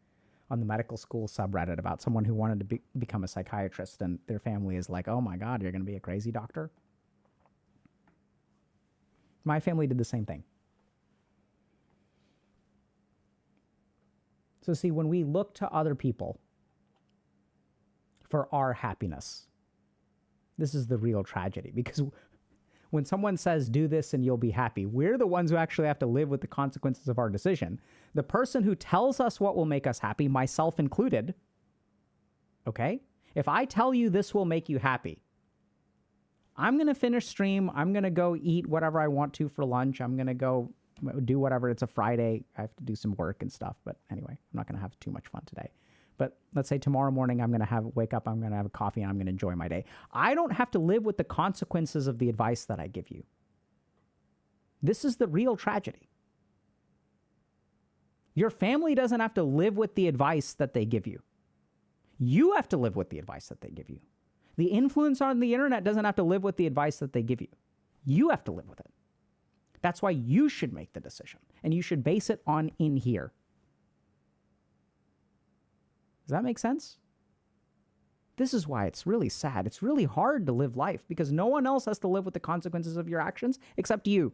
on the medical school subreddit about someone who wanted to become a psychiatrist, and their family is like, oh my God, you're going to be a crazy doctor? My family did the same thing. So see, when we look to other people for our happiness, this is the real tragedy, because when someone says, do this and you'll be happy, we're the ones who actually have to live with the consequences of our decision. The person who tells us what will make us happy, myself included, okay? If I tell you this will make you happy, I'm going to finish stream. I'm going to go eat whatever I want to for lunch. I'm going to go do whatever. It's a Friday. I have to do some work and stuff. But anyway, I'm not going to have too much fun today. But let's say tomorrow morning I'm going to wake up, I'm going to have a coffee, and I'm going to enjoy my day. I don't have to live with the consequences of the advice that I give you. This is the real tragedy. Your family doesn't have to live with the advice that they give you. You have to live with the advice that they give you. The influencer on the internet doesn't have to live with the advice that they give you. You have to live with it. That's why you should make the decision, and you should base it on in here. Does that make sense? This is why it's really sad. It's really hard to live life because no one else has to live with the consequences of your actions except you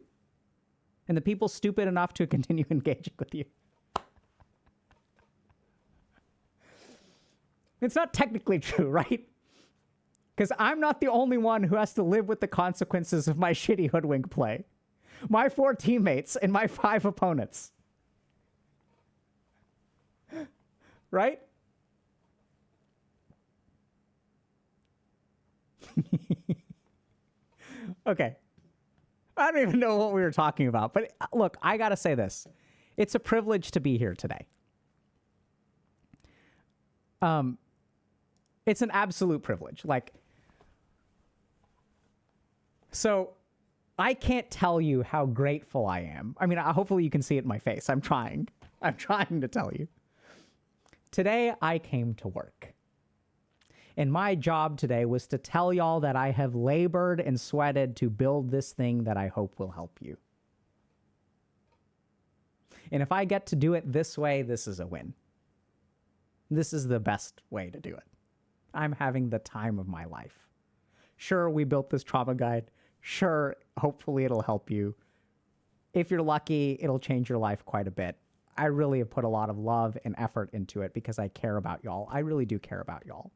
and the people stupid enough to continue engaging with you. It's not technically true, right? Because I'm not the only one who has to live with the consequences of my shitty hoodwink play. My 4 teammates and my 5 opponents. Right? Okay. I don't even know what we were talking about, but look, I gotta say this. It's a privilege to be here today. It's an absolute privilege. So I can't tell you how grateful I am. I mean, hopefully you can see it in my face. I'm trying to tell you. Today, I came to work. And my job today was to tell y'all that I have labored and sweated to build this thing that I hope will help you. And if I get to do it this way, this is a win. This is the best way to do it. I'm having the time of my life. Sure, we built this trauma guide. Sure, hopefully it'll help you. If you're lucky, it'll change your life quite a bit. I really have put a lot of love and effort into it because I care about y'all. I really do care about y'all.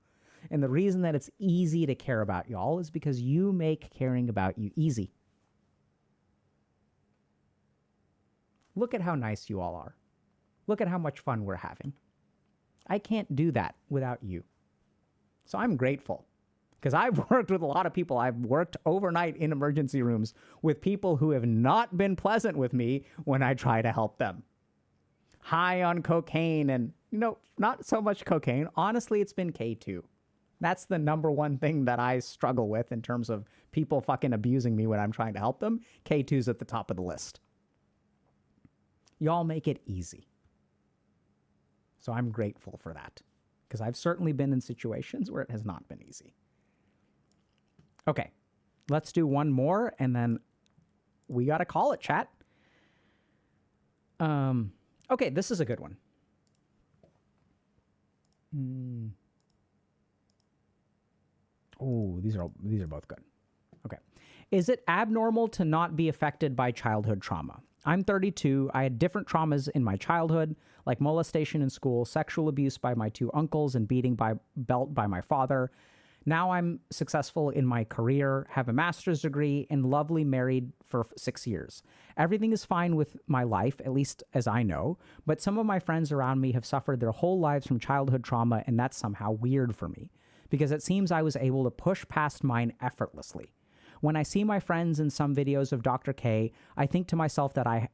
And the reason that it's easy to care about y'all is because you make caring about you easy. Look at how nice you all are. Look at how much fun we're having. I can't do that without you. So I'm grateful because I've worked with a lot of people. I've worked overnight in emergency rooms with people who have not been pleasant with me when I try to help them. High on cocaine and, not so much cocaine. Honestly, it's been K2. That's the number one thing that I struggle with in terms of people fucking abusing me when I'm trying to help them. K2's at the top of the list. Y'all make it easy. So I'm grateful for that because I've certainly been in situations where it has not been easy. Okay, let's do one more and then we got to call it, chat. Okay, this is a good one. Oh, these are both good. Okay. Is it abnormal to not be affected by childhood trauma? I'm 32. I had different traumas in my childhood, like molestation in school, sexual abuse by my 2 uncles, and beating by belt by my father. Now I'm successful in my career, have a master's degree, and lovely married for 6 years. Everything is fine with my life, at least as I know, but some of my friends around me have suffered their whole lives from childhood trauma, and that's somehow weird for me, because it seems I was able to push past mine effortlessly. When I see my friends in some videos of Dr. K, I think to myself that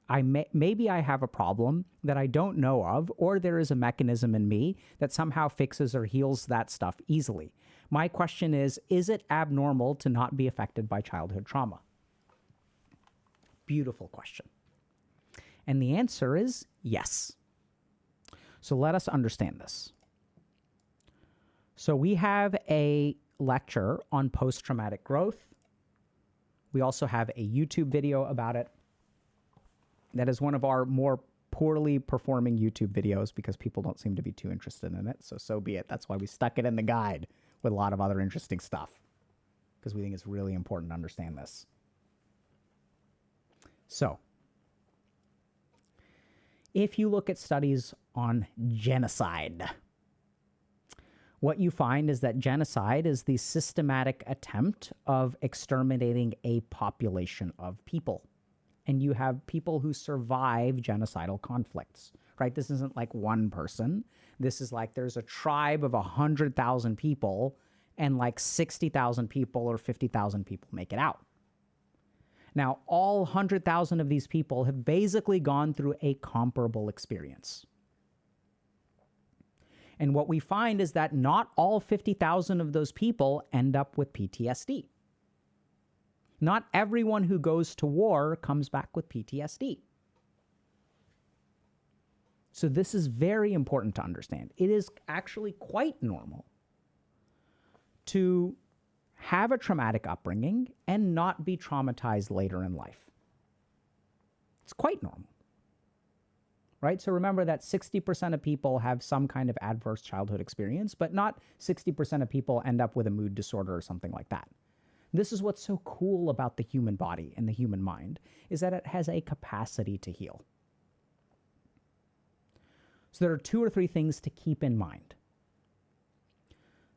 maybe I have a problem that I don't know of, or there is a mechanism in me that somehow fixes or heals that stuff easily. My question is it abnormal to not be affected by childhood trauma? Beautiful question. And the answer is yes. So let us understand this. So we have a lecture on post-traumatic growth. We also have a YouTube video about it. That is one of our more poorly performing YouTube videos because people don't seem to be too interested in it. So be it. That's why we stuck it in the guide with a lot of other interesting stuff, because we think it's really important to understand this. So, if you look at studies on genocide, what you find is that genocide is the systematic attempt of exterminating a population of people. And you have people who survive genocidal conflicts, right? This isn't like one person. This is like there's a tribe of 100,000 people and like 60,000 people or 50,000 people make it out. Now, all 100,000 of these people have basically gone through a comparable experience. And what we find is that not all 50,000 of those people end up with PTSD. Not everyone who goes to war comes back with PTSD. So this is very important to understand. It is actually quite normal to have a traumatic upbringing and not be traumatized later in life. It's quite normal. Right? So remember that 60% of people have some kind of adverse childhood experience, but not 60% of people end up with a mood disorder or something like that. This is what's so cool about the human body and the human mind, is that it has a capacity to heal. So there are 2 or 3 things to keep in mind.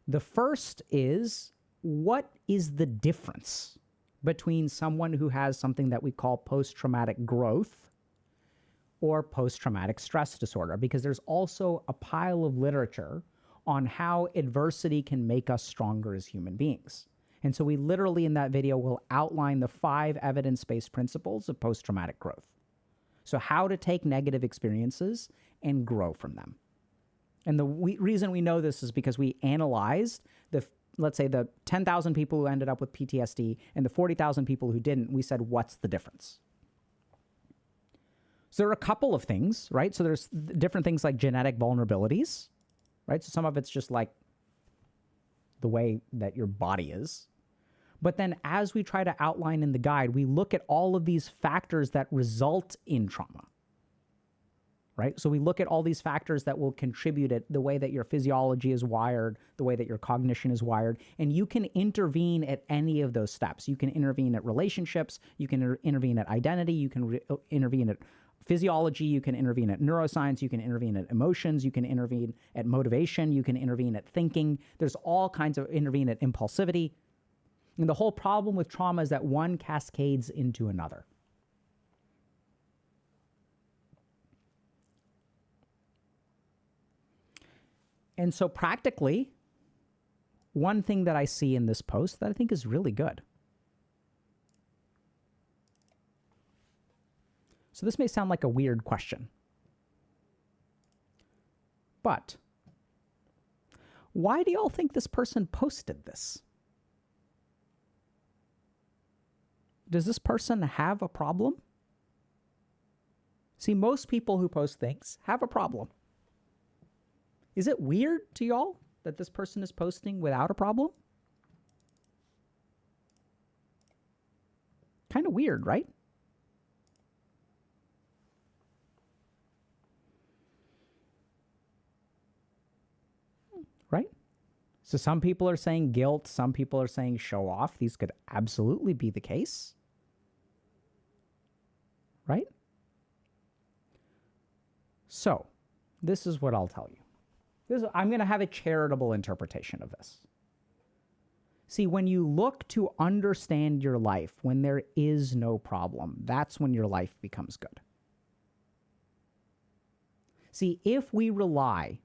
The first is, what is the difference between someone who has something that we call post-traumatic growth or post-traumatic stress disorder? Because there's also a pile of literature on how adversity can make us stronger as human beings. And so we literally in that video will outline the 5 evidence-based principles of post-traumatic growth. So how to take negative experiences and grow from them. And the reason we know this is because we analyzed let's say the 10,000 people who ended up with PTSD and the 40,000 people who didn't. We said, what's the difference? So there are a couple of things, right? So there's different things like genetic vulnerabilities, right? So some of it's just like the way that your body is. But then as we try to outline in the guide, we look at all of these factors that result in trauma, right? So we look at all these factors that will contribute it, the way that your physiology is wired, the way that your cognition is wired, and you can intervene at any of those steps. You can intervene at relationships, you can intervene at identity, you can intervene at physiology, you can intervene at neuroscience, you can intervene at emotions, you can intervene at motivation, you can intervene at thinking. There's all kinds of intervene at impulsivity. And the whole problem with trauma is that one cascades into another. And so practically, one thing that I see in this post that I think is really good. So this may sound like a weird question, but why do y'all think this person posted this? Does this person have a problem? See, most people who post things have a problem. Is it weird to y'all that this person is posting without a problem? Kind of weird, right? Right? So some people are saying guilt, some people are saying show off. These could absolutely be the case. Right? So, this is what I'll tell you. I'm going to have a charitable interpretation of this. See, when you look to understand your life, when there is no problem, that's when your life becomes good. See, if we rely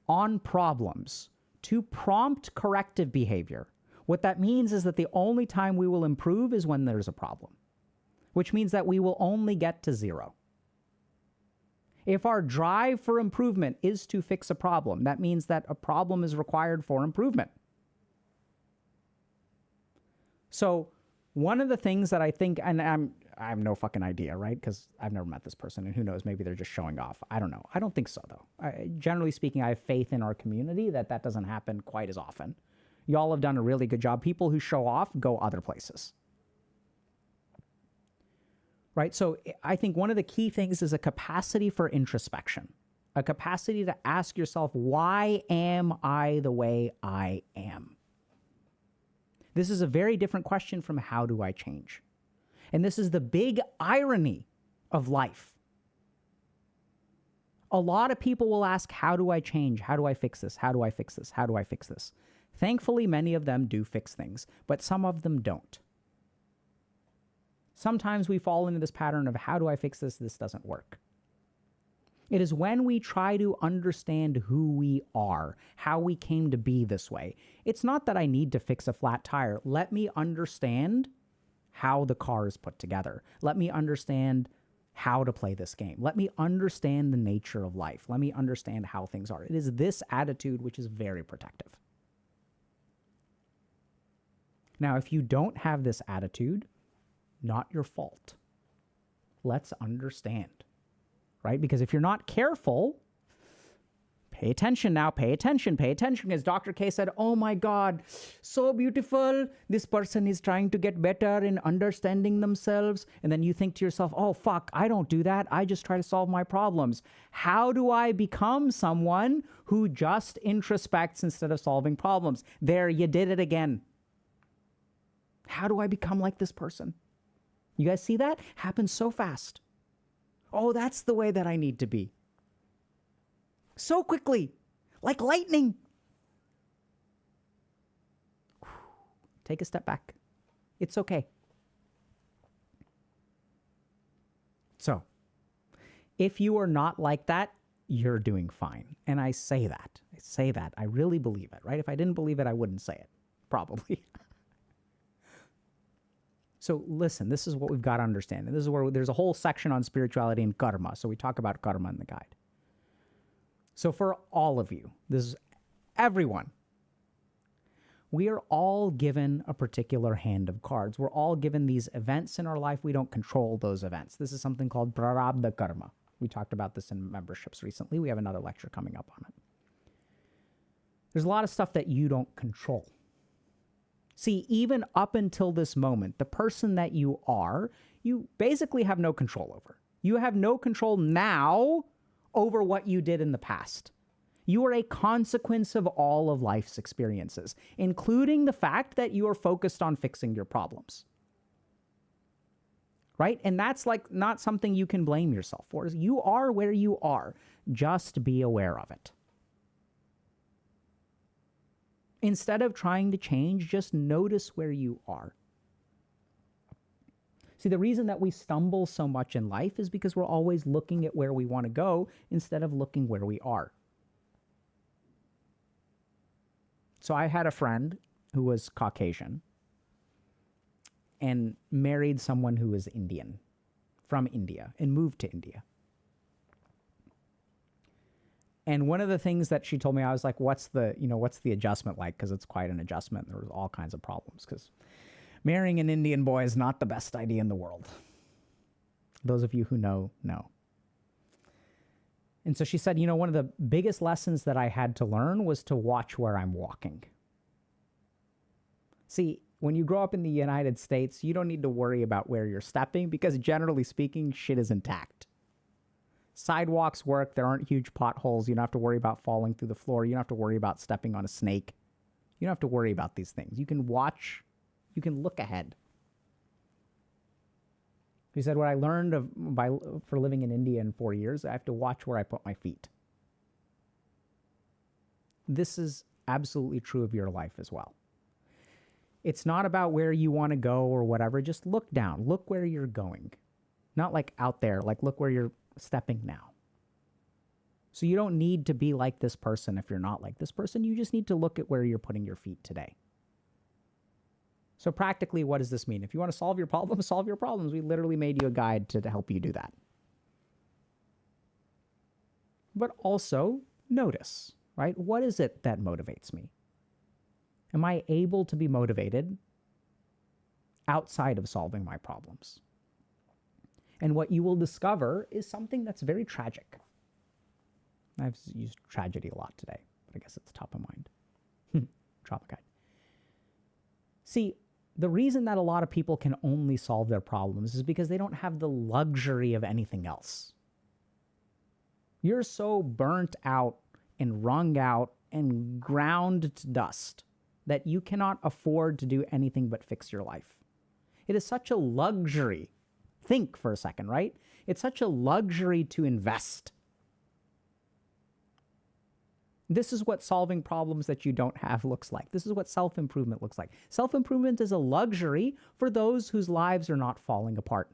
on problems to prompt corrective behavior, What that means is that the only time we will improve is when there's a problem, which means that we will only get to 0. If our drive for improvement is to fix a problem, that means that a problem is required for improvement. So one of the things that I think, and I have no fucking idea, right? Because I've never met this person, and who knows, maybe they're just showing off. I don't know. I don't think so, though. Generally speaking, I have faith in our community that doesn't happen quite as often. Y'all have done a really good job. People who show off go other places. Right? So I think one of the key things is a capacity for introspection, a capacity to ask yourself, why am I the way I am? This is a very different question from how do I change? And this is the big irony of life. A lot of people will ask, how do I change? How do I fix this? How do I fix this? How do I fix this? Thankfully, many of them do fix things, but some of them don't. Sometimes we fall into this pattern of, how do I fix this? This doesn't work. It is when we try to understand who we are, how we came to be this way. It's not that I need to fix a flat tire. Let me understand how the car is put together. Let me understand how to play this game. Let me understand the nature of life. Let me understand how things are. It is this attitude which is very protective. Now, if you don't have this attitude, not your fault. Let's understand, right? Because if you're not careful, pay attention now, pay attention. As Dr. K said, oh my God, so beautiful. This person is trying to get better in understanding themselves. And then you think to yourself, oh fuck, I don't do that. I just try to solve my problems. How do I become someone who just introspects instead of solving problems? There, you did it again. How do I become like this person? You guys see that? Happens so fast. Oh, that's the way that I need to be. So quickly, like lightning. Take a step back. It's okay. So, if you are not like that, you're doing fine. And I say that. I really believe it, right? If I didn't believe it, I wouldn't say it. Probably. So listen, this is what we've got to understand. And this is where there's a whole section on spirituality and karma. So we talk about karma in the guide. So for all of you, this is everyone, we are all given a particular hand of cards. We're all given these events in our life. We don't control those events. This is something called prarabdha karma. We talked about this in memberships recently. We have another lecture coming up on it. There's a lot of stuff that you don't control. See, even up until this moment, the person that you are, you basically have no control over. You have no control now over what you did in the past. You are a consequence of all of life's experiences, including the fact that you are focused on fixing your problems. Right? And that's like not something you can blame yourself for. You are where you are. Just be aware of it. Instead of trying to change, just notice where you are. See, the reason that we stumble so much in life is because we're always looking at where we want to go instead of looking where we are. So I had a friend who was Caucasian and married someone who was Indian, from India, and moved to India. And one of the things that she told me, I was like, what's the adjustment like? Because it's quite an adjustment. There was all kinds of problems because marrying an Indian boy is not the best idea in the world. Those of you who know. And so she said, one of the biggest lessons that I had to learn was to watch where I'm walking. See, when you grow up in the United States, you don't need to worry about where you're stepping because generally speaking, shit is intact. Sidewalks work. There aren't huge potholes. You don't have to worry about falling through the floor. You don't have to worry about stepping on a snake. You don't have to worry about these things. You can watch. You can look ahead. He said, what I learned for living in India in 4 years, I have to watch where I put my feet. This is absolutely true of your life as well. It's not about where you want to go or whatever. Just look down. Look where you're going. Not like out there. Like look where you're stepping now. So you don't need to be like this person if you're not like this person. You just need to look at where you're putting your feet today. So practically, what does this mean? If you want to solve your problems, solve your problems. We literally made you a guide to help you do that. But also notice, right? What is it that motivates me? Am I able to be motivated outside of solving my problems? And what you will discover is something that's very tragic. I've used tragedy a lot today, but I guess it's top of mind. Trauma guide. See, the reason that a lot of people can only solve their problems is because they don't have the luxury of anything else. You're so burnt out and wrung out and ground to dust that you cannot afford to do anything but fix your life. It is such a luxury. Think for a second, right? It's such a luxury to invest. This is what solving problems that you don't have looks like. This is what self-improvement looks like. Self-improvement is a luxury for those whose lives are not falling apart.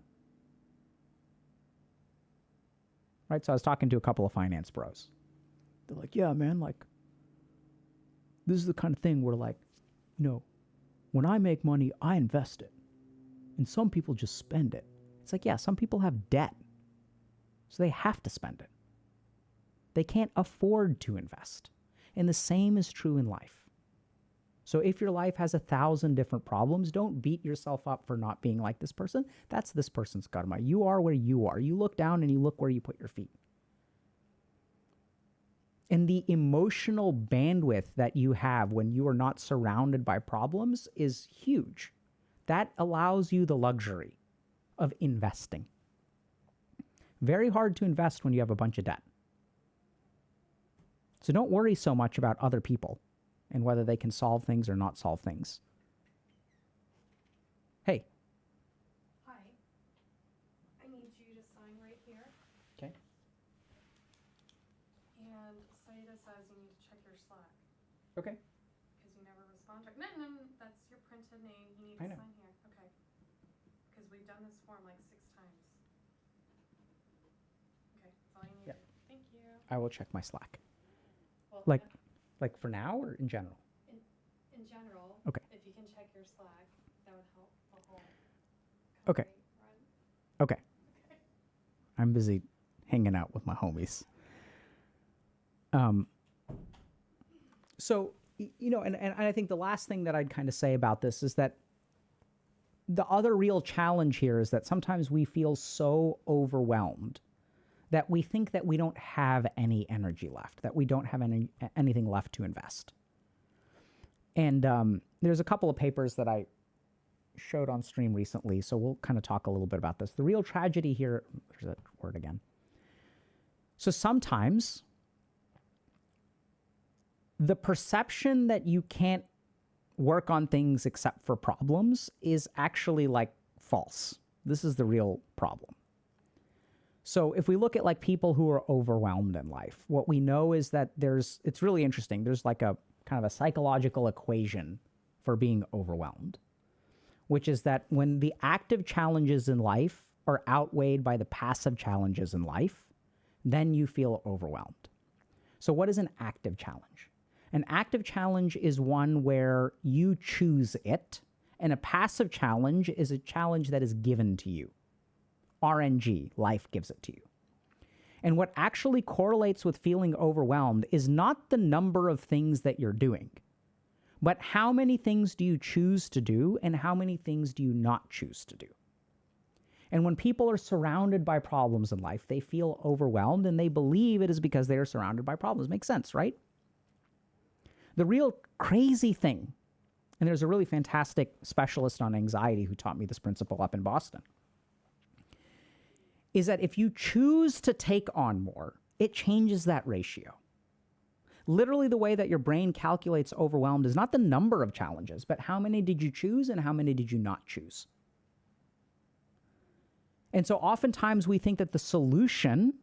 Right? So I was talking to a couple of finance bros. They're like, yeah, man, like, this is the kind of thing where, like, you know, when I make money, I invest it. And some people just spend it. It's like, yeah, some people have debt, so they have to spend it. They can't afford to invest. And the same is true in life. So if your life has 1,000 different problems, don't beat yourself up for not being like this person. That's this person's karma. You are where you are. You look down and you look where you put your feet. And the emotional bandwidth that you have when you are not surrounded by problems is huge. That allows you the luxury of investing. Very hard to invest when you have a bunch of debt. So don't worry so much about other people and whether they can solve things or not solve things. Hey. Hi. I need you to sign right here. Okay. And Saida says you need to check your Slack. Okay. Because you never respond to it. No, that's your printed name. You need I to know. sign here. Okay. Because we've done this form like 6 times. Okay, that's all you need Yep. to do. Thank you. I will check my Slack. Well, Like for now or in general? in general, Okay. if you can check your Slack, that would help the whole Okay. company run. Okay. I'm busy hanging out with my homies. So, you know, and I think the last thing that I'd kind of say about this is that the other real challenge here is that sometimes we feel so overwhelmed that we think that we don't have any energy left, that we don't have anything left to invest. And there's a couple of papers that I showed on stream recently, so we'll kind of talk a little bit about this. The real tragedy here, there's that word again. So sometimes the perception that you can't work on things except for problems is actually like false. This is the real problem. So if we look at like people who are overwhelmed in life, what we know is that it's really interesting. There's like a kind of a psychological equation for being overwhelmed, which is that when the active challenges in life are outweighed by the passive challenges in life, then you feel overwhelmed. So what is an active challenge? An active challenge is one where you choose it, and a passive challenge is a challenge that is given to you. RNG, life gives it to you. And what actually correlates with feeling overwhelmed is not the number of things that you're doing, but how many things do you choose to do and how many things do you not choose to do. And when people are surrounded by problems in life, they feel overwhelmed and they believe it is because they are surrounded by problems. Makes sense, right? The real crazy thing, and there's a really fantastic specialist on anxiety who taught me this principle up in Boston, is that if you choose to take on more, it changes that ratio. Literally, the way that your brain calculates overwhelmed is not the number of challenges, but how many did you choose and how many did you not choose? And so oftentimes we think that the solution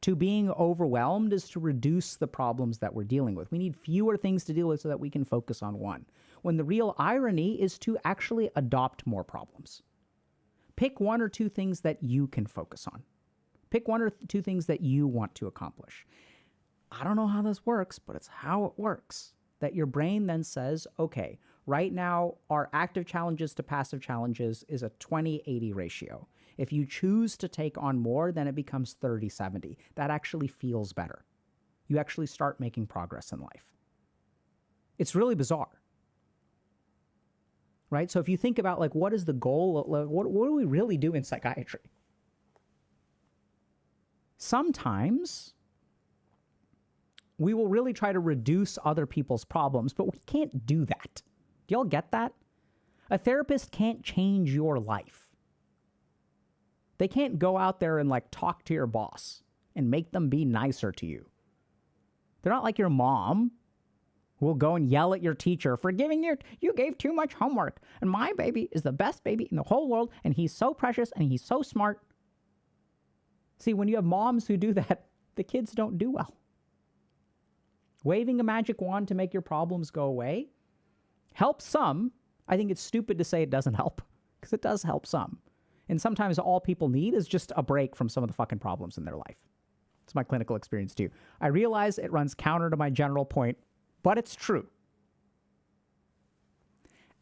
to being overwhelmed is to reduce the problems that we're dealing with. We need fewer things to deal with so that we can focus on one. When the real irony is to actually adopt more problems. Pick 1 or 2 things that you can focus on. Pick 1 or 2 things that you want to accomplish. I don't know how this works, but it's how it works. That your brain then says, okay, Right now, our active challenges to passive challenges is a 20-80 ratio. If you choose to take on more, then it becomes 30-70. That actually feels better. You actually start making progress in life. It's really bizarre. Right? So if you think about like, what is the goal? What do we really do in psychiatry? Sometimes we will really try to reduce other people's problems, but we can't do that. Do y'all get that? A therapist can't change your life. They can't go out there and like talk to your boss and make them be nicer to you. They're not like your mom who will go and yell at your teacher for you gave too much homework. And my baby is the best baby in the whole world. And he's so precious and he's so smart. See, when you have moms who do that, the kids don't do well. Waving a magic wand to make your problems go away helps some. I think it's stupid to say it doesn't help, because it does help some. And sometimes all people need is just a break from some of the fucking problems in their life. It's my clinical experience too. I realize it runs counter to my general point, but it's true.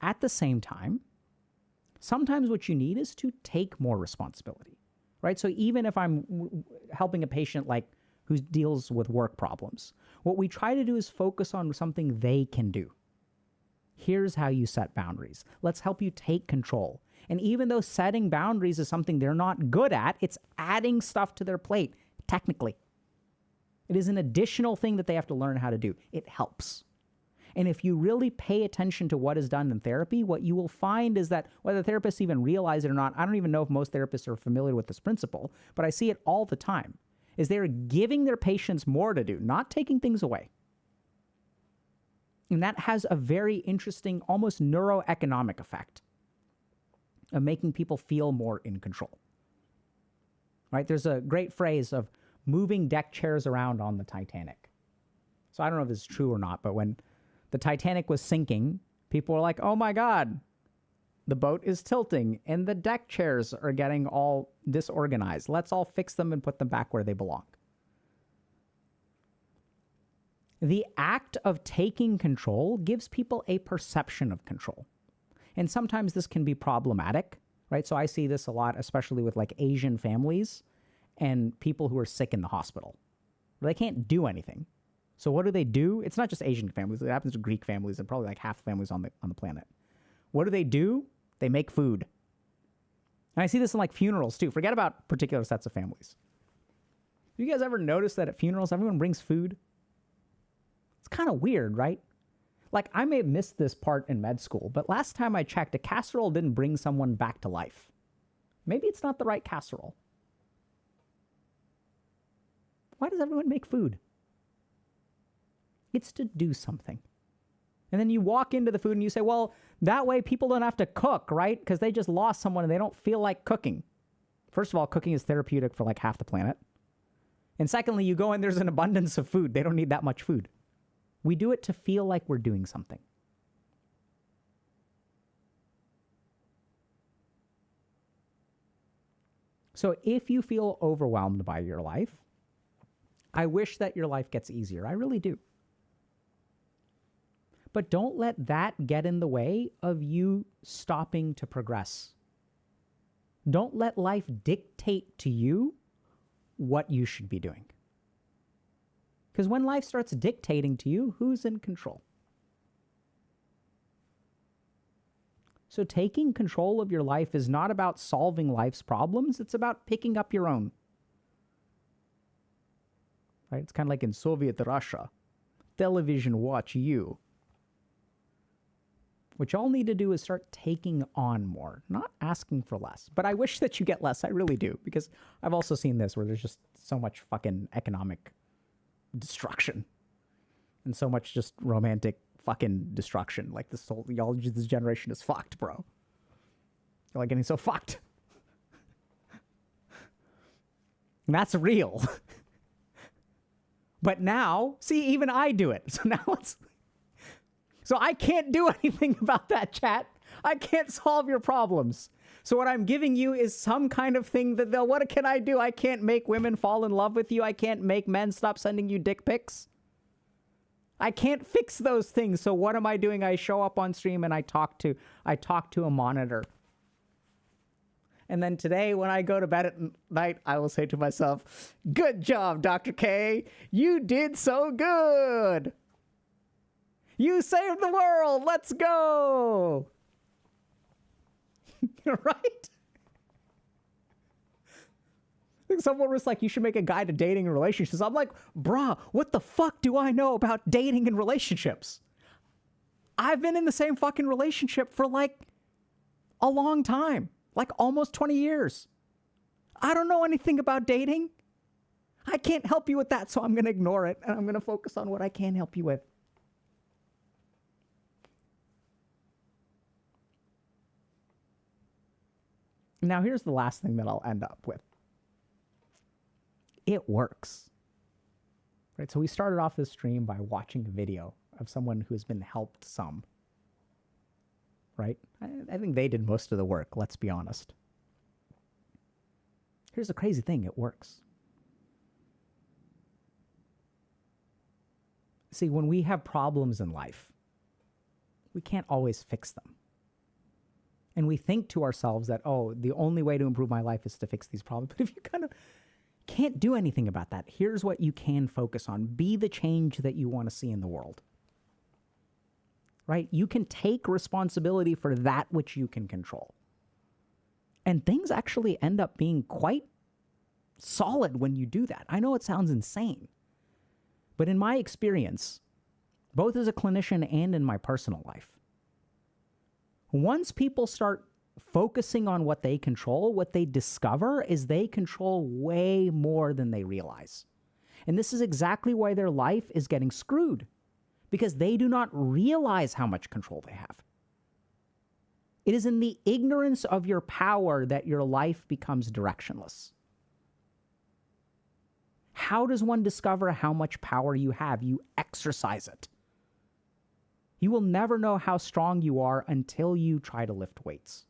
At the same time, sometimes what you need is to take more responsibility, right? So even if I'm helping a patient like who deals with work problems, what we try to do is focus on something they can do. Here's how you set boundaries. Let's help you take control. And even though setting boundaries is something they're not good at, it's adding stuff to their plate, technically. It is an additional thing that they have to learn how to do. It helps. And if you really pay attention to what is done in therapy, what you will find is that whether therapists even realize it or not, I don't even know if most therapists are familiar with this principle, but I see it all the time, is they're giving their patients more to do, not taking things away. And that has a very interesting, almost neuroeconomic effect of making people feel more in control. Right? There's a great phrase of moving deck chairs around on the Titanic. So I don't know if this is true or not, but when the Titanic was sinking, people were like, oh my God, the boat is tilting and the deck chairs are getting all disorganized. Let's all fix them and put them back where they belong. The act of taking control gives people a perception of control. And sometimes this can be problematic, right? So I see this a lot, especially with like Asian families and people who are sick in the hospital. They can't do anything. So what do? It's not just Asian families. It happens to Greek families and probably like half the families on the planet. What do? They make food. And I see this in like funerals too. Forget about particular sets of families. Have you guys ever noticed that at funerals, everyone brings food? It's kind of weird, right? Like, I may have missed this part in med school, but last time I checked, a casserole didn't bring someone back to life. Maybe it's not the right casserole. Why does everyone make food? It's to do something. And then you walk into the food and you say, well, that way people don't have to cook, right? Because they just lost someone and they don't feel like cooking. First of all, cooking is therapeutic for like half the planet. And secondly, you go in, there's an abundance of food. They don't need that much food. We do it to feel like we're doing something. So if you feel overwhelmed by your life, I wish that your life gets easier. I really do. But don't let that get in the way of you stopping to progress. Don't let life dictate to you what you should be doing. Because when life starts dictating to you, who's in control? So taking control of your life is not about solving life's problems. It's about picking up your own. Right? It's kind of like in Soviet Russia. Television watch you. What y'all need to do is start taking on more, not asking for less. But I wish that you get less. I really do. Because I've also seen this where there's just so much fucking economic destruction and so much just romantic fucking destruction. Like this generation is fucked, bro. You're like getting so fucked. And that's real. But now, see, even I do it. So I can't do anything about that, chat. I can't solve your problems. So what I'm giving you is some kind of thing that what can I do? I can't make women fall in love with you. I can't make men stop sending you dick pics. I can't fix those things. So what am I doing? I show up on stream and I talk to a monitor. And then today when I go to bed at night, I will say to myself, good job, Dr. K. You did so good. You saved the world. Let's go. Right? Someone was like, you should make a guide to dating and relationships. I'm like, bruh, what the fuck do I know about dating and relationships? I've been in the same fucking relationship for like a long time, like almost 20 years. I don't know anything about dating. I can't help you with that, so I'm going to ignore it, and I'm going to focus on what I can help you with. Now, here's the last thing that I'll end up with. It works. Right? So we started off this stream by watching a video of someone who's been helped some. Right? I think they did most of the work, let's be honest. Here's the crazy thing, it works. See, when we have problems in life, we can't always fix them. And we think to ourselves that, oh, the only way to improve my life is to fix these problems. But if you kind of can't do anything about that, here's what you can focus on. Be the change that you want to see in the world. Right? You can take responsibility for that which you can control. And things actually end up being quite solid when you do that. I know it sounds insane, but in my experience, both as a clinician and in my personal life, once people start focusing on what they control, what they discover is they control way more than they realize. And this is exactly why their life is getting screwed, because they do not realize how much control they have. It is in the ignorance of your power that your life becomes directionless. How does one discover how much power you have? You exercise it. You will never know how strong you are until you try to lift weights.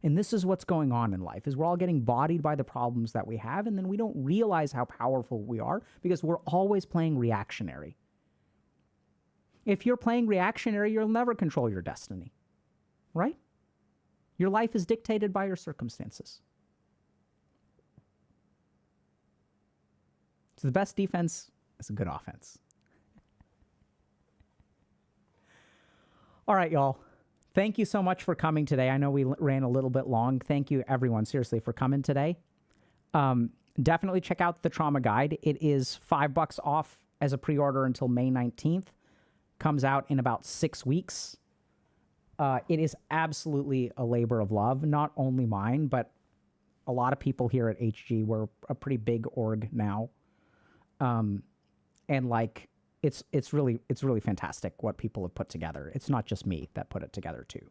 And this is what's going on in life, is we're all getting bodied by the problems that we have, and then we don't realize how powerful we are because we're always playing reactionary. If you're playing reactionary, you'll never control your destiny, right? Your life is dictated by your circumstances. So the best defense is a good offense. All right, y'all. Thank you so much for coming today. I know we ran a little bit long. Thank you, everyone, seriously, for coming today. Definitely check out the trauma guide. It is $5 off as a pre-order until May 19th. Comes out in about 6 weeks. It is absolutely a labor of love, not only mine, but a lot of people here at HG. We're a pretty big org now. And like, it's really fantastic what people have put together. It's not just me that put it together too.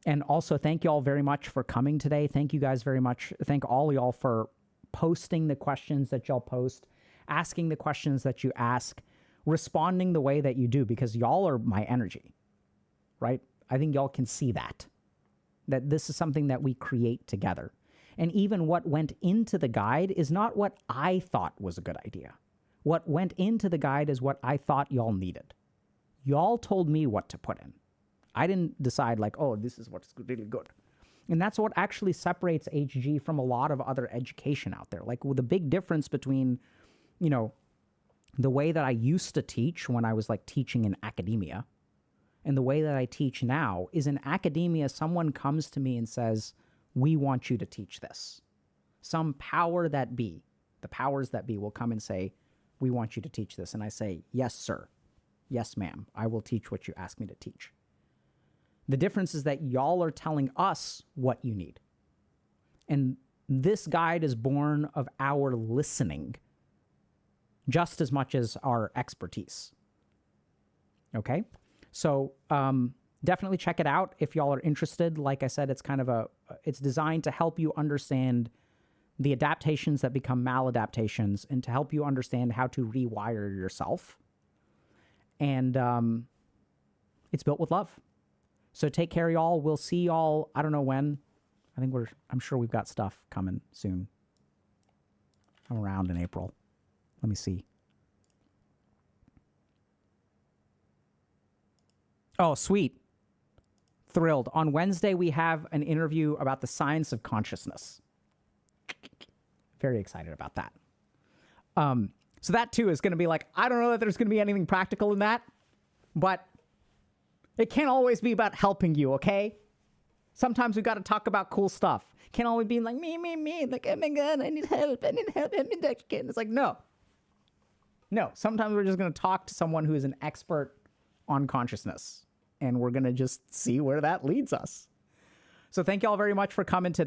And also, thank you all very much for coming today. Thank you guys very much. Thank all y'all for posting the questions that y'all post, asking the questions that you ask, responding the way that you do, because y'all are my energy, right? I think y'all can see that this is something that we create together. And even what went into the guide is not what I thought was a good idea. What went into the guide is what I thought y'all needed. Y'all told me what to put in. I didn't decide like, oh, this is what's really good. And that's what actually separates HG from a lot of other education out there. Like, the big difference between, you know, the way that I used to teach when I was like teaching in academia and the way that I teach now is, in academia, someone comes to me and says, we want you to teach this. Some power that be, the powers that be will come and say, we want you to teach this. And I say, yes, sir. Yes, ma'am. I will teach what you ask me to teach. The difference is that y'all are telling us what you need. And this guide is born of our listening just as much as our expertise. Okay? So definitely check it out if y'all are interested. Like I said, it's kind of it's designed to help you understand the adaptations that become maladaptations and to help you understand how to rewire yourself. And it's built with love. So take care, y'all. We'll see y'all, I don't know when. I'm sure we've got stuff coming soon. I'm around in April. Let me see. Oh, sweet. Thrilled. On Wednesday, we have an interview about the science of consciousness. Very excited about that. So that too is going to be like, I don't know that there's going to be anything practical in that, but it can't always be about helping you, okay? Sometimes we got to talk about cool stuff. Can't always be like, me, like, oh my God, I need help. It's like, no. No, sometimes we're just going to talk to someone who is an expert on consciousness, and we're going to just see where that leads us. So thank you all very much for coming today.